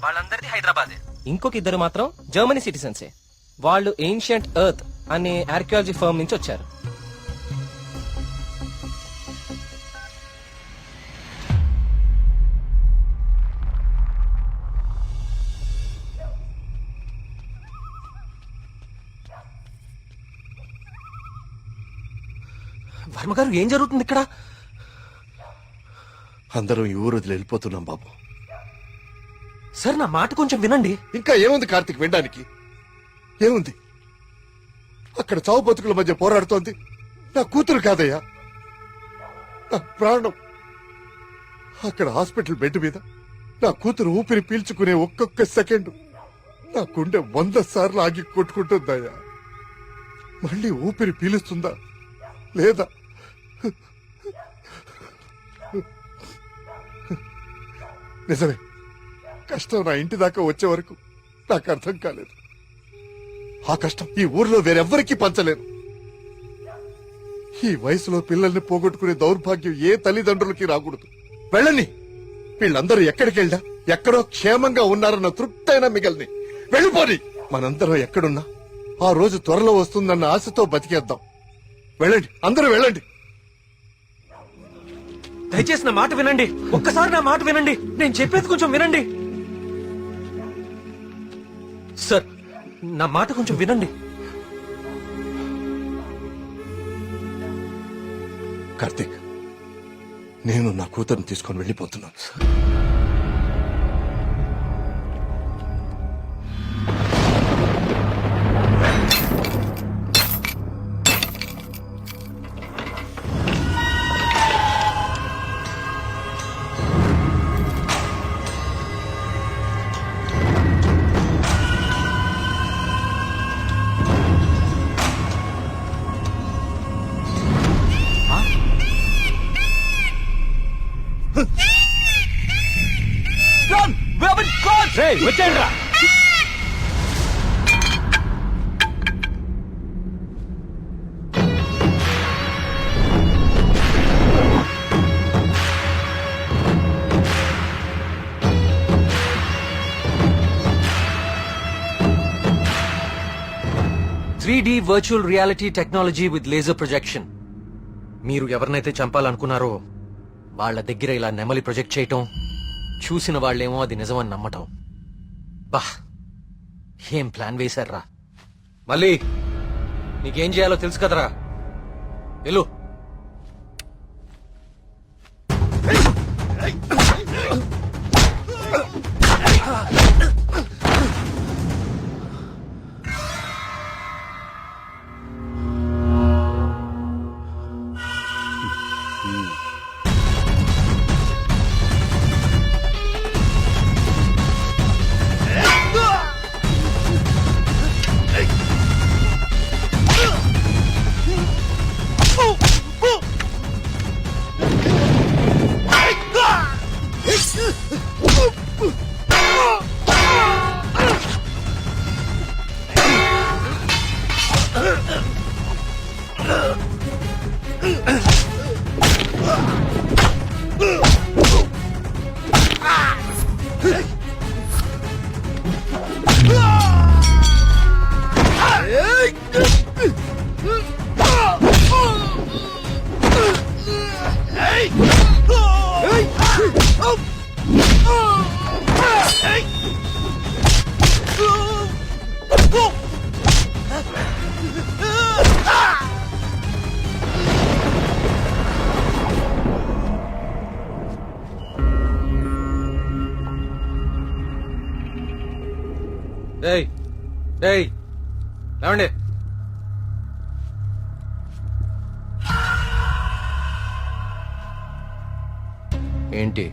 వాళ్ళందరిది హైదరాబాద్. ఇంకొక 2 మాత్రం జర్మనీ సిటిజన్సే. వాళ్ళు ఏన్షియంట్ ఎర్త్ అనే ఆర్కియాలజీ ఫర్మ్ నుంచి వచ్చారు. వర్మ గారు, ఏం జరుగుతుంది ఇక్కడ? అందరం ఈ ఊరు వదిలి వెళ్ళిపోతున్నాం బాబు. సార్, నా మాట కొంచెం వినండి. ఇంకా ఏముంది కార్తీక్ వినడానికి? ఏముంది? అక్కడ చావు బతుకుల మధ్య పోరాడుతోంది నా కూతురు కాదయ్యా, నా ప్రాణం. అక్కడ హాస్పిటల్ బెడ్ మీద నా కూతురు ఊపిరి పీల్చుకునే ఒక్కొక్క సెకండ్ నా గుండె 100 సార్లు ఆగి కొట్టుకుంటుందయ్యా. మళ్ళీ ఊపిరి పీలుస్తుందా లేదా? నిజమే, కష్టం నా ఇంటి దాకా వచ్చే వరకు నాకు అర్థం కాలేదు. ఆ కష్టం ఈ ఊర్లో వేరెవ్వరికీ పంచలేను. ఈ వయసులో పిల్లల్ని పోగొట్టుకునే దౌర్భాగ్యం ఏ తల్లిదండ్రులకి రాకూడదు. వెళ్ళని, వీళ్ళందరూ ఎక్కడికి వెళ్ళా ఎక్కడో క్షేమంగా ఉన్నారన్న తృప్తైనా మిగల్ని. వెళ్ళిపోని. మనందరం ఎక్కడున్నా ఆ రోజు త్వరలో వస్తుందన్న ఆశతో బతికేద్దాం. వెళ్ళండి, అందరూ వెళ్ళండి. దయచేసి నా మాట వినండి. ఒక్కసారి నా మాట వినండి. నేను చెప్పేది కొంచెం వినండి. సార్, నా మాట కొంచెం వినండి. కార్తీక్, నేను నా కూతురుని తీసుకొని వెళ్ళిపోతున్నాను. 3D virtual reality technology with laser projection. మీరు ఎవరినైతే చంపాలనుకున్నారో వాళ్ళ దగ్గర ఇలా నెమలి ప్రొజెక్ట్ చేయటం, చూసిన వాళ్ళేమో అది నిజమని నమ్మటం. బా, ఏం ప్లాన్ వేశారా? మళ్ళీ నీకేం చేయాలో తెలుసు కదరా, వెళ్ళు. ఏయ్ ఏయ్, లేవండి. ఏంటి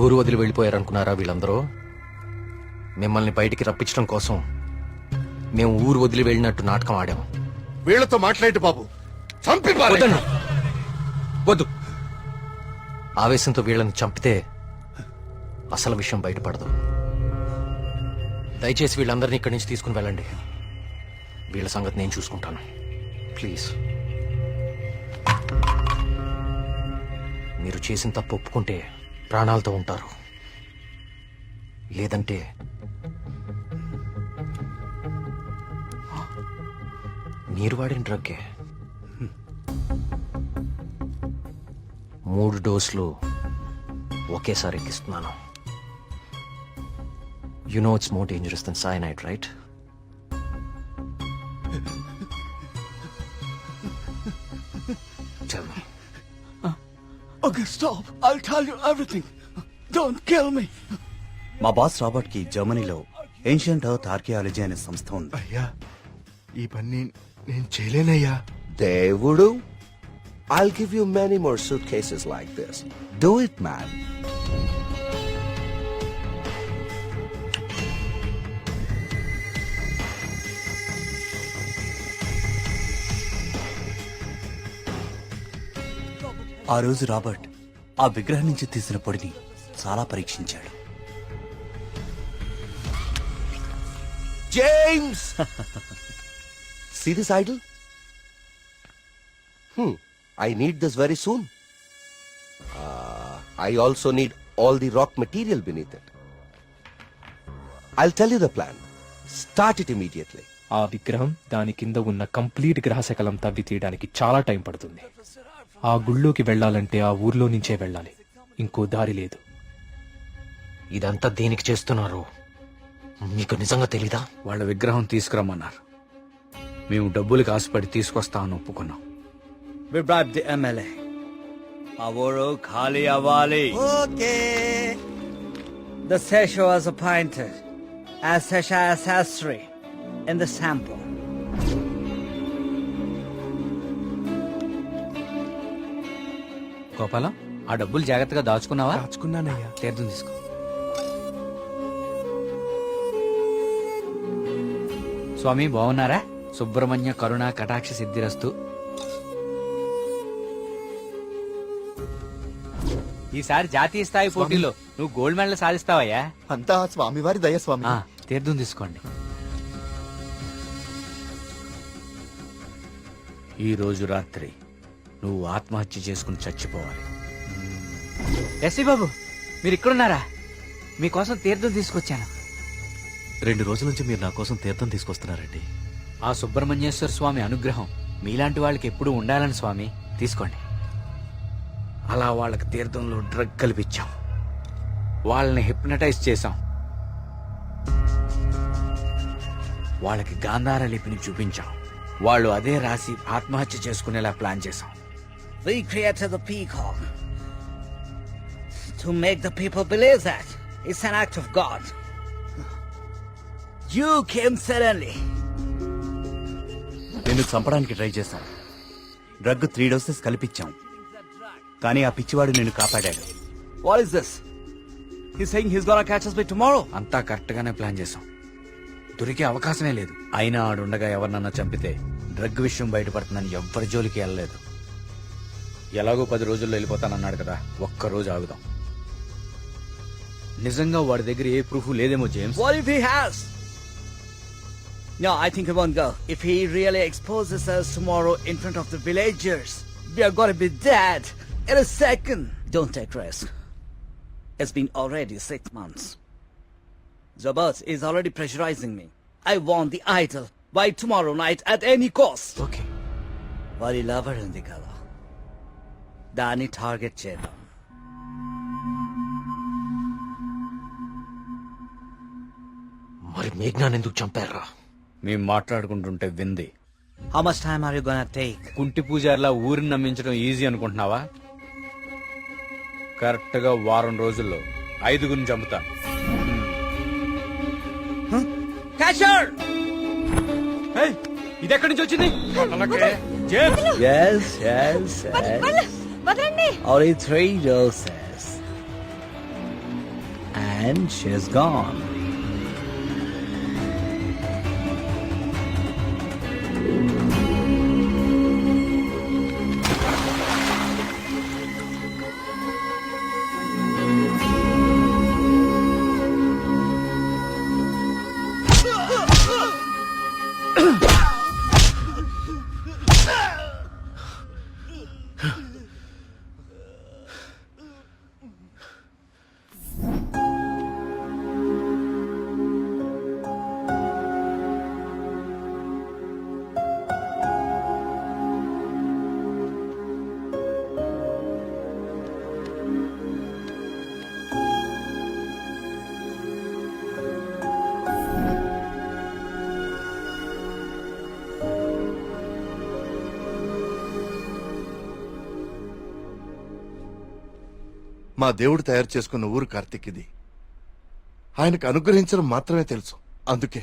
ఊరు వదిలి వెళ్ళిపోయారనుకున్నారా వీళ్ళందరూ? మిమ్మల్ని బయటికి రప్పించడం కోసం మేము ఊరు వదిలి వెళ్ళినట్టు నాటకం ఆడాము. వీళ్లతో మాట్లాడి బాబు, చంపి పారేయ్. వద్దండి. వద్దు. ఆవేశంతో వీళ్ళని చంపితే అసలు విషయం బయటపడదు. దయచేసి వీళ్ళందరినీ ఇక్కడి నుంచి తీసుకుని వెళ్ళండి. వీళ్ళ సంగతి నేను చూసుకుంటాను. ప్లీజ్. మీరు చేసిన తప్పు ఒప్పుకుంటే ప్రాణాలతో ఉంటారు, లేదంటే మీరు వాడిన డ్రగ్గే 3 డోసులు ఒకేసారి ఎక్కిస్తున్నాను. You know it's more dangerous than cyanide, right? Tell me. Okay, stop. I'll tell you everything. Don't kill me. మా బాస్ రాబర్ట్ కి జర్మనీలో ఏన్షియంట్ ఎర్త్ ఆర్కియాలజీ అనే సంస్థ ఉంది. అయ్యా, ఈ పని నేను చేయలేనయ్యా. దేవుడు, I'll give you many more suitcases like this. Do it, man. ఆ రోజు రాబర్ట్ ఆ విగ్రహం నుంచి తీసిన పొడిని చాలా పరీక్షించాడు. James! See this idol? I need this very soon. I also need all the rock material beneath it. I'll tell you the plan. Start it immediately. ఆ విగ్రహం దాని కింద ఉన్న కంప్లీట్ గ్రహశకలం తవ్వి తీయడానికి చాలా టైం పడుతుంది. ఆ గుళ్ళోకి వెళ్ళాలంటే ఆ ఊర్లో నుంచే వెళ్ళాలి, ఇంకో దారి లేదు. ఇదంతా దేనికి చేస్తున్నారు మీకు నిజంగా తెలీదా? వాళ్ళ విగ్రహం తీసుకురమ్మన్నారు. మేము డబ్బులకు ఆశపడి తీసుకొస్తామని ఒప్పుకున్నాం. We bribed the MLA. ఆ ఊరు ఖాళీ అవ్వాలి. Okay. The Sesha was appointed as Sesha Sastry in the sample. Gopalam, ఆ డబ్బులు జాగ్రత్తగా దాచుకున్నావా? దాచుకున్నానయ్యా. తీర్థం తీసుకో. స్వామి బాగున్నారా? సుబ్రహ్మణ్య కరుణ కటాక్ష సిద్ధిరస్తు. ఈసారి జాతీయ స్థాయి పోటీలో నువ్వు గోల్డ్ మెడల్ సాధిస్తావయ్యా. అంతా స్వామివారి దయ స్వామి. తీర్థం తీసుకోండి. ఈ రోజు రాత్రి నువ్వు ఆత్మహత్య చేసుకుని చచ్చిపోవాలి. ఎస్సీ బాబు, మీరు ఇక్కడున్నారా? మీకోసం తీర్థం తీసుకొచ్చాను. 2 రోజుల నుంచి మీరు నా కోసం తీర్థం తీసుకొస్తున్నారండి. ఆ సుబ్రహ్మణ్యేశ్వర స్వామి అనుగ్రహం మీలాంటి వాళ్ళకి ఎప్పుడూ ఉండాలని స్వామి. తీసుకోండి. అలా వాళ్ళకి తీర్థంలో డ్రగ్ కల్పించాం, వాళ్ళని హిప్నటైజ్ చేశాం, వాళ్ళకి గాంధార లిపిని చూపించాం, వాళ్ళు అదే రాసి ఆత్మహత్య చేసుకునేలా ప్లాన్ చేశాం. We created the peacock to make the people believe that it's an act of God. You came suddenly. నిన్ను చంపడానికి ట్రై చేశాం. డ్రగ్ 3 డోసెస్ కల్పించాం, కానీ ఆ పిచ్చివాడు నిన్ను కాపాడాడు. What is this? He's saying he's gonna catch us by tomorrow. అంతా కరెక్ట్ గానే ప్లాన్ చేశాం. దొరికే అవకాశమే లేదు. అయినా ఆడుండగా ఎవరినన్నా చంపితే డ్రగ్ విషయం బయటపడుతుందని ఎవ్వరి జోలికి వెళ్ళలేదు. ఎలాగో 10 రోజుల్లో వెళ్ళిపోతానన్నాడు కదా, ఒక్కరోజు ఆగుదాం. నిజంగా వాడి దగ్గర ఏ ప్రూఫ్ లేదేమో James. What if he has? No, I think he won't go. If he really exposes us tomorrow in front of the villagers, we are gonna be dead in a second. Don't take risk. It's been already 6 months. Zabas is already pressurizing me. I want the idol by tomorrow night at any cost. Okay. Vari lover undi kada. Dani target chedam. మరి మేఘ్నాన్ని ఎందుకు చంపారా? మేము మాట్లాడుకుంటుంటే వింది. How much time are you gonna take? కుంటి పూజారిలా ఊరిని నమ్మించడం ఈజీ అనుకుంటున్నావా? కరెక్ట్ గా 1 వారం రోజుల్లో 5గురిని చంపుతాను. Catcher! ఇది ఎక్కడి నుంచి వచ్చింది? Yes, yes, yes. వదలండి. Only 3 doses. And she's gone. మా దేవుడు తయారు చేసుకున్న ఊరు కార్తీక్ ఇది. ఆయనకు అనుగ్రహించడం మాత్రమే తెలుసు. అందుకే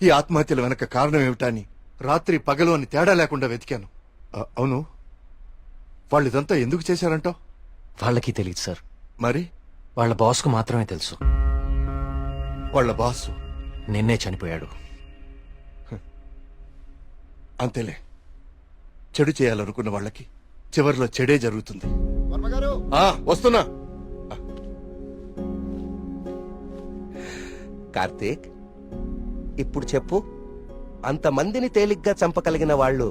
ఈ ఆత్మహత్యల వెనక కారణం ఏమిటా అని రాత్రి పగలు అని తేడా లేకుండా వెతికాను. అవును, వాళ్ళు ఇదంతా ఎందుకు చేశారంటావు? వాళ్ళకి తెలియదు సార్. మరి వాళ్ళ బాస్కు మాత్రమే తెలుసు. వాళ్ళ బాసు నిన్నే చనిపోయాడు. అంతేలే, చెడు చేయాలనుకున్న వాళ్ళకి చివరిలో చెడే జరుగుతుంది. వస్తున్నా. కార్తీక్, ఇప్పుడు చెప్పు, అంతమందిని తేలిగ్గా చంపగలిగిన వాళ్ళు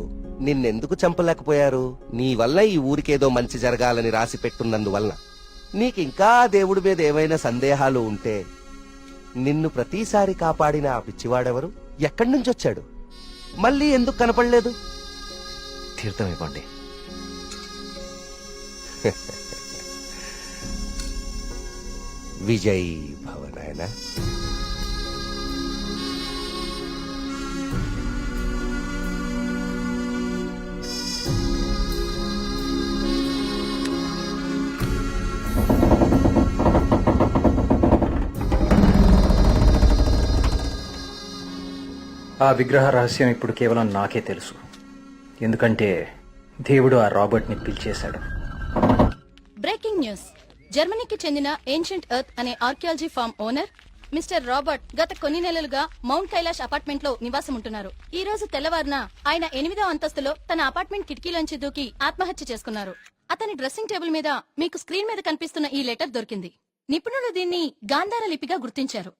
నిన్నెందుకు చంపలేకపోయారు? నీ వల్ల ఈ ఊరికేదో మంచి జరగాలని రాసి పెట్టున్నందువలన. నీకింకా దేవుడి మీద ఏవైనా సందేహాలు ఉంటే నిన్ను ప్రతిసారి కాపాడిన ఆ పిచ్చివాడెవరు? ఎక్కడి నుంచి వచ్చాడు? మళ్ళీ ఎందుకు కనపడలేదు? తీర్థం ఇవ్వండి. విజయ్ భవనాయన. ఆ విగ్రహ రహస్యం ఇప్పుడు కేవలం నాకే తెలుసు. ఎందుకంటే దేవుడు ఆ రాబర్ట్ని పిలిచేశాడు. Breaking news. జర్మనీకి చెందిన ఏన్షియంట్ ఎర్త్ అనే archaeology firm owner mister Robert గత కొన్ని నెలలుగా మౌంట్ కైలాష్ అపార్ట్మెంట్ లో నివాసం ఉంటున్నారు. ఈ రోజు తెల్లవారున ఆయన 8వ అంతస్తులో తన అపార్ట్మెంట్ కిటికీలోంచి దూకి ఆత్మహత్య చేసుకున్నారు. అతని డ్రెస్సింగ్ టేబుల్ మీద మీకు స్క్రీన్ మీద కనిపిస్తున్న ఈ లెటర్ దొరికింది. నిపుణులు దీన్ని గాంధార లిపిగా గుర్తించారు.